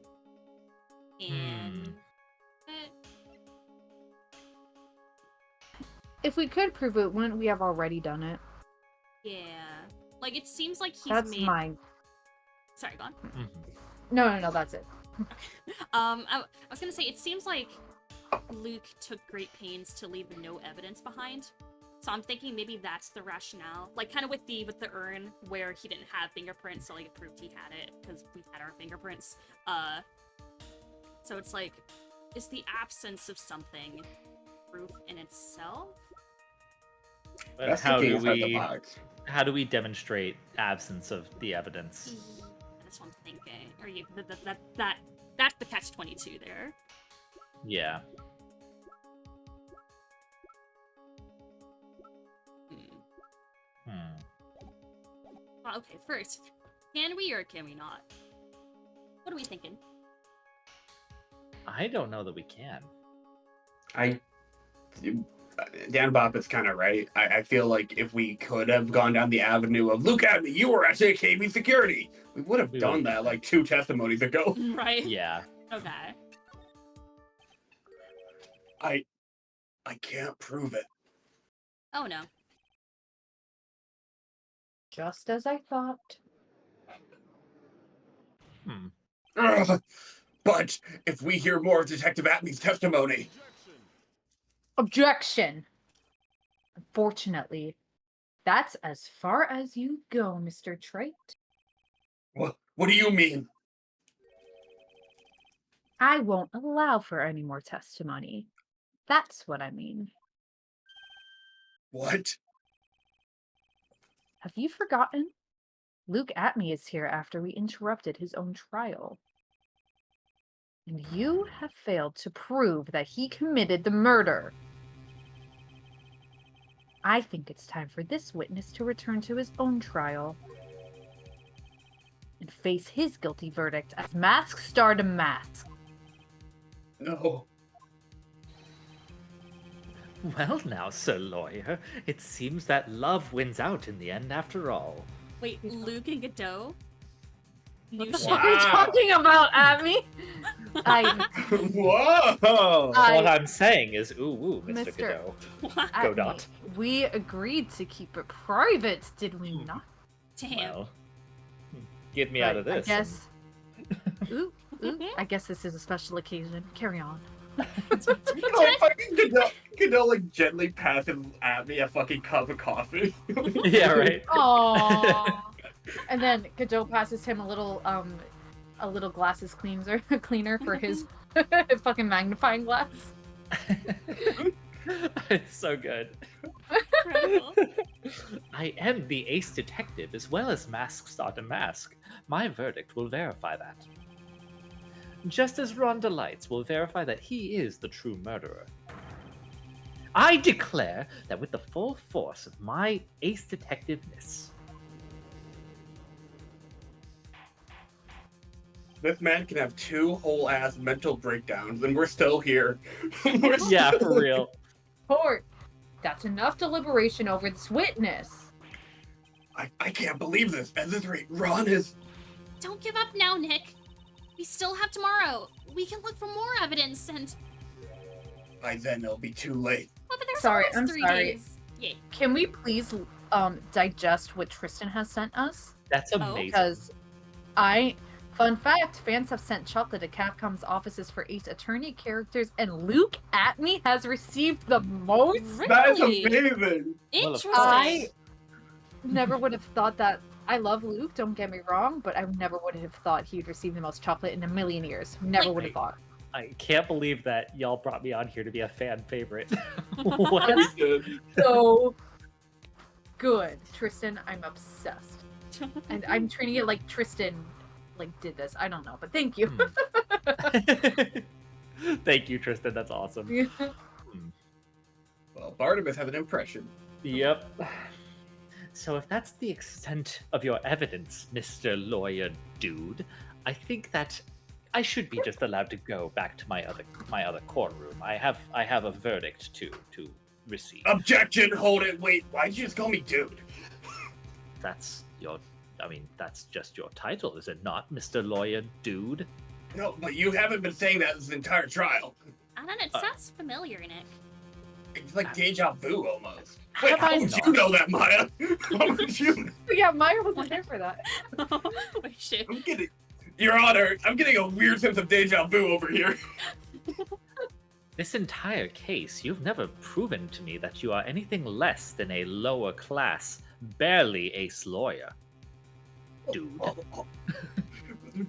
A: And
D: If we could prove it, wouldn't we have already done it?
A: yeah, like it seems like he's
D: That's
A: made.
D: my...
A: Sorry, go on.
D: No, that's it.
A: I was gonna say it seems like Luke took great pains to leave no evidence behind. So I'm thinking maybe that's the rationale. Like kind of with the urn where he didn't have fingerprints, so like it proved he had it because we had our fingerprints. So it's like, is the absence of something proof in itself?
F: But
E: That's
F: how
E: thinking
F: do
E: outside the
F: we
E: box.
F: how do we demonstrate absence of the evidence?
A: That's what I'm thinking. Or you that's the catch-22 there.
F: Yeah.
A: Well, okay, first, can we or can we not? What are we thinking?
F: I don't know that we can.
E: Dan Bop is kind of right. I feel like if we could have gone down the avenue of look at me, you were actually at KB security, we would have
F: We
E: done
F: would've
E: that
F: done
E: like 2 testimonies ago.
A: Right?
F: Yeah.
A: Okay.
C: I can't prove it.
H: Oh no.
D: Just as I thought.
C: Ugh. But if we hear more of Detective Atney's testimony,
D: Objection! Unfortunately, that's as far as you go, Mr. Trait.
C: what do you mean?
D: I won't allow for any more testimony. That's what I mean.
C: What?
D: Have you forgotten? Luke Atney is here after we interrupted his own trial. And you have failed to prove that he committed the murder. I think it's time for this witness to return to his own trial and face his guilty verdict as mask star to mask.
C: No.
F: Well now, Sir Lawyer, it seems that love wins out in the end after all.
A: Wait, Luke and Godot?
D: What
A: New
D: the
A: ship?
D: fuck are you talking about, Abby?
C: Whoa!
F: What I'm saying is, ooh, Mr.
D: Mr.
F: Godot.
A: What?
F: Godot.
D: We agreed to keep it private, did we not?
A: Damn.
F: Well, get me out of
D: Right,
F: this.
D: I guess. Ooh, I guess this is a special occasion. Carry on.
C: Godot like gently passes at me a fucking cup of coffee.
F: Yeah, right.
D: Aww. And then Godot passes him a little glasses cleaner for his fucking magnifying glass.
F: It's so good.
A: Incredible.
F: I am the ace detective as well as Mask Star to Mask. My verdict will verify that. Just as Rhonda Lights will verify that he is the true murderer. I declare that with the full force of my ace detectiveness.
C: This man can have 2 whole ass mental breakdowns and we're still here.
F: Yeah, for real.
D: Court, that's enough deliberation over this witness.
C: I can't believe this. At this rate, Ron is.
A: Don't give up now, Nick. We still have tomorrow. We can look for more evidence and...
C: By then, it'll be too late.
A: Well, but there's
D: Sorry,
A: almost
D: I'm
A: 3
D: sorry.
A: days. Yeah.
D: Can we please digest what Tristan has sent us?
F: That's amazing.
D: Because fun fact, fans have sent chocolate to Capcom's offices for Ace Attorney characters, and Luke Atney has received the most?
A: Really?
C: That is amazing.
A: Interesting.
D: I never would have thought that. I love Luke, don't get me wrong, but I never would have thought he'd receive the most chocolate in a million years. Never would have thought.
F: I can't believe that y'all brought me on here to be a fan favorite. What?
C: That's good.
D: So good. Tristan, I'm obsessed. And I'm treating it like Tristan did this. I don't know, but thank you.
F: Thank you, Tristan. That's awesome.
C: Well, Barnabas has an impression.
F: Yep. So if that's the extent of your evidence, Mr. Lawyer Dude, I think that I should be just allowed to go back to my other courtroom. I have a verdict to receive.
C: Objection! Hold it! Wait, why'd you just call me dude?
F: That's just your title, is it not, Mr. Lawyer Dude?
C: No, but you haven't been saying that this entire trial.
A: I don't know, it sounds familiar, Nick.
C: It's like deja vu almost. Wait,
F: Have
C: how
F: I
C: would
F: not?
C: you know that, Maya? How would you know?
D: Yeah, Maya wasn't there for that.
A: Wait, shit.
C: I'm getting, Your Honor, I'm getting a weird sense of deja vu over here.
F: This entire case, you've never proven to me that you are anything less than a lower class, barely ace lawyer. Dude.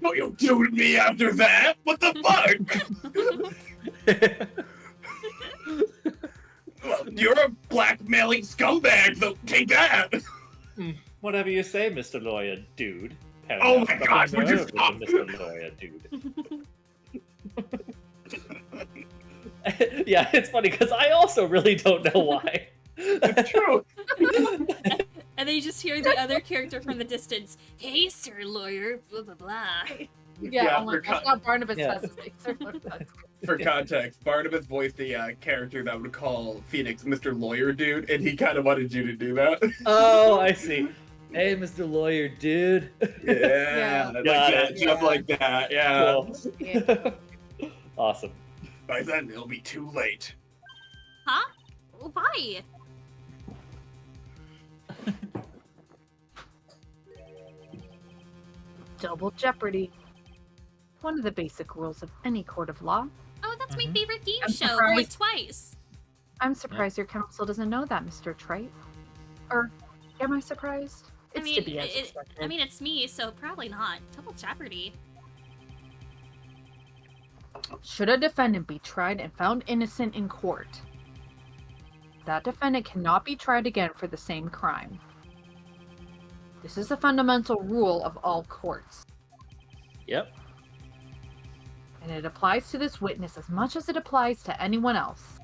C: What you do to me after that? What the fuck? Well, you're a blackmailing scumbag, so take that.
F: Whatever you say, Mr. Lawyer Dude.
C: Oh my God, would you
F: Nerve,
C: stop?
F: Mr. Lawyer Dude. Yeah, it's funny because I also really don't know why.
C: It's true.
A: And then you just hear the other character from the distance. Hey, sir lawyer, blah, blah, blah.
D: Yeah, oh my gosh, not Barnabas
F: Yeah.
D: has his name.
C: For context, Barnabas voiced the character that would call Phoenix Mr. Lawyer Dude, and he kind of wanted you to do that.
F: Oh, I see. Hey, Mr. Lawyer Dude.
C: Yeah, like
F: Got
C: that,
F: it.
C: just like that. Yeah.
F: Cool. Awesome.
C: By then, it'll be too late.
A: Huh? Why?
D: Double jeopardy. One of the basic rules of any court of law.
A: Oh, that's my
F: Mhm.
A: favorite game
D: I'm
A: show.
D: surprised.
A: Like twice.
D: I'm surprised your counsel doesn't know that, Mr. Trite. Or am I surprised? It's to be as expected.
A: I mean, it's me, so probably not. Double jeopardy.
D: Should a defendant be tried and found innocent in court, that defendant cannot be tried again for the same crime. This is a fundamental rule of all courts,
B: Yep.
D: and it applies to this witness as much as it applies to anyone else.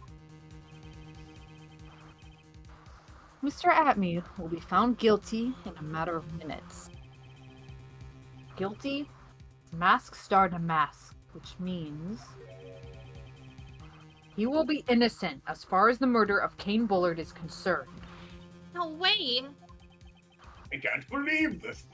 D: Mr. Atme will be found guilty in a matter of minutes. Guilty? Mask starred a mask, which means he will be innocent as far as the murder of Kane Bullard is concerned.
A: No way.
E: I can't believe this.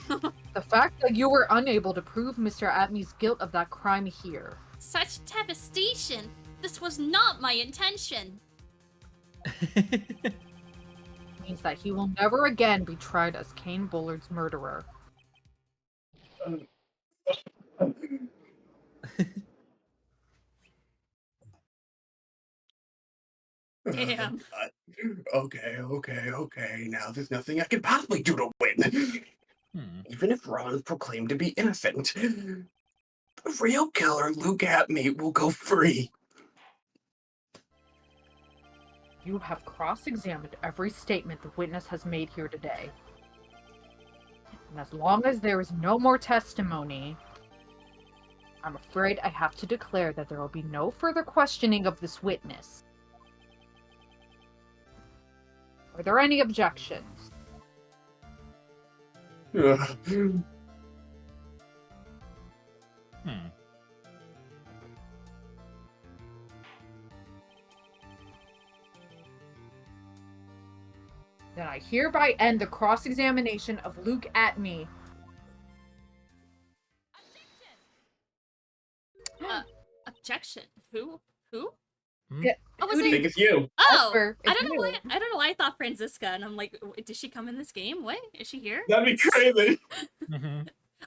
D: The fact that you were unable to prove Mr. Atme's guilt of that crime here
A: Such devastation. This was not my intention.
D: means that he will never again be tried as Kane Bullard's murderer.
A: Damn.
E: Okay. Now there's nothing I can possibly do to win. Even if Ron is proclaimed to be innocent, the real killer, Luke Atme, will go free.
D: You have cross-examined every statement the witness has made here today. And as long as there is no more testimony, I'm afraid I have to declare that there will be no further questioning of this witness. Are there any objections? Then I hereby end the cross-examination of Luke Atme.
A: Objection. Who?
D: Yeah,
A: Oh, was
D: who do
E: I
A: it?
E: think it's you.
A: Oh,
D: Esper,
A: I
D: it's
A: don't know
D: you.
A: why. I don't know why I thought Franziska, and I'm like, did she come in this game? What is she here?
E: That'd be crazy.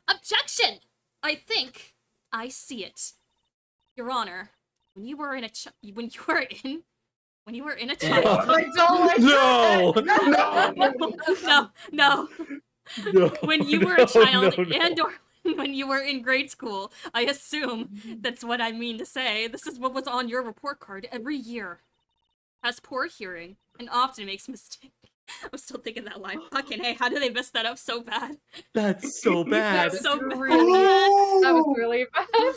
A: Objection! I think I see it, Your Honor. When you were in a child.
D: I don't like
F: No!
A: No.
F: No!
A: When you were a child and or when you were in grade school, I assume that's what I mean to say. This is what was on your report card every year. Has poor hearing and often makes mistakes. I'm still thinking that line. Fucking hey, how did they mess that up so bad?
F: That's so bad.
A: That's so bad.
D: That was really bad.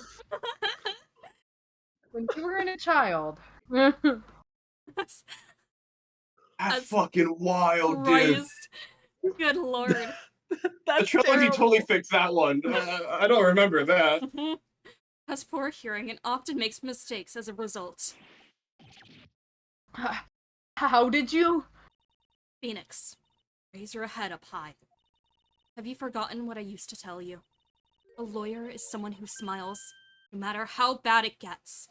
D: When you were in a child.
A: That's
E: That's fucking wild, dude.
A: Christ. Good lord.
E: The
F: That's
E: trilogy
F: terrible.
E: totally fixed that one. I don't remember that.
A: Has poor hearing and often makes mistakes as a result.
D: How did you?
A: Phoenix, raise your head up high. Have you forgotten what I used to tell you? A lawyer is someone who smiles, no matter how bad it gets.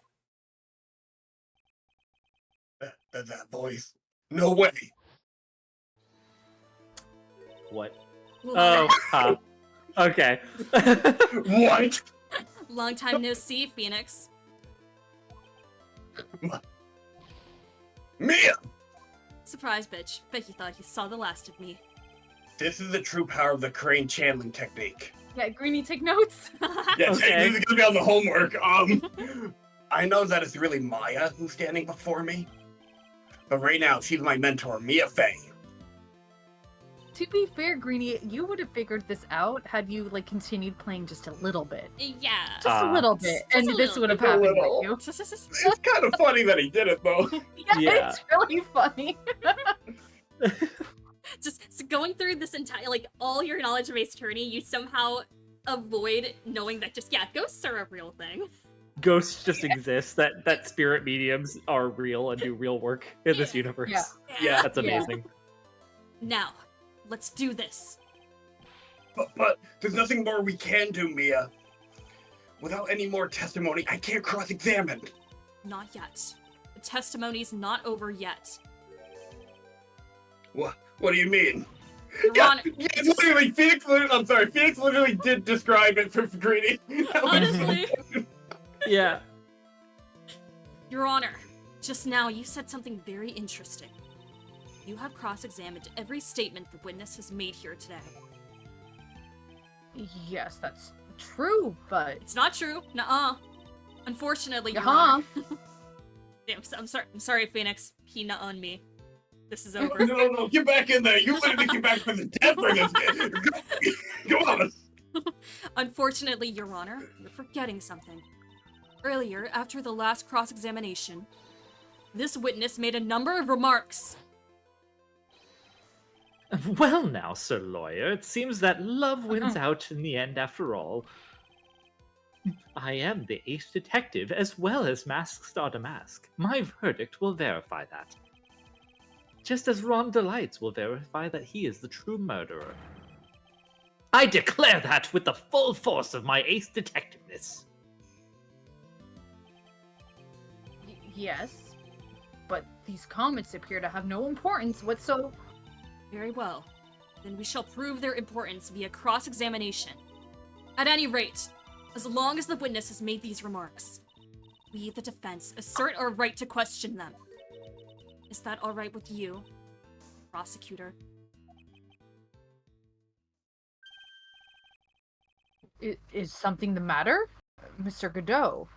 E: That voice. No way.
B: What?
F: Oh, huh. Okay.
E: What?
A: Long time no see, Phoenix.
E: Mia!
A: Surprise, bitch. Bet you thought you saw the last of me.
E: This is the true power of the crane channeling technique.
D: Yeah, Greenie, take notes.
E: Yeah,
F: Okay.
E: this is gonna be on the homework. I know that it's really Maya who's standing before me, but right now she's my mentor, Mia Fey.
D: To be fair, Greenie, you would have figured this out had you continued playing just a little bit.
A: Yeah.
D: Just a little bit, and
A: Just a
D: this
A: little
D: would have
E: bit.
D: happened
E: A little.
D: with you.
E: It's kind of funny that he did it though.
F: Yeah.
D: It's really funny.
A: Just so going through this entire, all your knowledge of Ace Attorney, you somehow avoid knowing that ghosts are a real thing.
F: Ghosts just exist. That spirit mediums are real and do real work in this universe.
D: Yeah.
F: That's
D: Yeah.
F: amazing.
A: Now, let's do this.
E: But there's nothing more we can do, Mia. Without any more testimony, I can't cross-examine.
A: Not yet. The testimony's not over yet.
C: What do you mean?
A: Your
C: Yeah,
A: Honor,
C: it's literally Phoenix. I'm sorry, Phoenix literally did describe it for Greedy.
A: honestly,
B: Yeah.
A: Your Honor, just now you said something very interesting. You have cross-examined every statement the witness has made here today.
D: Yes, that's true, but
A: It's not true. Nuh-uh. Unfortunately, Your
D: Uh-huh.
A: Honor. Damn, I'm sorry, Phoenix. He nut-on me. This is
C: No,
A: over.
C: no, get back in there. You literally came back from the dead for this. Go on.
A: Unfortunately, Your Honor, you're forgetting something. Earlier, after the last cross-examination, this witness made a number of remarks.
F: Well now, Sir Lawyer, it seems that love wins out in the end after all. I am the ace detective as well as Mask Star Damask. My verdict will verify that. Just as Ron Delights will verify that he is the true murderer. I declare that with the full force of my ace detectiveness.
D: yes. But these comments appear to have no importance whatsoever.
A: Very well. Then we shall prove their importance via cross-examination. At any rate, as long as the witness has made these remarks, we, the defense, assert our right to question them. Is that all right with you, prosecutor?
D: Is something the matter, Mr. Godot?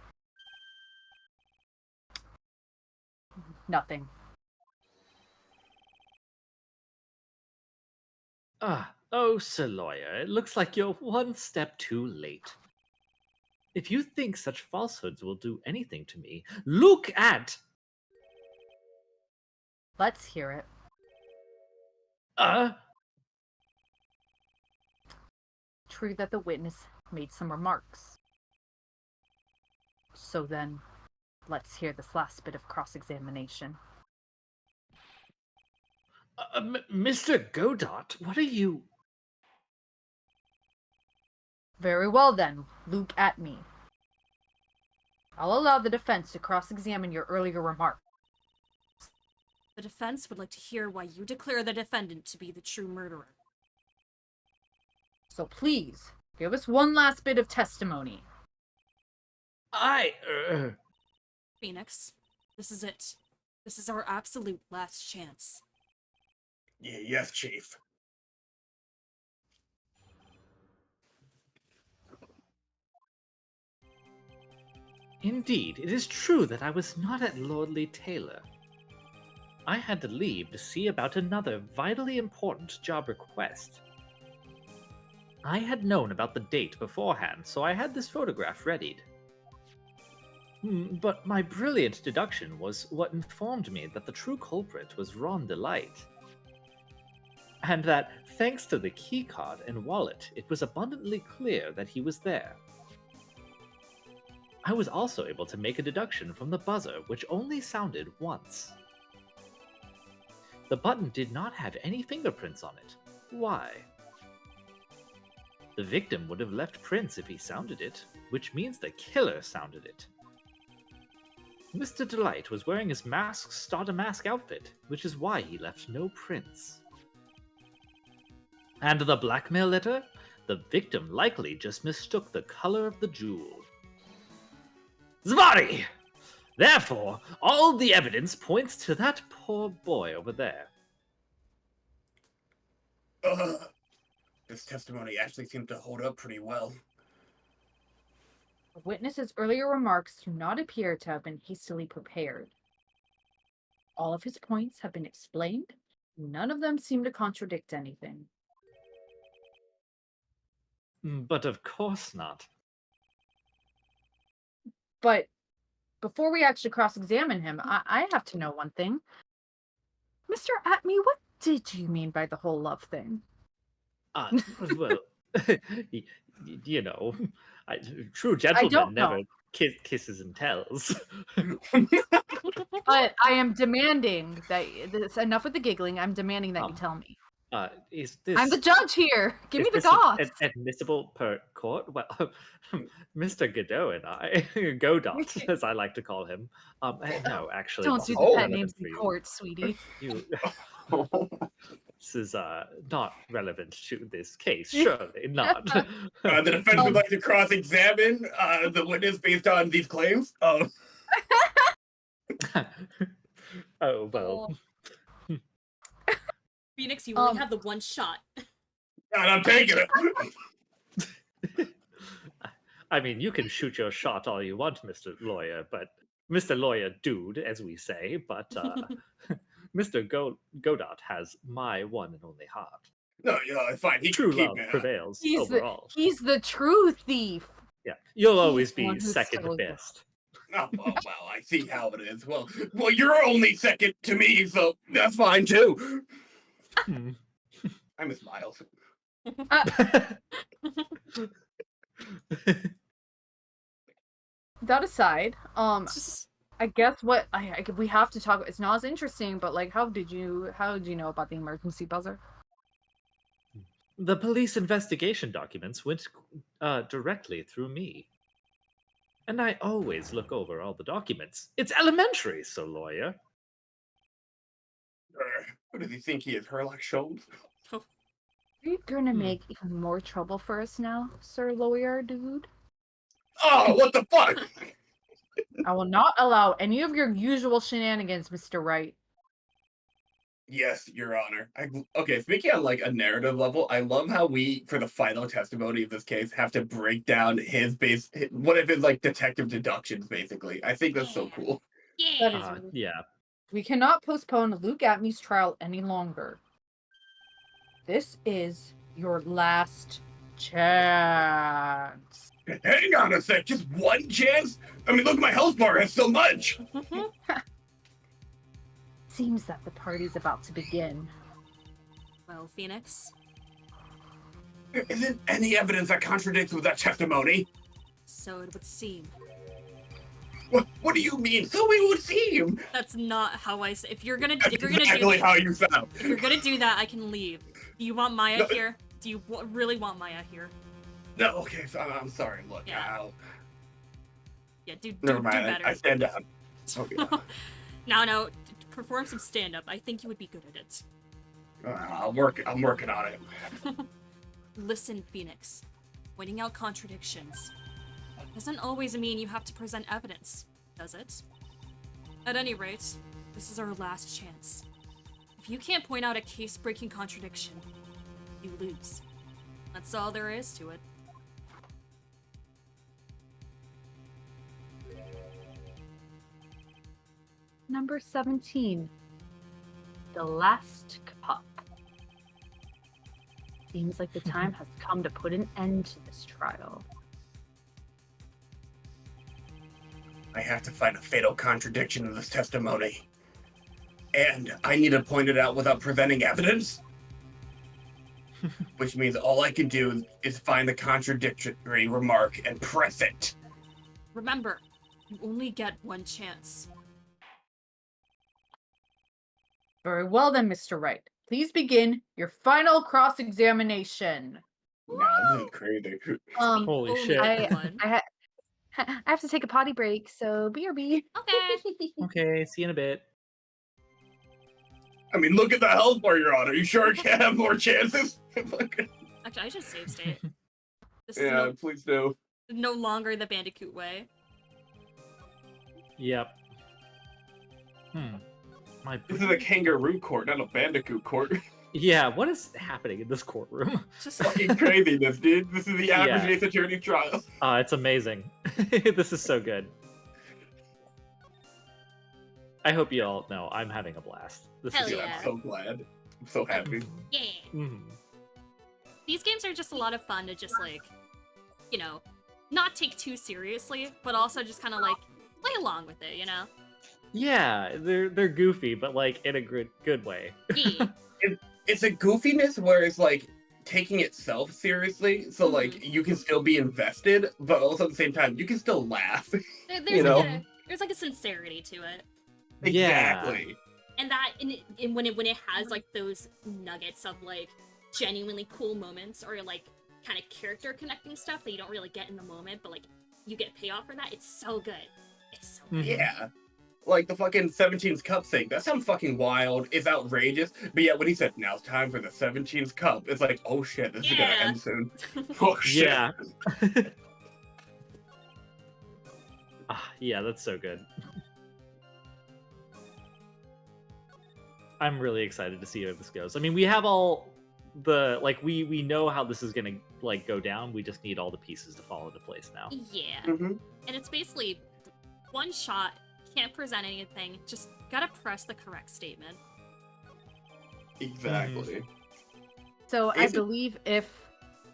D: Nothing.
F: Oh, Sir Lawyer, it looks like you're one step too late. If you think such falsehoods will do anything to me, look at...
D: Let's hear it. True that the witness made some remarks. So then, let's hear this last bit of cross-examination.
F: Mr. Godot, what are you...
D: Very well then, look at me. I'll allow the defense to cross-examine your earlier remark.
A: The defense would like to hear why you declare the defendant to be the true murderer.
D: So please, give us one last bit of testimony.
A: Phoenix, this is it. This is our absolute last chance.
C: Yes, Chief.
F: Indeed, it is true that I was not at Lordly Taylor. I had to leave to see about another vitally important job request. I had known about the date beforehand, so I had this photograph readied. But my brilliant deduction was what informed me that the true culprit was Ron Delight. And that, thanks to the keycard and wallet, it was abundantly clear that he was there. I was also able to make a deduction from the buzzer, which only sounded once. The button did not have any fingerprints on it. Why? The victim would have left prints if he sounded it, which means the killer sounded it. Mr. Delight was wearing his Mask Star Damask outfit, which is why he left no prints. And the blackmail letter? The victim likely just mistook the color of the jewel. Zvarri! Therefore, all the evidence points to that poor boy over there.
C: This testimony actually seemed to hold up pretty well.
D: The witness's earlier remarks do not appear to have been hastily prepared. All of his points have been explained. None of them seem to contradict anything.
F: But of course not.
D: But before we actually cross-examine him, I have to know one thing. Mr. Atme, what did you mean by the whole love thing?
F: Well, you know, true gentleman never kisses and tells.
D: But I am demanding that enough with the giggling. I'm demanding that you tell me.
F: Is this?
D: I'm the judge here. Give me
F: is
D: the
F: this
D: goth.
F: admissible per court? Well, Mr. Godot and I, Godot, as I like to call him. No, actually,
D: Don't
F: this
D: do
F: is
D: the pet
F: relevant
D: names
F: for
D: in
F: you.
D: court, sweetie.
F: You, this is not relevant to this case. Surely not.
C: The defense would like to cross-examine the witness based on these claims.
F: Oh well.
A: Phoenix, you only have the one shot.
C: And I'm taking it.
F: I mean, you can shoot your shot all you want, Mr. Lawyer, but Mr. Lawyer Dude, as we say, but Mr. Godot has my one and only heart.
C: No, it's fine. He
F: True
C: can keep
F: love
C: me.
F: prevails
D: He's
F: overall.
D: he's the true thief.
F: Yeah, you'll
D: He's
F: always
D: the one
F: be
D: who
F: second
D: stole you.
F: best.
C: Oh, well, I see how it is. Well, you're only second to me, so that's fine too.
F: Hmm.
C: I miss Miles.
D: That aside, I guess what we have to talk. It's not as interesting, but like, how did you know about the emergency buzzer?
F: The police investigation documents went directly through me. And I always look over all the documents. It's elementary, so lawyer.
C: Who does he think he is, Herlock Sholmes?
D: Are you gonna make even more trouble for us now, Sir Lawyer Dude?
C: Oh, what the fuck?
D: I will not allow any of your usual shenanigans, Mr. Wright.
C: Yes, Your Honor. Okay, speaking on like a narrative level, I love how we, for the final testimony of this case, have to break down one of his like detective deductions, basically. I think that's so cool.
D: That is
F: Yeah.
D: We cannot postpone Luke Atmey's trial any longer. This is your last chance.
C: Hang on a sec, just one chance? I mean, look, my health bar has so much.
D: Seems that the party's about to begin.
A: Well, Phoenix.
C: There isn't any evidence that contradicts with that testimony.
A: So it would seem.
C: What do you mean? So it would seem.
A: That's not how I say. If you're gonna
C: That's
A: do
C: exactly how you sound.
A: if you're gonna do that, I can leave. Do you want Maya here? Do you really want Maya here?
C: No, okay, so I'm sorry. Look,
A: Yeah. Do
C: never mind.
A: better.
C: I stand down. Oh, yeah.
A: No, perform some stand-up. I think you would be good at it.
C: I'm working on it.
A: Listen, Phoenix. Pointing out contradictions doesn't always mean you have to present evidence, does it? At any rate, this is our last chance. If you can't point out a case-breaking contradiction, you lose. That's all there is to it.
D: Number 17. The last cup. Seems like the time has come to put an end to this trial.
C: I have to find a fatal contradiction in this testimony. And I need to point it out without presenting evidence. Which means all I can do is find the contradictory remark and press it.
A: Remember, you only get one chance.
D: Very well then, Mr. Wright. Please begin your final cross-examination.
C: Nah, this is crazy.
F: Holy
A: only
F: shit.
D: I have to take a potty break, so BRB.
A: Okay.
F: Okay, see you in a bit.
C: I mean, look at the health bar you're on. Are you sure I can't have more chances?
A: Actually, I should save state. This
C: Yeah,
A: is
C: please do.
A: no longer the Bandicoot way.
F: Yep.
C: This is a kangaroo court, not a bandicoot court.
F: Yeah, what is happening in this courtroom?
A: Just
C: Fucking craziness, dude. This is the average
F: Yeah.
C: Ace Attorney trial.
F: It's amazing. This is so good. I hope you all know I'm having a blast. This
A: Hell
F: is
A: yeah.
C: I'm so glad. I'm so happy.
A: yeah.
F: Mhm.
A: These games are just a lot of fun to just like, you know, not take too seriously, but also just kind of like play along with it, you know?
F: Yeah, they're goofy, but like in a good way.
A: Yeah.
C: It's a goofiness where it's like taking itself seriously, so like you can still be invested, but also at the same time you can still laugh.
A: There's
C: You know?
A: there's like a sincerity to it.
C: Exactly.
A: and when it has like those nuggets of like genuinely cool moments or like kind of character connecting stuff that you don't really get in the moment, but like you get payoff for that. It's so good. It's so good.
C: Yeah. Like the fucking 17th Cup thing. That sounds fucking wild. It's outrageous. But yeah, when he said, now it's time for the 17th Cup, it's like, oh shit, this is gonna
A: Yeah.
C: end soon. Oh shit.
B: Yeah. Yeah, that's so good. I'm really excited to see how this goes. I mean, we have all the like we know how this is gonna like go down. We just need all the pieces to fall into place now.
A: Yeah.
C: Mm-hmm.
A: And it's basically one shot, can't present anything, just gotta press the correct statement.
C: Exactly.
D: So I
C: Is it-
D: believe if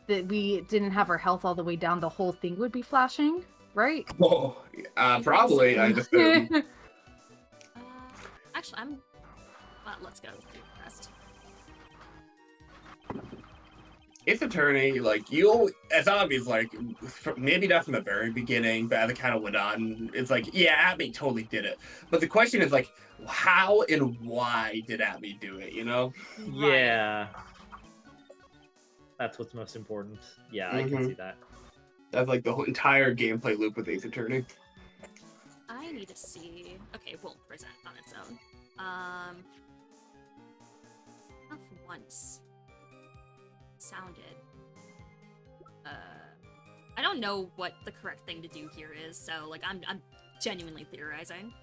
D: we didn't have our health all the way down, the whole thing would be flashing, right?
C: Oh, probably, I assume.
A: Actually, let's go do the rest.
C: Ace Attorney, like, it's obvious, like, maybe not from the very beginning, but as it kind of went on, it's like, yeah, Abby totally did it. But the question is, like, how and why did Abby do it, you know?
B: Yeah. That's what's most important. Yeah, I can
C: Mhm.
B: see that.
C: That's, like, the whole entire gameplay loop with Ace Attorney.
A: I need to see. Okay, it won't present on its own. Not for once. Sounded. I don't know what the correct thing to do here is, so like I'm genuinely theorizing.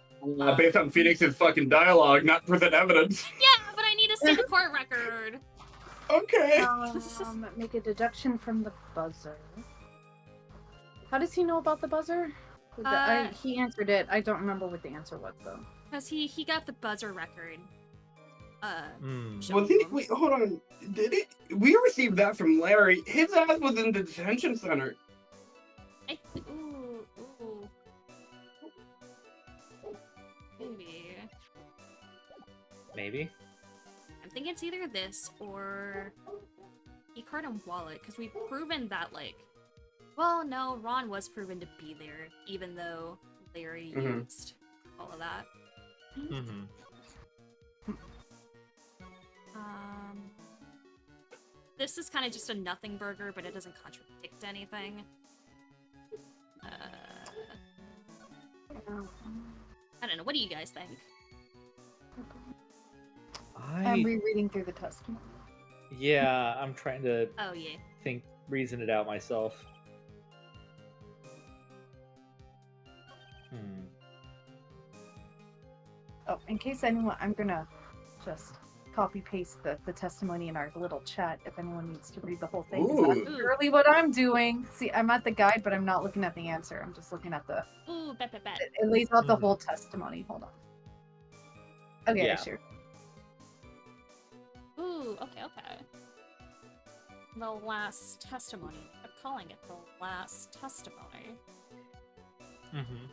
C: Based on Phoenix's fucking dialogue, not present evidence.
A: Yeah, but I need to see the court record.
C: Okay.
D: Make a deduction from the buzzer. How does he know about the buzzer? He answered it. I don't remember what the answer was though.
A: Because he got the buzzer record.
C: Was he? Wait, hold on. Did it? We received that from Larry. His ass was in the detention center.
A: Ooh. Maybe.
B: Maybe.
A: I'm thinking it's either this or e-card and wallet, because we've proven that, like... Well, no, Ron was proven to be there, even though Larry used all of that.
B: Mm-hmm.
A: This is kind of just a nothing burger, but it doesn't contradict anything. I don't know. What do you guys think?
D: I'm rereading through the testimony.
B: Yeah, I'm trying to
A: Oh, yeah.
B: reason it out myself.
D: Oh, in case anyone, I'm gonna just copy paste the testimony in our little chat if anyone needs to read the whole thing. 'Cause that's
C: Ooh.
D: literally what I'm doing. See, I'm at the guide, but I'm not looking at the answer. I'm just looking at the.
A: Ooh, bet.
D: It lays out the whole testimony. Hold on. Okay,
B: Yeah.
D: sure.
A: Ooh, okay. The last testimony. I'm calling it the last testimony.
B: Mm-hmm.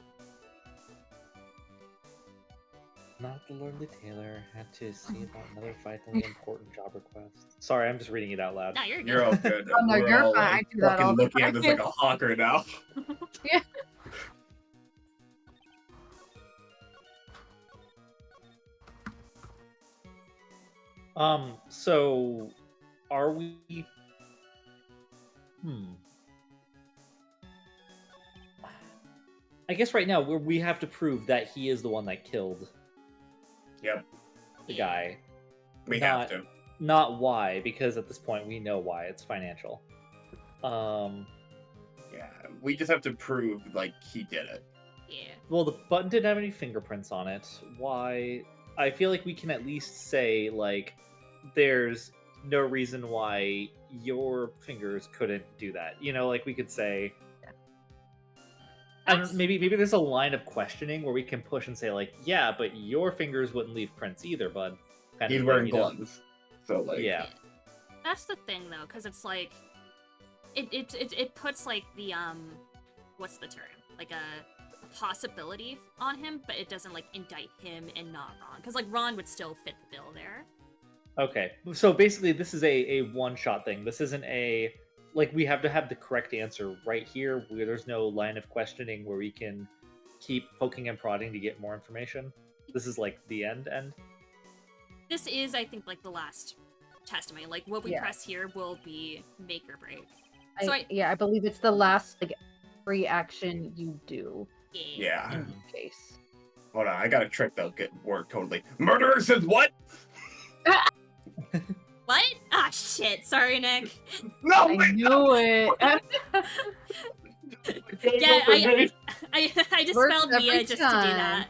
B: Not the Lordly Taylor. Had to see about another vitally important job request. Sorry, I'm just reading it out loud.
A: Nah, you're good.
C: You're all good.
D: Oh, no,
C: We're
D: you're
C: all,
D: fine.
C: like,
D: I do that
C: fucking
D: all the
C: looking at this like a hawker now.
D: Yeah.
B: So are we I guess right now we have to prove that he is the one that killed
C: Yep,
B: the guy.
C: we
B: Not-
C: have to.
B: Not why, because at this point we know why. It's financial.
C: Yeah, we just have to prove like he did it.
A: Yeah.
B: Well, the button didn't have any fingerprints on it. Why? I feel like we can at least say, like, there's no reason why your fingers couldn't do that. You know, like we could say, I don't, maybe there's a line of questioning where we can push and say, like, yeah, but your fingers wouldn't leave prints either, bud. Kind
C: He's
B: of thing,
C: wearing
B: you know?
C: gloves, so like.
B: Yeah.
A: That's the thing, though, because it's like... It puts, like, the, what's the term? Like, a possibility on him, but it doesn't, like, indict him and not Ron. Because, like, Ron would still fit the bill there.
B: Okay, so basically this is a one-shot thing. This isn't a, like, we have to have the correct answer right here, where there's no line of questioning where we can keep poking and prodding to get more information. This is, like, the end.
A: This is, I think, like the last testimony. Like what we
D: Yeah.
A: press here will be make or break.
D: I believe it's the last like free action you do
C: Yeah.
D: in this case.
C: Hold on, I got a trick that'll work totally. Murderer says what?
A: What? Ah, shit. Sorry, Nick.
C: No,
D: I
C: wait,
D: knew it.
A: Yeah, I just
D: Works
A: spelled Mia
D: every
A: just to do
D: time.
A: that.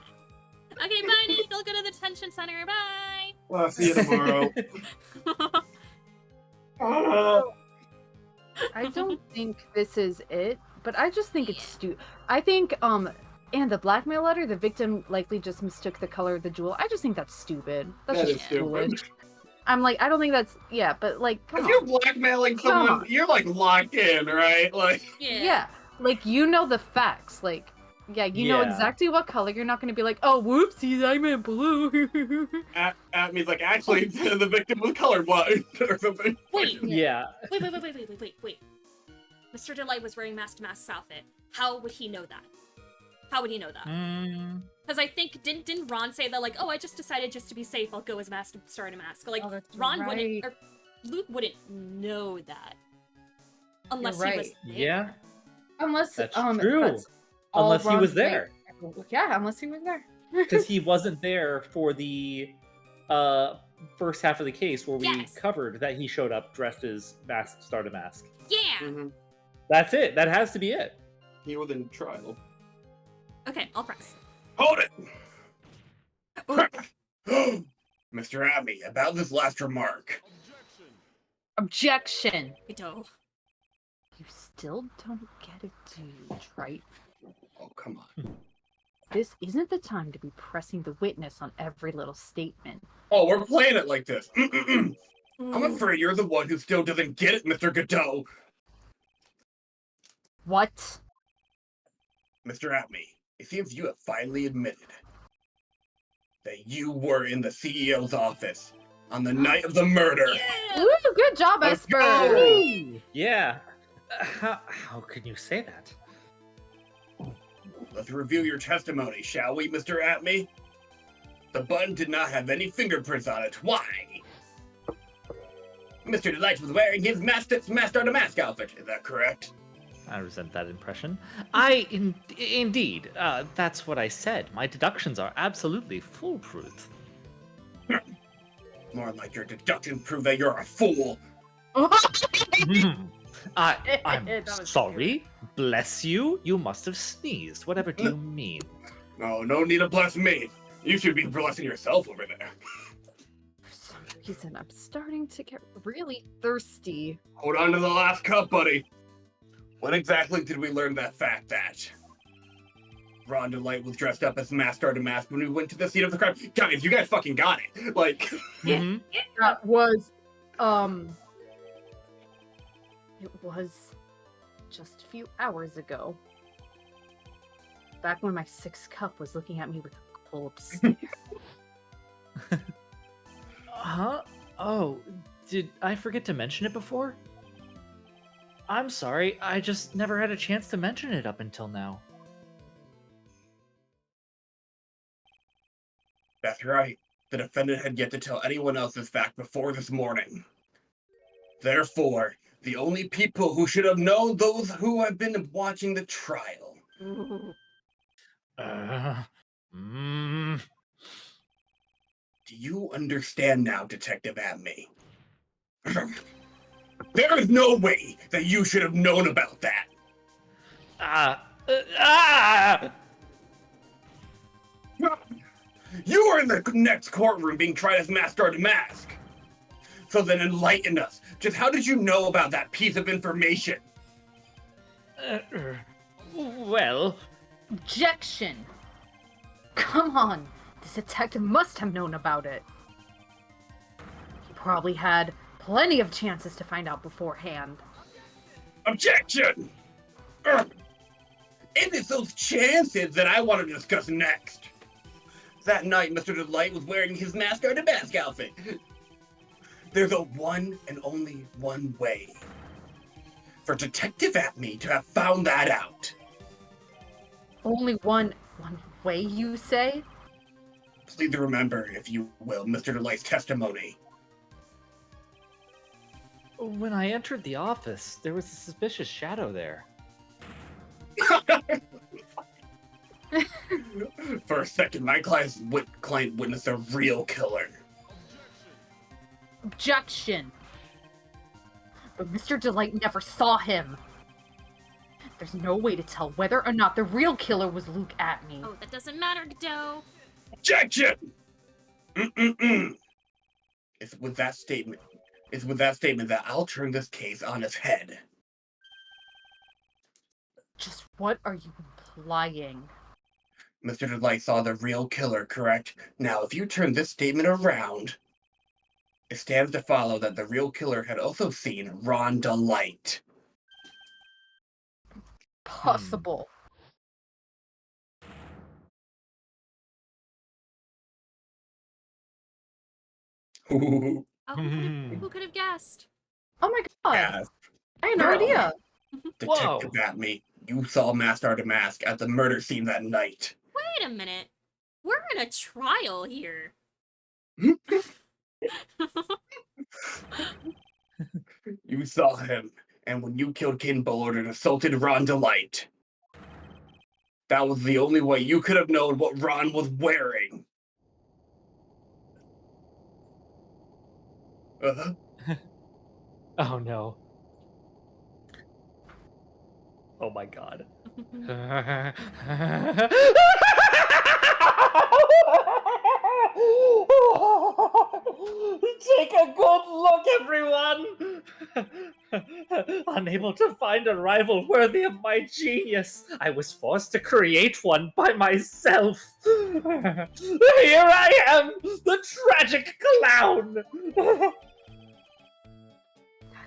A: Okay, bye, Nick. I'll go to the detention center. Bye.
C: Well, I'll see you tomorrow.
D: I don't think this is it, but I just think it's stupid. I think and the blackmail letter, the victim likely just mistook the color of the jewel. I just think that's stupid. That's
C: That
D: just
C: is stupid.
D: foolish. I'm like, I don't think that's but like, come
C: If
D: on.
C: you're blackmailing
D: Come
C: someone,
D: on.
C: you're like locked in, right? Like,
D: Yeah, like you know the facts. Like, yeah, you know
B: Yeah.
D: exactly what color. You're not gonna be like, oh, whoopsies, I meant blue.
C: at me's like, actually, the victim was colorblind or something.
A: Wait.
B: Yeah.
A: Wait. Mr. Delight was wearing Mask to Mask's outfit. How would he know that? How would he know that? Because I think didn't Ron say that like, oh, I just decided just to be safe, I'll go as Mask to start a mask. Like
D: Oh, that's
A: Ron
D: right.
A: wouldn't, or Luke wouldn't know that unless
D: You're
A: he was
D: right.
A: there.
B: Yeah.
D: Unless
B: That's true.
D: all
B: Unless he
D: Ron's
B: was there.
D: right. Yeah, unless he was there.
B: Because he wasn't there for the first half of the case where we
A: Yes.
B: covered that he showed up dressed as Mask Stardust Mask.
A: Yeah.
C: Mm-hmm.
B: That's it. That has to be it.
C: He was in trial.
A: Okay, I'll press.
C: Hold it! Mr. Abney, about this last remark.
D: Objection.
A: I don't.
D: You still don't get it, dude, right?
C: Oh, come on.
D: This isn't the time to be pressing the witness on every little statement.
C: Oh, we're playing it like this. I'm afraid you're the one who still doesn't get it, Mr. Godot.
D: What?
C: Mr. Abney, it seems you have finally admitted that you were in the CEO's office on the night of the murder.
A: Yeah.
D: Ooh, good job,
C: Let's
D: Esper.
C: go.
B: Yeah. How can you say that?
C: Let's review your testimony, shall we, Mr. Atme? The button did not have any fingerprints on it. Why? Mr. Delight was wearing his Master to Mask outfit. Is that correct?
F: I resent that impression. Indeed, that's what I said. My deductions are absolutely foolproof.
C: More like your deductions prove that you're a fool.
F: I'm
D: That was
F: sorry. Bless you. You must have sneezed. Whatever do you mean?
C: No, no need to bless me. You should be blessing yourself over there.
D: For some reason, I'm starting to get really thirsty.
C: Hold on to the last cup, buddy. When exactly did we learn that fact that Ron Delight was dressed up as Master to Mask when we went to the scene of the crime? Guys, you guys fucking got it. Like,
F: Mhm.
D: That was, it was just a few hours ago. Back when my sixth cup was looking at me with a cold stare.
F: Huh? Oh, did I forget to mention it before? I'm sorry. I just never had a chance to mention it up until now.
C: that's right. The defendant had yet to tell anyone else this fact before this morning. Therefore, the only people who should have known those who have been watching the trial.
A: Ooh.
F: Mm,
C: Do you understand now, Detective Abney? There is no way that you should have known about that. You were in the next courtroom being tried as Master to Mask. So then enlighten us. Just how did you know about that piece of information?
F: Well,
D: Objection! Come on! This detective must have known about it. He probably had plenty of chances to find out beforehand.
C: Objection! Ugh. It is those chances that I want to discuss next. That night, Mr. Delight was wearing his Master to Mask outfit. There's a one and only one way for Detective Atme to have found that out.
D: Only one way, you say?
E: Please remember, if you will, Mr. Delight's testimony.
F: When I entered the office, there was a suspicious shadow there.
E: For a second, my client witnessed a real killer.
D: Objection! But Mr. Delight never saw him. There's no way to tell whether or not the real killer was Luke Atney.
A: Oh, that doesn't matter, Godot.
E: Objection! It's with that statement that I'll turn this case on its head.
D: Just what are you implying?
E: Mr. Delight saw the real killer, correct? Now, if you turn this statement around, it stands to follow that the real killer had also seen Ron Delight.
D: Possible.
E: Ooh,
A: Oh, who could have guessed?
D: Oh my god!
E: yeah.
D: I had no
E: Girl.
D: idea!
E: Detective Batme, you saw Master Damask at the murder scene that night.
A: Wait a minute. We're in a trial here.
E: You saw him, and when you killed King Bullard and assaulted Ron Delight, that was the only way you could have known what Ron was wearing.
F: Oh no.
B: Oh my god.
F: Take a good look, everyone! Unable to find a rival worthy of my genius, I was forced to create one by myself. Here I am, the tragic clown!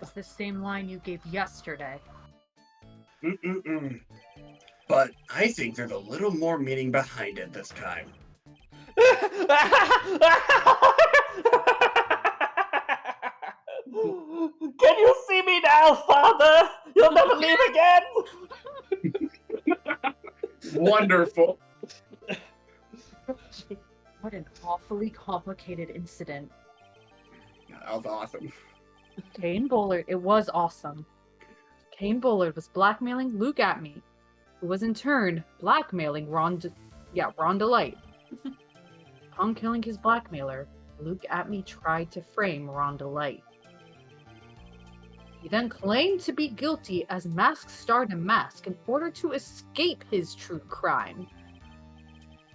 D: That's the same line you gave yesterday.
E: But I think there's a little more meaning behind it this time.
F: Can you see me now, Father? You'll never leave again!
E: Wonderful.
D: What an awfully complicated incident.
E: That was awesome.
D: Kane Bullard, it was awesome. Kane Bullard was blackmailing Luke Atney, who was in turn blackmailing Ron Delight. Upon killing his blackmailer, Luke Atney tried to frame Ron Delight. He then claimed to be guilty as Masked Star Damask in order to escape his true crime.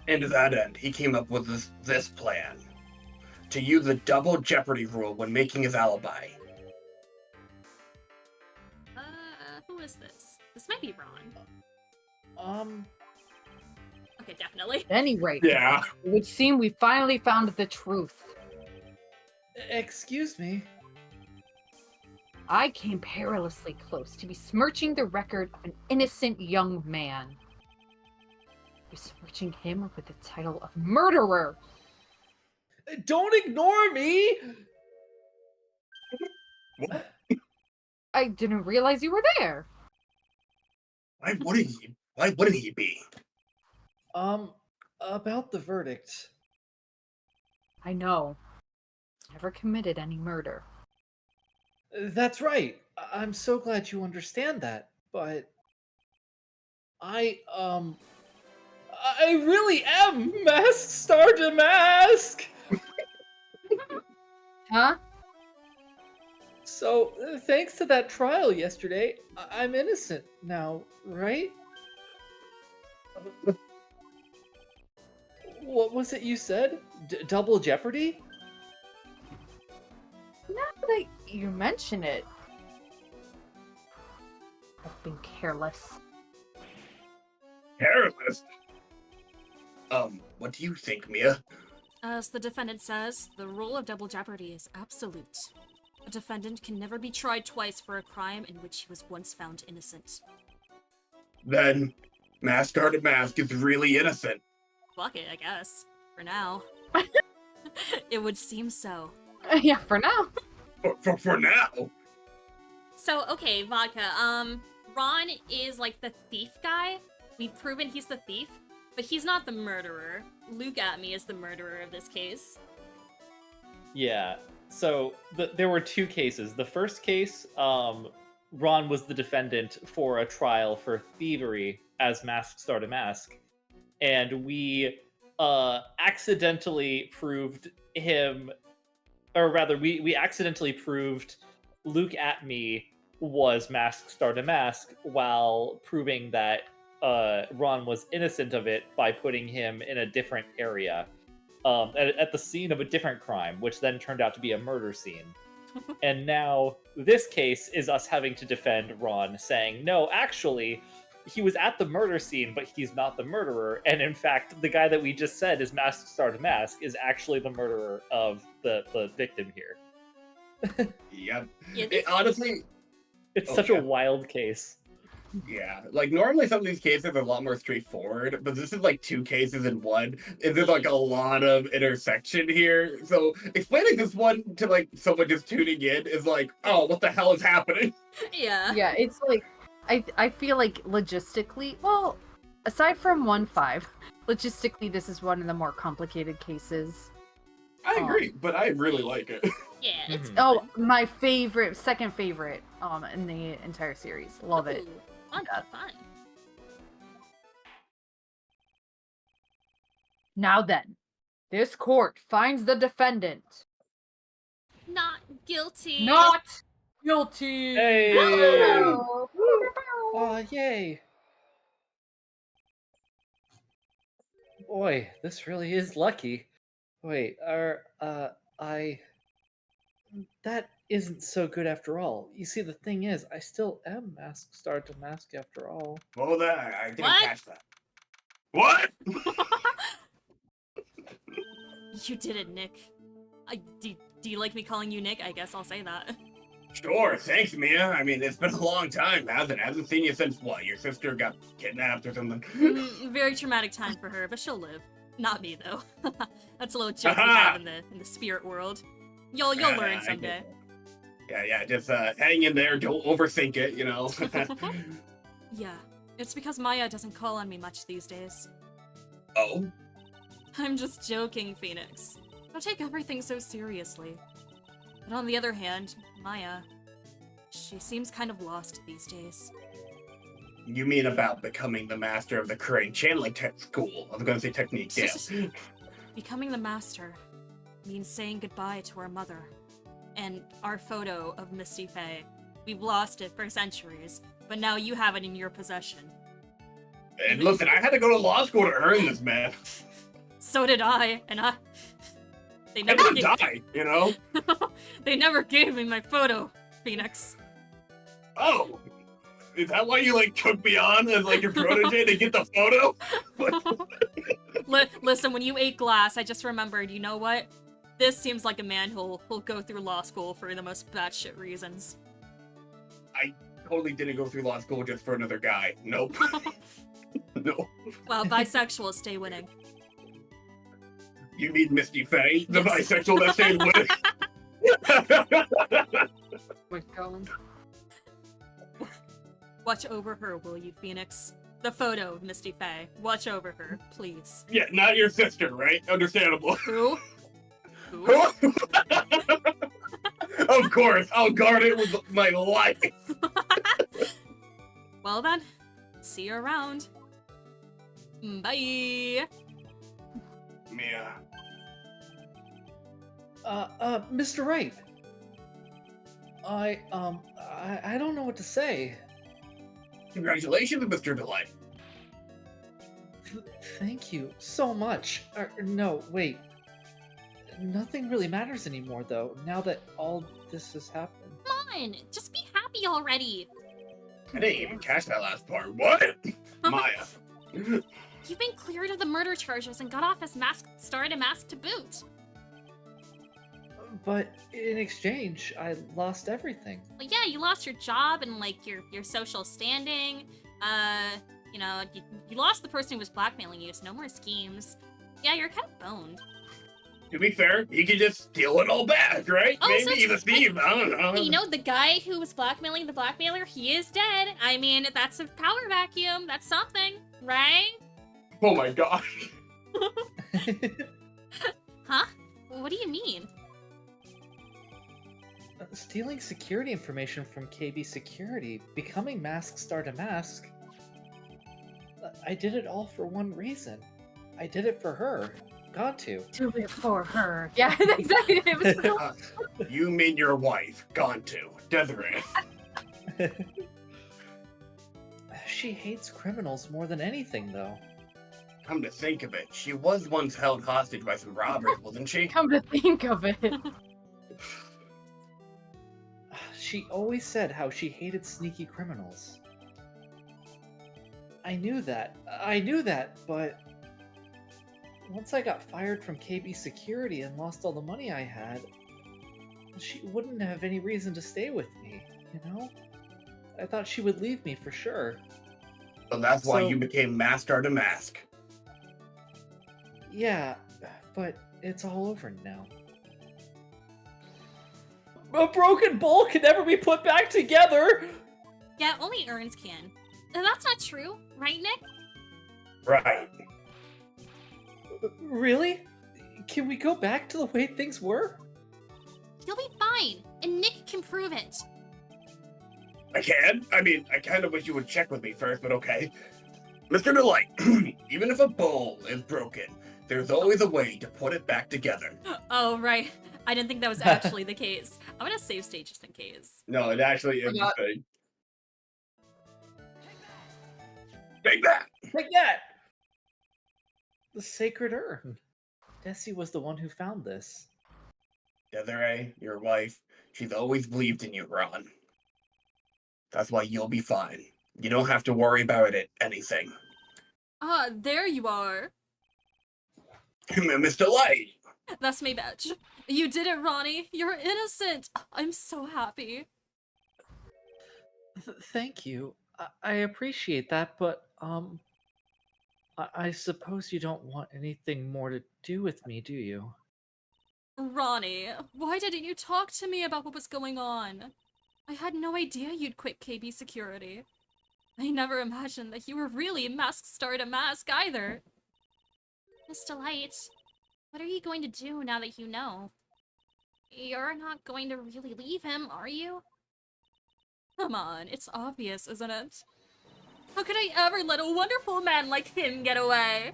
E: And to that end, he came up with this plan. To use the double jeopardy rule when making his alibi.
A: Who is this? This might be Ron. Okay, definitely.
D: At any rate,
E: Yeah.
D: it would seem we finally found the truth.
F: Excuse me.
D: I came perilously close to besmirching the record of an innocent young man. Besmirching him with the title of murderer.
F: Don't ignore me!
E: What?
D: I didn't realize you were there.
E: Why wouldn't he be?
F: About the verdict.
D: I know. Never committed any murder.
F: That's right. I'm so glad you understand that, but I really am Masked Star Damask!
D: Huh?
F: So, thanks to that trial yesterday, I'm innocent now, right? What was it you said? Double jeopardy?
D: Now that you mention it, I've been careless.
E: Careless. What do you think, Mia?
A: As the defendant says, the rule of double jeopardy is absolute. A defendant can never be tried twice for a crime in which he was once found innocent.
E: Then, Masked Damask is really innocent.
A: Fuck it, I guess. For now. It would seem so.
D: Yeah, for now.
E: For now.
A: So, okay, Vodka, Ron is like the thief guy. We've proven he's the thief. But he's not the murderer. Luke at me is the murderer of this case.
B: Yeah. So there were two cases. The first case, Ron was the defendant for a trial for thievery as Mask Star to Mask, and we accidentally proved him, or rather, we accidentally proved Luke at me was Mask Star to Mask while proving that Ron was innocent of it by putting him in a different area. At the scene of a different crime, which then turned out to be a murder scene. And now this case is us having to defend Ron, saying, no, actually, he was at the murder scene, but he's not the murderer. And in fact, the guy that we just said is Mask Star to Mask is actually the murderer of the victim here.
E: Yep.
A: Yeah,
E: Honestly,
B: It's
E: Oh,
B: such
E: yeah.
B: a wild case.
E: yeah. Like, normally some of these cases are a lot more straightforward, but this is like two cases in one, and there's like a lot of intersection here. So explaining this one to like someone just tuning in is like, oh, what the hell is happening?
A: Yeah.
D: Yeah, it's like I feel like logistically, well, aside from 1-5, logistically this is one of the more complicated cases.
E: I agree, but I really like it.
A: Yeah, it's
B: Mhm.
D: Oh, my favorite, second favorite, in the entire series. Love it.
A: Ooh, fun,
D: Yeah.
A: fun.
D: Now then, this court finds the defendant
A: Not guilty.
D: not guilty.
B: Hey!
G: Oh.
B: Oh, yay! Boy, this really is lucky. Wait, that isn't so good after all. You see, the thing is, I still am Mask Star to Mask after all.
E: Well, that I didn't
A: What?
E: catch that. What?
A: You did it, Nick. Do you like me calling you Nick? I guess I'll say that.
E: Sure, thanks, Mia. I mean, it's been a long time, hasn't it? Hasn't seen you since what? Your sister got kidnapped or something?
A: Very traumatic time for her, but she'll live. Not me though. That's a little joke we
E: Aha!
A: have in the spirit world. You'll
E: Yeah,
A: learn
E: I get
A: someday.
E: that. Yeah, just hang in there. Don't overthink it, you know.
A: Yeah, it's because Maya doesn't call on me much these days.
E: Oh,
A: I'm just joking, Phoenix. Don't take everything so seriously. But on the other hand, Maya, she seems kind of lost these days.
E: you mean about becoming the master of the crane channeling school? I was going to say technique. Yeah.
A: Becoming the master means saying goodbye to our mother. And our photo of Misty Faye. We've lost it for centuries, but now you have it in your possession.
E: And listen, I had to go to law school to earn this, man.
A: So did I, and they
E: I
A: never
E: didn't
A: gave,
E: die, you know.
A: they never gave me my photo, Phoenix.
E: Oh, is that why you like took me on as like your protege to get the photo?
A: Listen, when you ate glass, I just remembered, you know what? This seems like a man who'll go through law school for the most batshit reasons.
E: Totally didn't go through law school just for another guy. Nope. No.
A: Well, bisexuals stay winning.
E: You mean Misty Faye, the
A: Yes.
E: bisexual that stayed with?
D: My God.
A: Watch over her, will you, Phoenix? The photo of Misty Faye. Watch over her, please.
E: Yeah, not your sister, right? Understandable.
A: Who? Who?
E: Of course, I'll guard it with my life.
A: Well then, see you around. Bye.
E: Mia.
B: Mr. Wright. I don't know what to say.
E: Congratulations, Mr. Delight.
B: Thank you so much. No, wait. Nothing really matters anymore, though, now that all this has happened.
A: Come on, just be happy already.
E: I didn't even catch that last part. What? Maya.
A: You've been cleared of the murder charges and got off as Mask Star to Mask to boot.
B: But in exchange, I lost everything.
A: Well, yeah, you lost your job and like your social standing. You know, you lost the person who was blackmailing you, so no more schemes. Yeah, you're kind of boned.
E: To be fair, he could just steal it all back, right?
A: Oh,
E: Maybe
A: so
E: he's a thief. I don't know.
A: You know, the guy who was blackmailing the blackmailer, he is dead. I mean, that's a power vacuum. That's something, right?
E: Oh my gosh.
A: Huh? What do you mean?
B: Stealing security information from KB Security, becoming Mask Star to Mask. I did it all for one reason. I did it for her. Got to.
D: Do it for her. Yeah, exactly. It was for
E: Uh, you mean your wife, gone to, Desiree.
B: She hates criminals more than anything, though.
E: Come to think of it, she was once held hostage by some robbers, wasn't she?
D: Come to think of it.
B: She always said how she hated sneaky criminals. I knew that, but once I got fired from KB Security and lost all the money I had, she wouldn't have any reason to stay with me, you know? I thought she would leave me for sure.
E: So that's why
B: So-
E: you became Master to Mask.
B: Yeah, but it's all over now. A broken bowl can never be put back together!
A: Yeah, only urns can. That's not true, right, Nick?
E: Right.
B: Really? Can we go back to the way things were?
A: You'll be fine, and Nick can prove it.
E: I can? I mean, I kind of wish you would check with me first, but okay. Mr. Delight, even if a bowl is broken, there's always a way to put it back together.
A: Oh, right. I didn't think that was actually the case. I'm gonna save state just in case.
E: No, it actually is
D: Forgot.
E: the thing. Take that!
B: Like that! The sacred urn. Desi was the one who found this.
E: Desiree, your wife, she's always believed in you, Ron. That's why you'll be fine. You don't have to worry about anything.
A: Ah, there you are.
E: Mr. Light!
A: That's my badge. You did it, Ronnie. You're innocent. I'm so happy.
B: Thank you. I appreciate that, but, I suppose you don't want anything more to do with me, do you?
A: Ronnie, why didn't you talk to me about what was going on? I had no idea you'd quit KB Security. I never imagined that you were really Mask Star to Mask either. Mr. Light, what are you going to do now that you know? You're not going to really leave him, are you? Come on, it's obvious, isn't it? How could I ever let a wonderful man like him get away?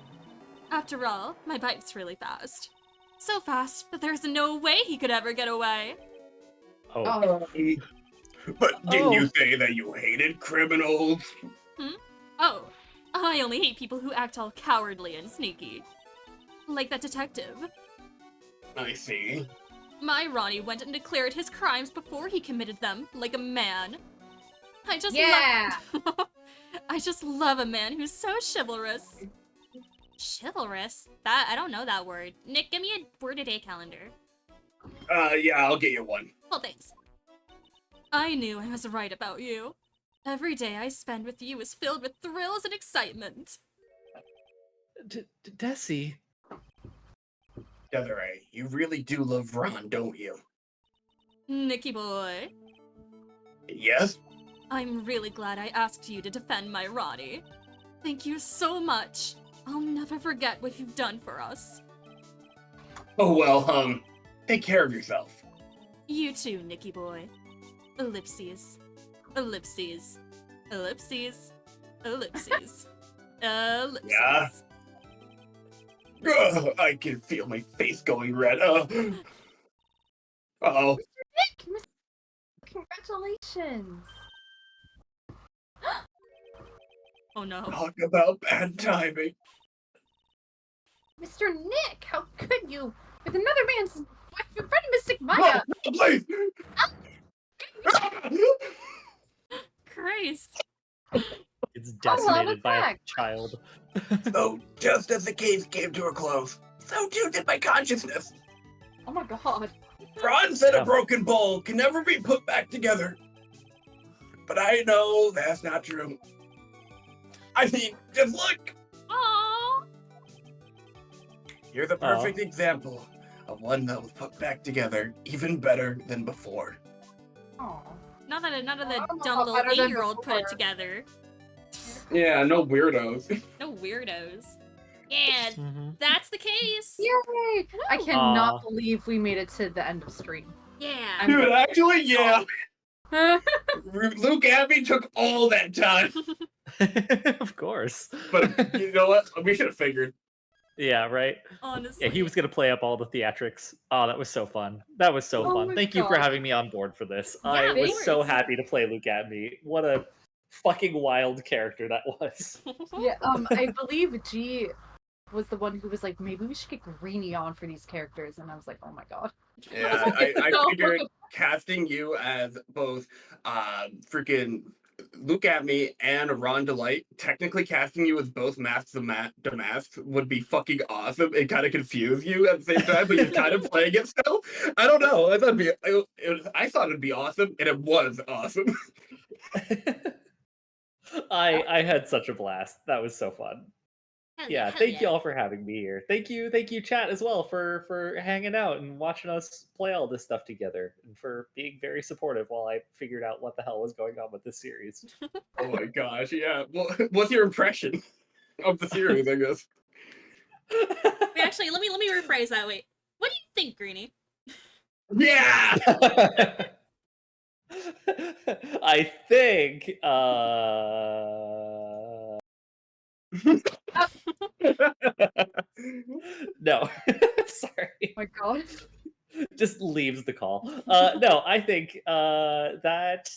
A: After all, my bike's really fast. So fast that there's no way he could ever get away.
B: Oh.
E: But didn't you say that you hated criminals?
A: Oh, I only hate people who act all cowardly and sneaky. Like that detective.
E: I see.
A: My Ronnie went and declared his crimes before he committed them, like a man. I just
D: Yeah.
A: love I just love a man who's so chivalrous. Chivalrous? That I don't know that word. Nick, give me a word a day calendar.
E: Yeah, I'll get you one.
A: Well, thanks. I knew I was right about you. Every day I spend with you is filled with thrills and excitement.
B: Desi.
E: Desiree, you really do love Ron, don't you?
A: Nicky boy,
E: Yes?
A: I'm really glad I asked you to defend my Ronnie. Thank you so much. I'll never forget what you've done for us.
E: Oh, well, take care of yourself.
A: You too, Nicky boy. Ellipses. Ellipses. Ellipses. Ellipses. Ellipses.
E: Yeah? Ugh, I can feel my face going red. Uh-oh.
D: Nick, congratulations.
A: Oh no.
E: Talk about bad timing.
D: Mr. Nick, how could you? With another man's wife in front of Mystic
E: No,
D: Maya.
E: no, please!
A: Christ.
B: It's
D: Oh, well,
B: decimated by a
D: attack.
B: child.
E: So, just as the case came to a close, so too did my consciousness.
D: Oh my god.
E: Ron said
B: Yeah.
E: a broken bowl can never be put back together. But I know that's not true. I mean, just look!
A: Aww.
E: You're the perfect example of one that was put back together even better than before.
D: Oh.
A: None of the
D: I don't know
A: dumb
D: about
A: little
D: better than
A: 8-year-old put it
D: before.
A: together.
E: Yeah, no weirdos.
A: No weirdos. Yeah,
B: Mhm.
A: that's the case.
D: Yay! I
A: Woo!
D: cannot
B: Aw.
D: believe we made it to the end of stream.
A: Yeah.
E: Dude, actually, yeah.
D: Yeah.
E: Luke Abbey took all that time.
B: Of course.
E: But you know what? We should have figured.
B: Yeah, right.
A: Honestly.
B: Yeah, he was gonna play up all the theatrics. Oh, that was so fun. That was so
D: Oh
B: fun.
D: my
B: Thank you for
D: God.
B: having me on board for this.
A: Yeah,
B: I
A: of
B: was so
A: course.
B: happy to play Luke at me. What a fucking wild character that was.
D: Yeah, I believe G was the one who was like, maybe we should get Greenie on for these characters, and I was like, oh my god.
E: Yeah, I
D: No.
E: figured casting you as both freaking Luke at me and Ron Delight, technically casting you as both Masks of Damask would be fucking awesome and kind of confuse you at the same time, but you're kind of playing it still. I don't know. I thought I thought it'd be awesome, and it was awesome.
B: I had such a blast. That was so fun.
A: Hell
B: Yeah,
A: hell
B: thank you
A: yeah.
B: all for having me here. Thank you, chat as well for hanging out and watching us play all this stuff together and for being very supportive while I figured out what the hell was going on with this series.
E: Oh my gosh, yeah. Well, what's your impression of the series, I guess?
A: Wait, actually, let me rephrase that. Wait, what do you think, Greenie?
E: Yeah!
B: I think no. Sorry.
D: Oh my god.
B: Just leaves the call. No, I think that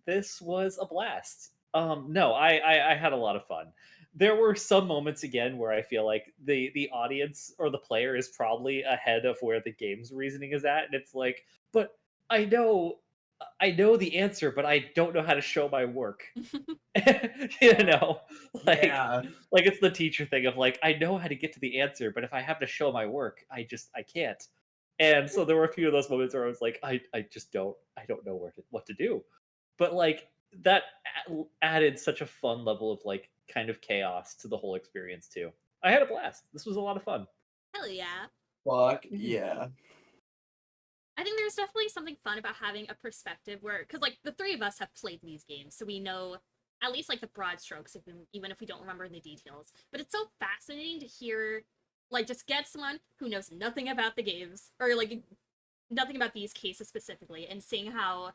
B: this was a blast. No, I had a lot of fun. There were some moments again where I feel like the audience or the player is probably ahead of where the game's reasoning is at, and it's like, but I know I know the answer, but I don't know how to show my work. You know, like
E: Yeah.
B: like it's the teacher thing of like I know how to get to the answer, but if I have to show my work, I can't. And so there were a few of those moments where I was like, I just don't know what to do. But like that added such a fun level of like kind of chaos to the whole experience too. I had a blast. This was a lot of fun.
A: Hell yeah.
E: Fuck yeah.
A: I think there's definitely something fun about having a perspective where, because like the three of us have played these games, so we know at least like the broad strokes, even if we don't remember the details. But it's so fascinating to hear, like, just get someone who knows nothing about the games or like nothing about these cases specifically, and seeing how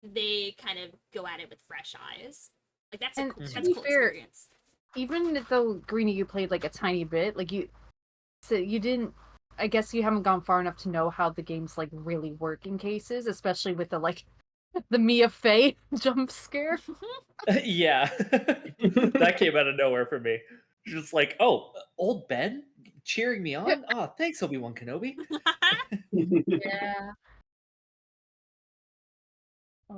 A: they kind of go at it with fresh eyes. Like that's
D: And to
A: that's a
D: be
A: cool
D: fair,
A: experience.
D: even though Greenie, you played like a tiny bit, like you didn't. I guess you haven't gone far enough to know how the games like really work in cases, especially with the like the Mia Fey jump scare.
B: Yeah. That came out of nowhere for me. Just like, oh, old Ben cheering me on? Oh, thanks, Obi-Wan Kenobi.
D: Yeah.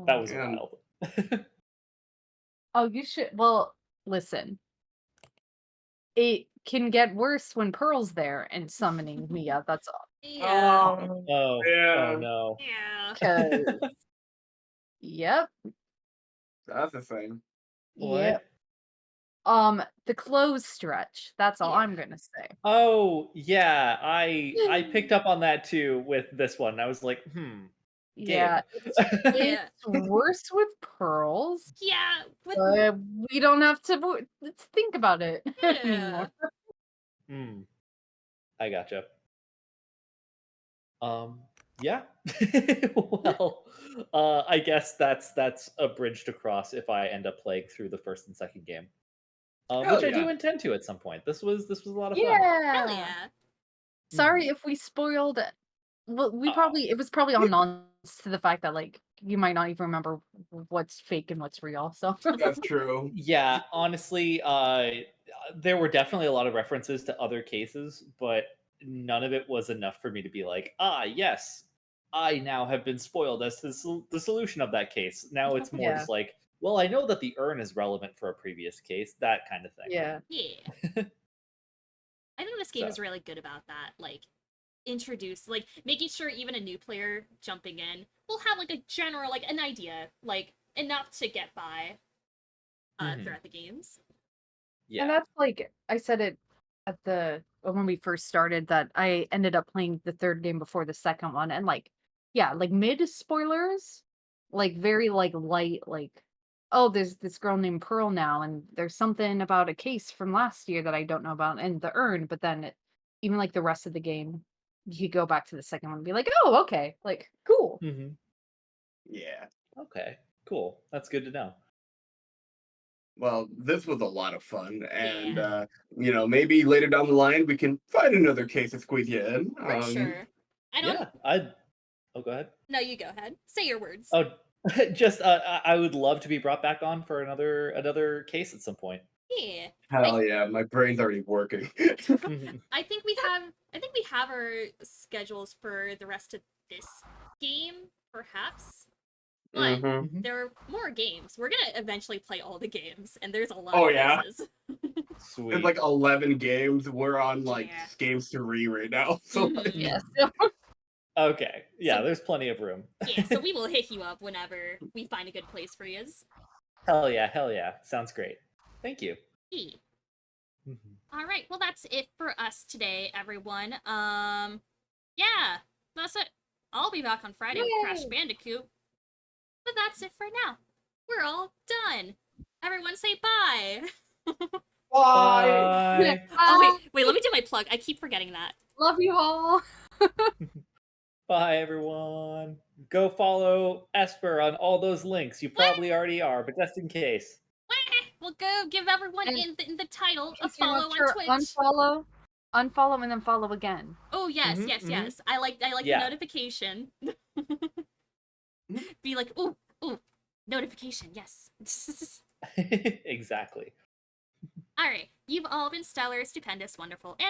B: That was
E: Yeah.
B: wild.
D: Oh, you should. Well, listen. It can get worse when Pearl's there and summoning Mia. That's all.
A: Yeah.
B: Oh
E: Yeah.
B: no.
A: Yeah.
D: 'Cause- Yep.
E: That's the thing.
D: Yep. The close stretch. That's all
A: Yeah.
D: I'm gonna say.
B: Oh yeah, I picked up on that too with this one. I was like,
D: Yeah,
A: Yeah.
D: it's worse with pearls,
A: Yeah. With
D: but we don't have to let's think about it
A: Yeah.
D: anymore.
B: I gotcha. Yeah. Well, I guess that's a bridge to cross if I end up playing through the first and second game.
E: Hell
B: Which I do
E: yeah.
B: intend to at some point. This was a lot of fun.
A: hell
D: Yeah.
A: yeah.
D: Sorry if we spoiled it. Well,
B: Aw.
D: it was probably on nonsense to the fact that like you might not even remember what's fake and what's real. So
E: That's true.
B: Yeah, honestly, there were definitely a lot of references to other cases, but none of it was enough for me to be like, ah, yes, I now have been spoiled as to the solution of that case. Now it's more
D: Yeah.
B: just like, well, I know that the urn is relevant for a previous case, that kind of thing.
D: yeah.
A: Yeah. I think this game
B: So.
A: is really good about that. Like, like, making sure even a new player jumping in will have, like, a general, like, an idea, like, enough to get by
B: Mhm.
A: throughout the games.
B: Yeah.
D: And that's like I said it at when we first started that I ended up playing the third game before the second one, and like yeah, like mid spoilers, like very like light, like oh, there's this girl named Pearl now, and there's something about a case from last year that I don't know about, and the urn. But then, even like the rest of the game, you could go back to the second one and be like, oh, okay, like cool.
B: Mm-hmm.
E: Yeah.
B: Okay, cool. That's good to know.
E: Well, this was a lot of fun, and
A: Yeah.
E: maybe later down the line we can find another case to squeeze you in.
A: For sure. I don't.
B: Yeah, Oh, go ahead.
A: No, you go ahead. Say your words.
B: Oh, just I would love to be brought back on for another case at some point.
A: Yeah.
E: Hell yeah, my brain's already working.
A: I think we have our schedules for the rest of this game, perhaps. But
E: Mhm.
A: there are more games. We're gonna eventually play all the games, and there's a lot
E: Oh,
A: of
E: yeah?
A: cases.
B: Sweet.
E: There's like 11 games. We're on like
A: Yeah.
E: game 3 right now. So
A: Mhm.
E: like,
D: Yes.
B: Okay. Yeah,
A: So-
B: there's plenty of room.
A: Yeah, so we will hit you up whenever we find a good place for you.
B: Hell yeah. Sounds great. Thank you.
A: Yeah.
B: Mhm.
A: All right, well that's it for us today, everyone. Yeah, that's it. I'll be back on Friday with Crash
D: Yay!
A: Bandicoot. But that's it for now. We're all done. Everyone say bye.
B: Bye.
A: Oh wait, let me do my plug. I keep forgetting that.
D: Love you all.
B: Bye, everyone. Go follow Esper on all those links. You probably already are, but just in case.
A: We'll go give everyone
D: And
A: in the title a
D: If you're
A: follow
D: not
A: on
D: sure,
A: Twitch.
D: unfollow, and then follow again.
A: Oh yes,
B: Mhm,
A: yes,
B: mhm.
A: yes. I like
B: Yeah.
A: the notification. Be like, ooh, notification, yes.
B: Exactly.
A: Alright, you've all been stellar, stupendous, wonderful, and